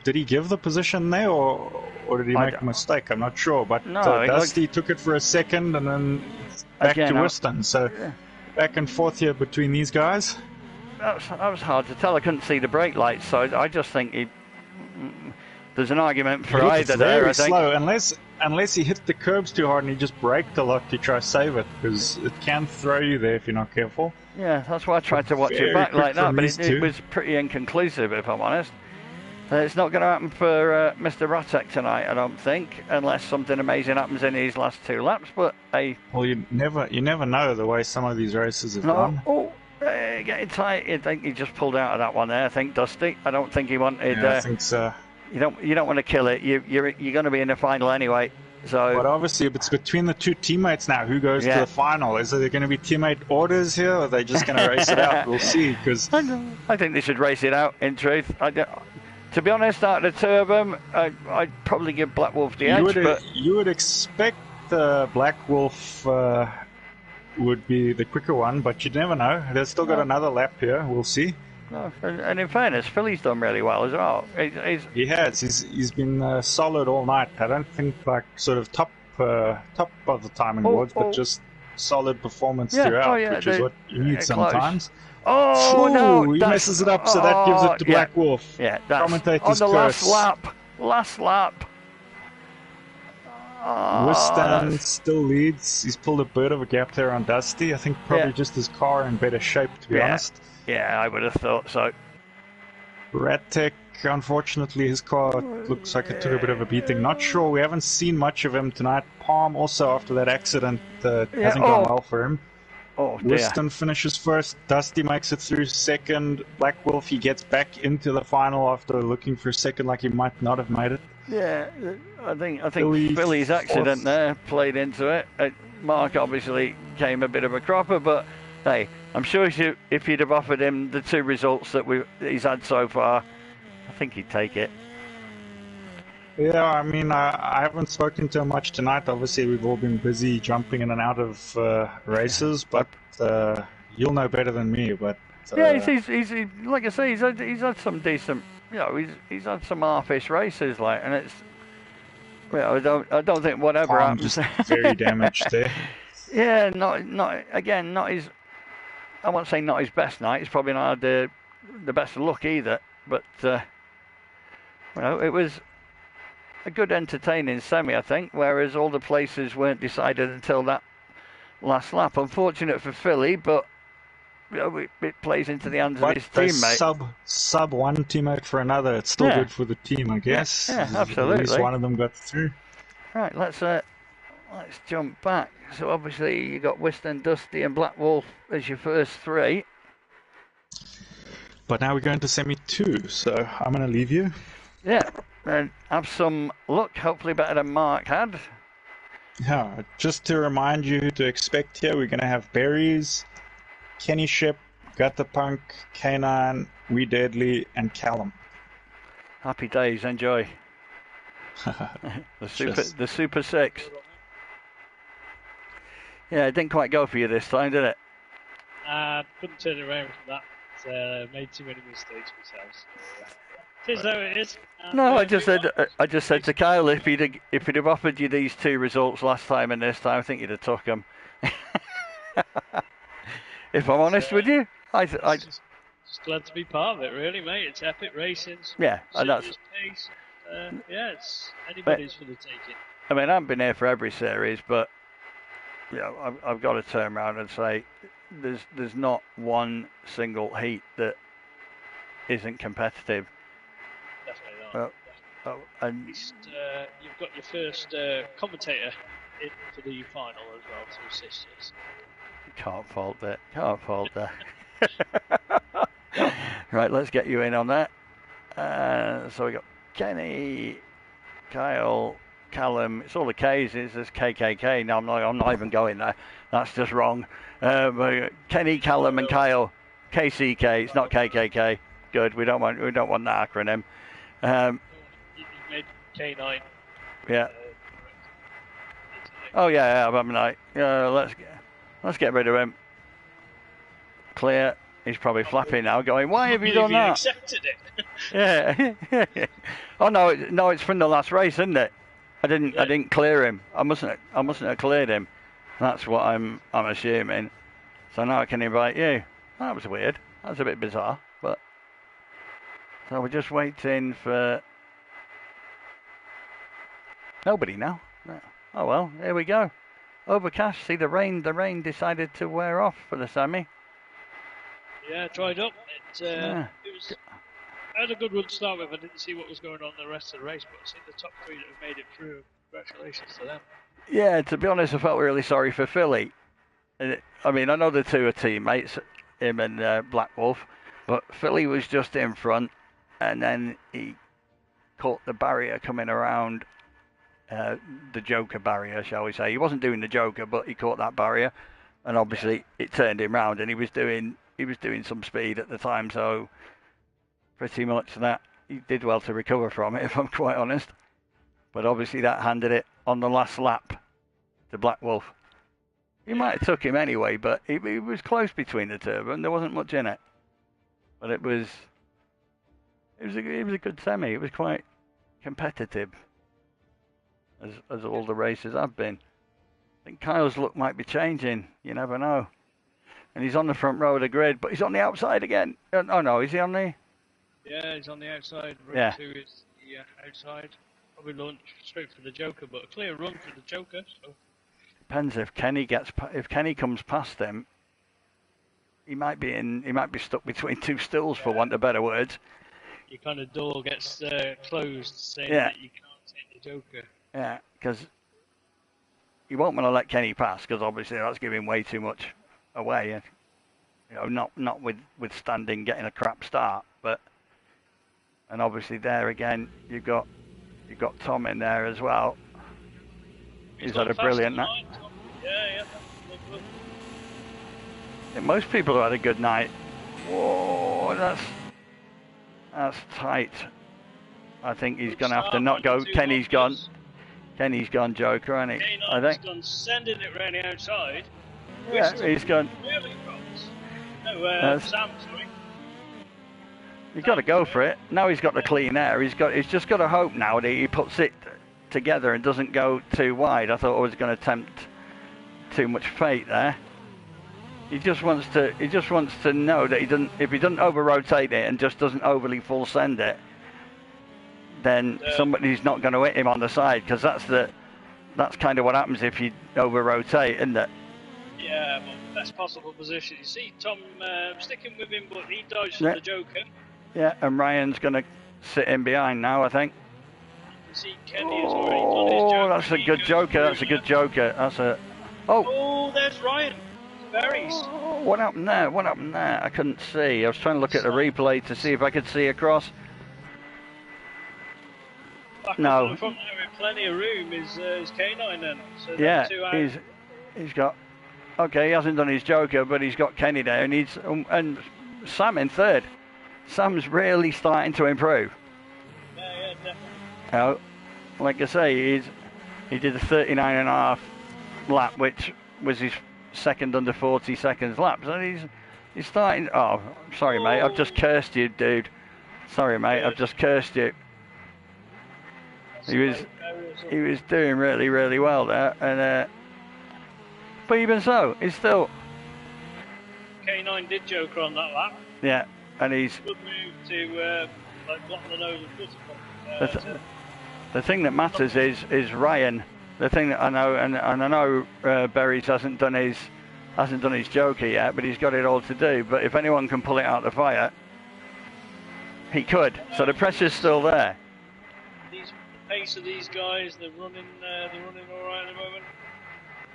Did he give the position there, or did he make a mistake? I'm not sure. But no, Dusty took it for a second, and then back to Wistan. So back and forth here between these guys. That was hard to tell. I couldn't see the brake lights, so I just think there's an argument for either there. I think slow, unless he hit the curbs too hard and he just braked a lot to try to save it, because it can throw you there if you're not careful. Yeah, that's why I tried to watch it back like that, but it was pretty inconclusive, if I'm honest. It's not going to happen for Mr. Ratek tonight, I don't think, unless something amazing happens in these last 2 laps. But well, you never know the way some of these races have gone. Getting tight. I think he just pulled out of that one there. I think Dusty. I don't think he wanted. Yeah, I think so. You don't want to kill it. You're going to be in the final anyway. So. But obviously, it's between the 2 teammates now. Who goes to the final? Is there going to be teammate orders here, or are they just going to race it out? We'll see. Because I think they should race it out. In truth, to be honest, out of the 2 of them, I'd probably give Black Wolf the edge. You would expect Black Wolf would be the quicker one, but you never know. They've still got another lap here. We'll see. No, and in fairness, Philly's done really well as well. He has. He's been solid all night. I don't think sort of top of the timing awards, but just solid performance throughout, which is what you need sometimes. No! He messes it up, so that gives it to Black Wolf. Yeah, that's commentator's on the curse. last lap. Wistan still leads. He's pulled a bit of a gap there on Dusty. I think probably just his car in better shape, to be honest. Yeah, I would have thought so. Ratek, unfortunately, his car looks like it took a bit of a beating. Not sure. We haven't seen much of him tonight. Palm also, after that accident, hasn't gone well for him. Wistan finishes first. Dusty makes it through second. Black Wolf, he gets back into the final after looking for a second, like he might not have made it. Yeah, I think Philly's accident there played into it. Mark obviously came a bit of a cropper, but hey, I'm sure if you'd have offered him the 2 results that he's had so far, I think he'd take it. Yeah, I mean, I haven't spoken to him much tonight. Obviously, we've all been busy jumping in and out of races, but you'll know better than me. But he's like I say, he's had some decent. He's had some half-ish races, and it's. I don't think whatever happens. Just very damaged there. Yeah, not his. I won't say not his best night. He's probably not had the best of luck either. But it was a good, entertaining semi, I think. Whereas all the places weren't decided until that last lap. Unfortunate for Philly, but. It plays into the hands of his teammate. Sub one teammate for another. It's still good for the team, I guess. Yeah, absolutely. At least one of them got through. Right, let's jump back. So obviously you got Wistan, Dusty, and Black Wolf as your first 3. But now we're going to semi 2, so I'm going to leave you. Yeah, and have some luck. Hopefully better than Mark had. Yeah, just to remind you who to expect here, we're going to have Berries, Kenny Ship, Gutter Punk, K9, Wee Deadly, and Callum. Happy days, enjoy. the Super 6. Yeah, it didn't quite go for you this time, did it? Couldn't turn around from that. Made too many mistakes myself. So, it is how it is. No, I just said to Kyle, if he'd have offered you these 2 results last time and this time, I think you'd have took them. If I'm honest with you, just glad to be part of it, really, mate. It's epic racing. Yeah, and that's pace. It's anybody's for the taking. I mean, I haven't been here for every series, but I've got to turn around and say there's not one single heat that isn't competitive. Definitely not. And you've got your first commentator in for the final as well, 2 sisters. Can't fault that. Right, let's get you in on that. So we got Kenny, Kyle, Callum. It's all the K's. It's just KKK. No, I'm not even going there. That's just wrong. Kenny, Callum, and Kyle. KCK. It's not KKK. Good. We don't want that acronym. You made K9. Yeah. Oh yeah, I'm like, let's get rid of him. Clear. He's probably flapping now, going, "Why have you done that?" Accepted it. Yeah. Oh no, it's from the last race, isn't it? I didn't clear him. I mustn't have cleared him. That's what I'm assuming. So now I can invite you. That was weird. That's a bit bizarre, but so we're just waiting for nobody now. Oh well, here we go. Overcast. See the rain. The rain decided to wear off for the semi. Yeah, dried up. It was. I had a good one to start with. I didn't see what was going on in the rest of the race, but I've seen the top 3 that have made it through. Congratulations to them. Yeah, to be honest, I felt really sorry for Philly. I mean, I know the two are teammates, him and Black Wolf, but Philly was just in front, and then he caught the barrier coming around, the Joker barrier, shall we say. He wasn't doing the Joker, but he caught that barrier, and obviously it turned him round, and he was doing some speed at the time, so pretty much that he did well to recover from it, if I'm quite honest. But obviously that handed it on the last lap to Black Wolf. He might have took him anyway, but it was close between the two of them. There wasn't much in it, but it was a good semi. It was quite competitive, as all the races have been. I think Kyle's look might be changing. You never know. And he's on the front row of the grid, but he's on the outside again. Oh no, is he on the? Yeah, he's on the outside. Yeah. 2 is the outside. Probably launch straight for the Joker, but a clear run for the Joker. So. Depends if Kenny comes past him. He might be stuck between 2 stools, for want of better words. Your kind of door gets closed, saying that you can't take the Joker. Yeah, because you won't want to let Kenny pass, because obviously that's giving way too much away. You know, not withstanding getting a crap start, but. And obviously there again, you've got Tom in there as well. He's had a brilliant night. Yeah. I think most people have had a good night. Whoa, that's tight. I think he's going to have to not go. Kenny's gone. Kenny's gone Joker, hasn't he? I think. He's gone sending it round the outside. Yeah, he's gone. Really no, Sam, sorry. He's got to go for it. Now he's got the clean air. He's just got to hope now that he puts it together and doesn't go too wide. I thought I was going to tempt too much fate there. He just wants to know that if he doesn't over rotate it and just doesn't overly full send it, then somebody's not going to hit him on the side, because that's kind of what happens if you over rotate, isn't it? Yeah, but best possible position. You see Tom sticking with him, but he dodged the Joker. Yeah, and Ryan's going to sit in behind now, I think. You see Kenny has already done his Joker. That's a good Joker. That's a good Joker. That's a. Oh, there's Ryan. Berries. What happened there? I couldn't see. I was trying to look at the replay to see if I could see across. No. In front there with plenty of room is K9 then. So yeah, he's got. Okay, he hasn't done his Joker, but he's got Kenny there, and Sam in third. Sam's really starting to improve. Yeah, definitely. Now, like I say, he did a 39.5 lap, which was his second under 40 seconds lap. So he's starting. Oh, sorry, mate. I've just cursed you, dude. Sorry, mate. I've just cursed you. He was doing really, really well there, and but even so, he's still. K9 did Joker on that lap. Yeah, and he's. Good move to block the nose of Gutterful. The thing that matters is Ryan. The thing that I know, and I know Berries hasn't done his Joker yet, but he's got it all to do. But if anyone can pull it out of the fire, he could. So the pressure's still there. The pace of these guys, they're running all right at the moment.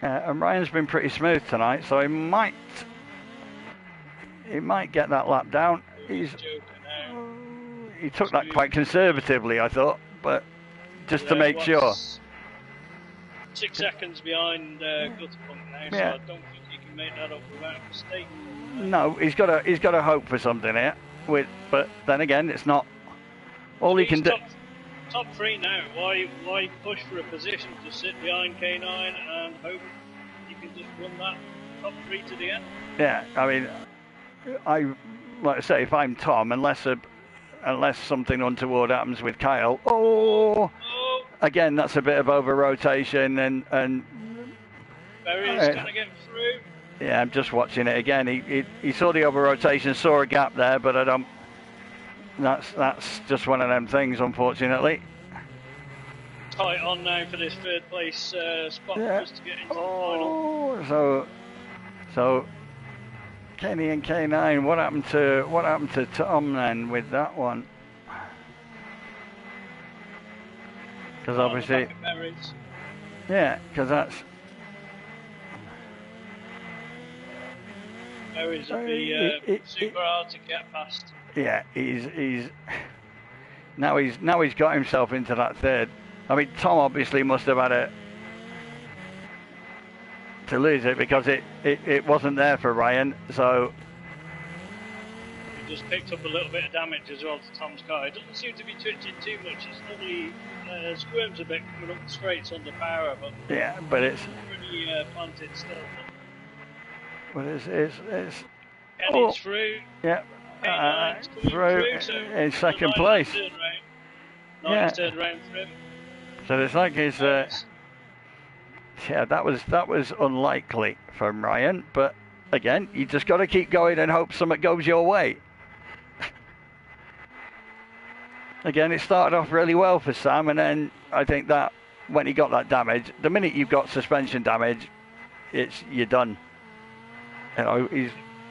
And Ryan's been pretty smooth tonight, so he might get that lap down. He took that quite conservatively, I thought, but just to make sure. 6 seconds behind Gutterpunk now, so I don't think he can make that up without a mistake. No, he's got to hope for something here. But then again, it's not all he can do. Top 3 now. Why push for a position to sit behind K9 and and hope you can just run that top 3 to the end. Yeah, I mean, like I say, if I'm Tom, unless something untoward happens with Kyle, again, that's a bit of over rotation and Berry's gonna get through. Yeah, I'm just watching it again. He saw the over rotation, saw a gap there, but I don't. That's just one of them things, unfortunately. Tight on now for this third place spot just to get into the final. So Kenny and K9, what happened to Tom then with that one? Because obviously, yeah, because that's. Berries would be super hard to get past. Yeah, he's got himself into that third. I mean, Tom obviously must have had to lose it because it wasn't there for Ryan, so he just picked up a little bit of damage as well to Tom's car. It doesn't seem to be twitching too much. It's normally squirms a bit coming up the straights under power, but it's pretty planted still. But it's Kenny's through. Yeah. Through in second place. Nice turned round for him. So it's like his. Yeah, that was unlikely from Ryan, but again, you just got to keep going and hope something goes your way. Again, it started off really well for Sam, and then I think that when he got that damage, the minute you've got suspension damage, you're done. You know,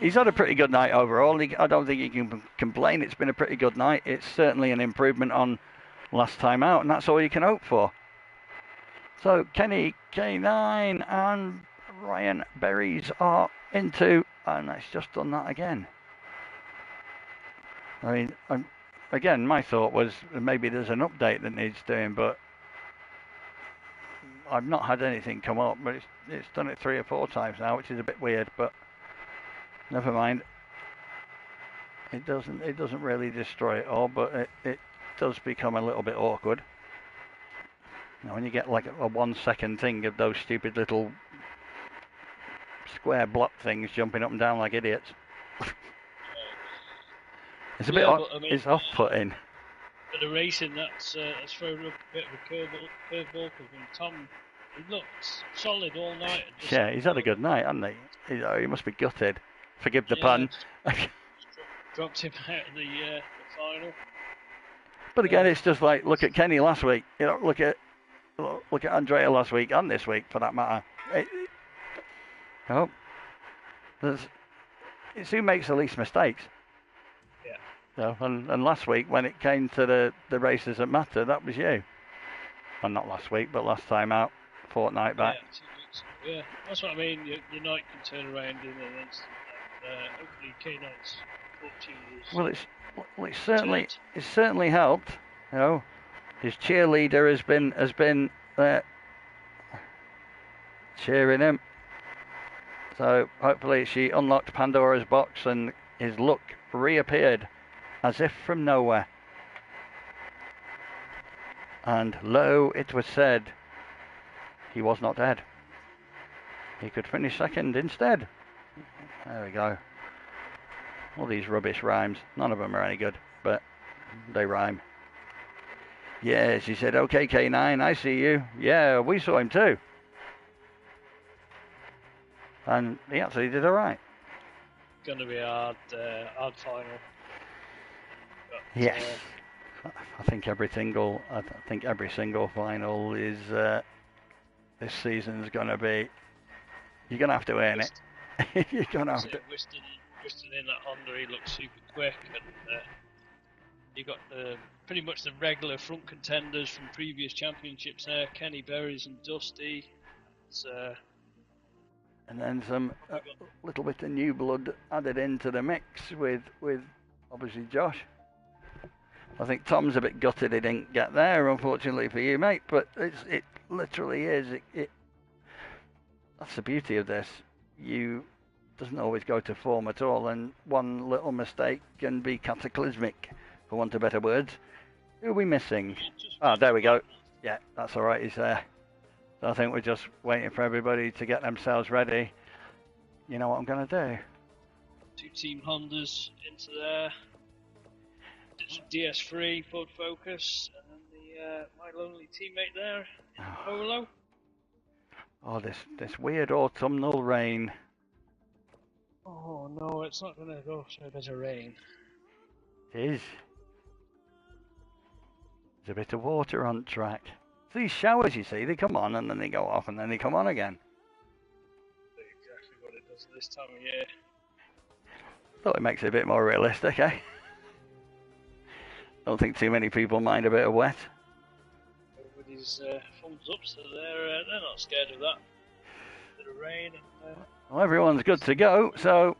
he's had a pretty good night overall. I don't think he can complain. It's been a pretty good night. It's certainly an improvement on last time out, and that's all you can hope for. So Kenny, K9 and Ryan Berries are into, and it's just done that again. I mean, again, my thought was maybe there's an update that needs doing, but I've not had anything come up, but it's done it 3 or 4 times now, which is a bit weird, but never mind. It doesn't really destroy it all, but it does become a little bit awkward. You know, when you get like a 1 second thing of those stupid little square block things jumping up and down like idiots. It's a bit it's off-putting. For the racing, that's thrown up a bit of a curveball for him. Tom, he looked solid all night. Yeah, he's had a good night, hasn't he? He must be gutted. Forgive the pun. Dropped him out of the final. But again, it's just like, look at Kenny last week. You know, look at Andrea last week and this week for that matter. It's who makes the least mistakes. Yeah. So, and last week when it came to the races that matter, that was you. Well, not last week, but last time out, fortnight back. Yeah, 2 weeks. Yeah, that's what I mean. Your night can turn around in an instant. Hopefully K9's 14 is. Well, it's certainly helped. You know, his cheerleader has been cheering him. So hopefully she unlocked Pandora's box and his luck reappeared as if from nowhere. And lo, it was said, he was not dead. He could finish second instead. There we go. All these rubbish rhymes. None of them are any good, but they rhyme. Yeah, she said, okay, K9, I see you. Yeah, we saw him too. And he actually did all right. Going to be a hard final. But, yes. I think every single final is this season's going to be. You're going to have to earn it. You're going to have to. Whiston in that Honda, he looks super quick, and you got pretty much the regular front contenders from previous championships there, Kenny Berries and Dusty. And then some little bit of new blood added into the mix with obviously Josh. I think Tom's a bit gutted he didn't get there, unfortunately for you, mate. But it literally is. That's the beauty of this. You doesn't always go to form at all, and one little mistake can be cataclysmic, for want of better words. Who are we missing? Ah, there we go. Yeah, that's all right. He's there. So I think we're just waiting for everybody to get themselves ready. You know what I'm going to do? 2 Team Hondas into there. DS3 Ford Focus, and then my lonely teammate there in the Polo. Oh, this weird autumnal rain. Oh no, it's not going to go through a bit of rain. It is. There's a bit of water on track. These showers, you see, they come on and then they go off and then they come on again. That's exactly what it does this time of year. Thought it makes it a bit more realistic, eh? Don't think too many people mind a bit of wet. Everybody's thumbs up, so they're not scared of that. A bit of rain. And, well, everyone's good to go, so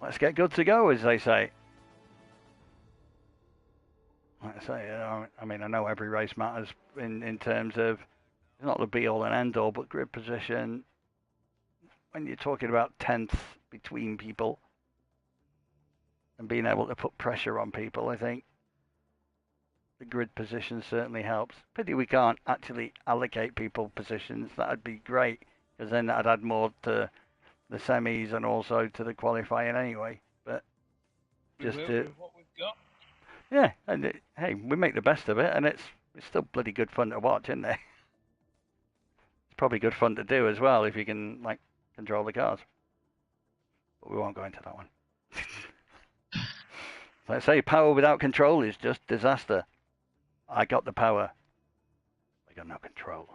let's get good to go, as they say. Like I say, I mean, I know every race matters in terms of, it's not the be-all and end-all, but grid position. When you're talking about tenths between people and being able to put pressure on people, I think the grid position certainly helps. Pity we can't actually allocate people positions. That'd be great, because then that'd add more to the semis and also to the qualifying anyway. But just with what we've got. Yeah, and hey, we make the best of it, and it's still bloody good fun to watch, isn't it? It's probably good fun to do as well if you can like control the cars. But we won't go into that one. Like I say, power without control is just disaster. I got the power. I got no control.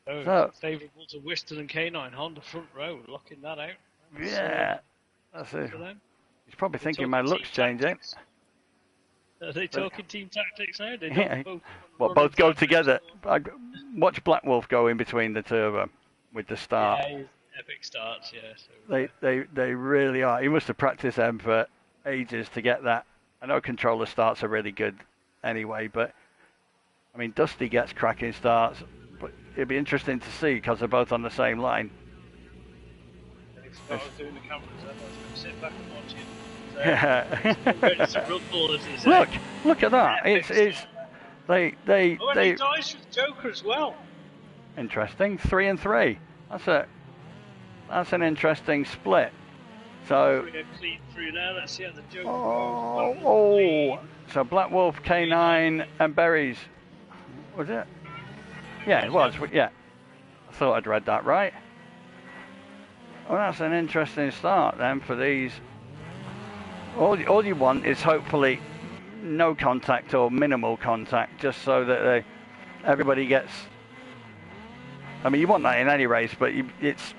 So favourable to Whiston and K9, Honda front row, locking that out. Yeah, that's it. He's probably thinking my look's changing. Are they talking team tactics now? They don't both go together. Watch Black Wolf go in between the two of them with the start. Yeah, epic starts, yeah. So. They really are. He must have practiced them for ages to get that. I know controller starts are really good anyway, but I mean, Dusty gets cracking starts, but it'd be interesting to see because they're both on the same line. If I was doing the cameras, I was going to sit back and watch it. It's a real ball, as you say. Look at that! It's they. Oh, and he dies with Joker as well. Interesting, 3 and 3. That's an interesting split. So. Through there. Let's see how the Joker goes. So Black Wolf, K9, and Berries. Was it? Yeah, it was. Yeah, I thought I'd read that right. Well, that's an interesting start then for these. All you want is hopefully no contact or minimal contact, just so that everybody gets. I mean, you want that in any race, but it's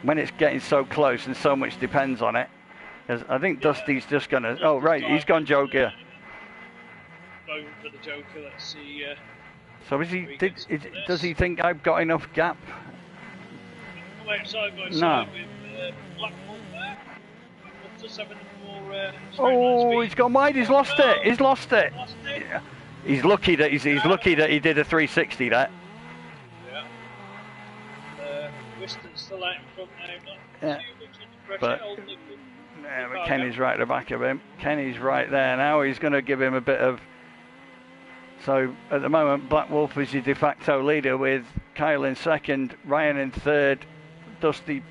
when it's getting so close and so much depends on it. Because I think Dusty's just gonna. Oh right, he's gone Joker. Going for the Joker. Let's see. So does he think I've got enough gap? Side by side No. With Black Wolf there. Black Wolf just having more he's gone wide. He's lost it. He's lost it. Yeah. He's lucky that he's lucky that he did a 360 there. Yeah. Whiston's still out in front now. Yeah. But Kenny's right at the back of him. Kenny's right there now. He's going to give him a bit of. So at the moment, Black Wolf is your de facto leader with Kyle in second, Ryan in third. Dusty,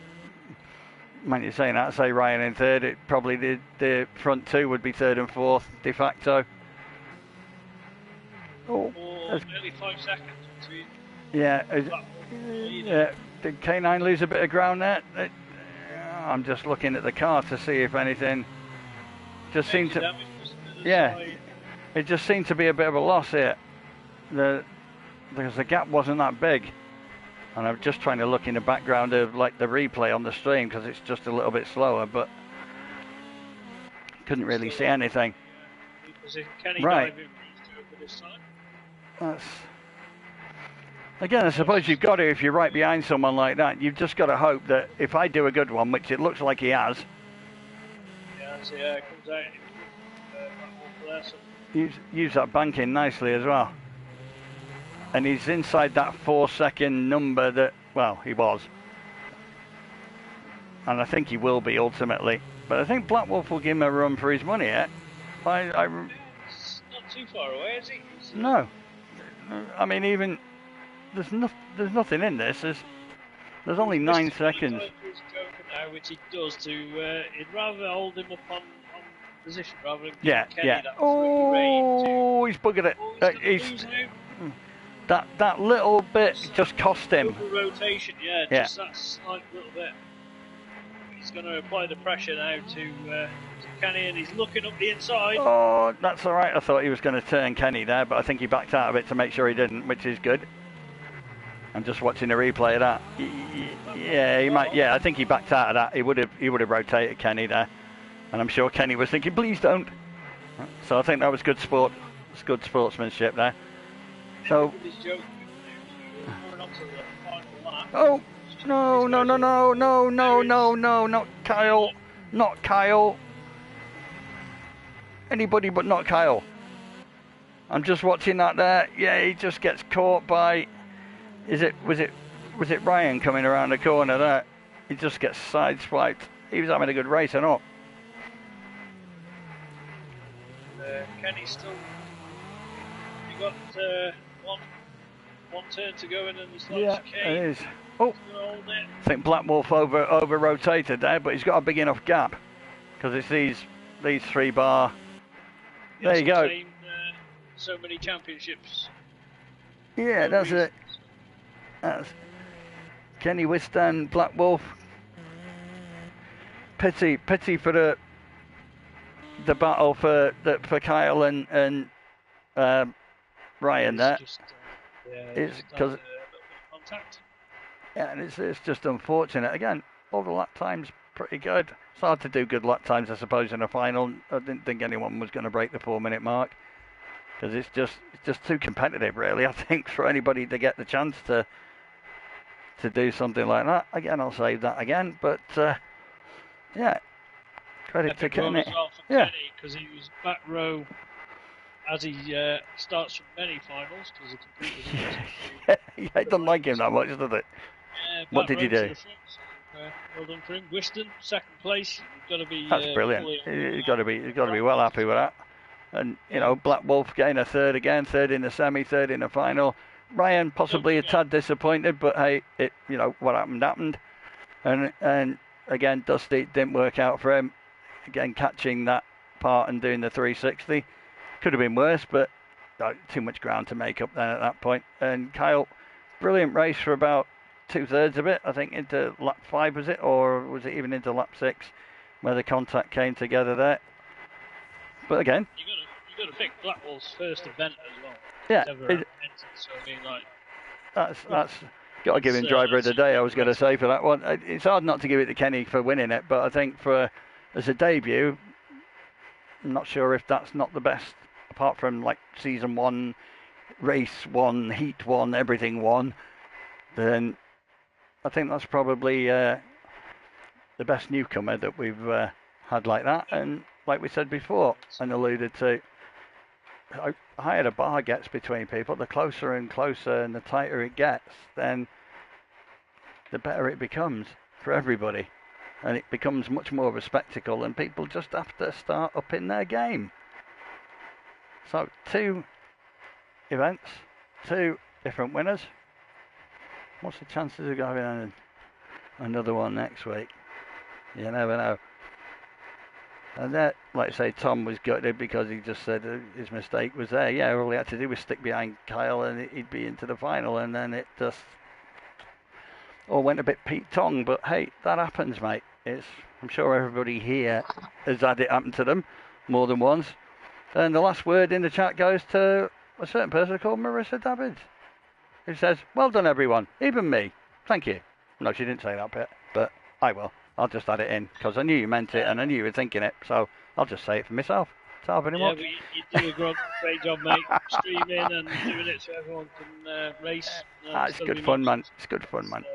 when you're saying that, say Ryan in third, it probably the front two would be third and fourth de facto. Nearly 5 seconds between. Yeah. Did K9 lose a bit of ground there? I'm just looking at the car to see if anything just seemed to. Yeah. It just seemed to be a bit of a loss here. Because the gap wasn't that big. And I'm just trying to look in the background of like the replay on the stream because it's just a little bit slower, but couldn't really see anything. Right. Again, I suppose you've got to, if you're right behind someone like that, you've just got to hope that if I do a good one, which it looks like he has. It comes out. Use that banking nicely as well. And he's inside that 4-second number that, well, he was. And I think he will be ultimately. But I think Black Wolf will give him a run for his money, eh? It's not too far away, is he? No. I mean, even there's nothing in this. There's only 9 seconds. Now, which he does to, he'd rather hold him up on position rather than Kenny that he's buggered it. He's that little bit just cost him. Rotation, just that slight little bit. He's going to apply the pressure now to Kenny, and he's looking up the inside. Oh, that's all right. I thought he was going to turn Kenny there, but I think he backed out of it to make sure he didn't, which is good. I'm just watching the replay of that. Yeah, he might. Yeah, I think he backed out of that. He would have rotated Kenny there, and I'm sure Kenny was thinking, "Please don't." So I think that was good sport. It's good sportsmanship there. So. Oh no! Not Kyle! Not Kyle! Anybody but not Kyle. I'm just watching that there. Yeah, he just gets caught by. Was it Ryan coming around the corner there? He just gets sideswiped. He was having a good race or not. Kenny's still. You got one turn to go in and the slight chicane. It is. Oh, I think Black Wolf over rotated there, but he's got a big enough gap because it's these 3 bar. There you go. So many championships. Yeah, that's it. That's Kenny Whiston, Black Wolf. Pity for the battle for Kyle and Ryan there. It's because and it's just unfortunate. Again, all the lap times pretty good. It's hard to do good lap times, I suppose, in a final. I didn't think anyone was going to break the 4-minute mark because it's just too competitive, really. I think for anybody to get the chance to do something like that. Again, I'll say that again, but credit to Kenny. Kenny, because he was back row as he starts from many finals because he competed. I don't like him that much, does it? What did you do? Well done for him. Whiston, 2nd place. You've got to be. That's brilliant. He's got to be well happy with that. And Black Wolf getting a 3rd again, 3rd in the semi, 3rd in the final. Ryan possibly a tad disappointed, but hey, what happened. And again, Dusty didn't work out for him. Again, catching that part and doing the 360 could have been worse, but too much ground to make up then at that point. And Kyle, brilliant race for about 2/3 of it, I think, into lap 5 was it, or was it even into lap 6, where the contact came together there. But again, you got to pick Blackwell's first event as well. Yeah, so I mean, like, that's got to give him driver of the day. I was going to say for that one. It's hard not to give it to Kenny for winning it, but I think as a debut, I'm not sure if that's not the best, apart from like season 1, race 1, heat 1, everything 1. Then I think that's probably the best newcomer that we've had like that. And like we said before and alluded to, the higher the bar gets between people, the closer and closer and the tighter it gets, then the better it becomes for everybody. And it becomes much more of a spectacle, and people just have to start upping their game. So 2 events, 2 different winners. What's the chances of having another one next week? You never know. And that, like I say, Tom was gutted because he just said his mistake was there. Yeah, all he had to do was stick behind Kyle and he'd be into the final, and then it just all went a bit Pete Tong. But hey, that happens, mate. I'm sure everybody here has had it happen to them more than once. And the last word in the chat goes to a certain person called Marissa Davids, who says, "Well done, everyone, even me. Thank you." No, she didn't say that bit, but I will. I'll just add it in because I knew you meant it and I knew you were thinking it, so I'll just say it for myself. But you do a great job, mate, streaming and doing it so everyone can race. It's good fun, man. It's good fun, man.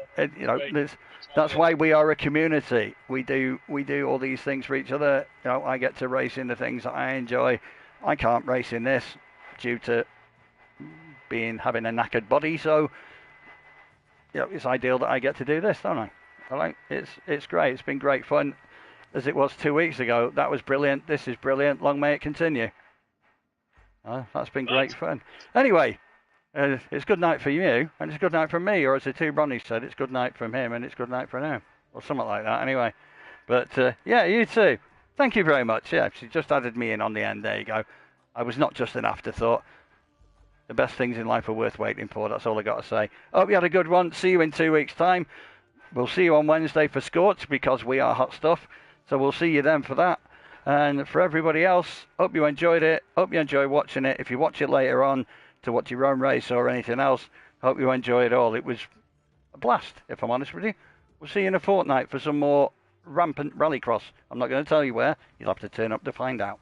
That's why we are a community. We do all these things for each other. I get to race in the things that I enjoy. I can't race in this due to having a knackered body, so it's ideal that I get to do this, don't I? It's great. It's been great fun, as it was 2 weeks ago. That was brilliant. This is brilliant. Long may it continue. That's been great fun. Anyway, It's good night for you, and it's good night from me, or as the two Ronnies said, it's good night from him, and it's good night from him, or something like that, anyway. But, yeah, you too. Thank you very much. Yeah, she just added me in on the end. There you go. I was not just an afterthought. The best things in life are worth waiting for. That's all I got to say. Hope you had a good one. See you in 2 weeks' time. We'll see you on Wednesday for Scorch, because we are hot stuff. So we'll see you then for that. And for everybody else, hope you enjoyed it. Hope you enjoy watching it. If you watch it later on to watch your own race or anything else, hope you enjoy it all. It was a blast, if I'm honest with you. We'll see you in a fortnight for some more rampant rallycross. I'm not going to tell you where. You'll have to turn up to find out.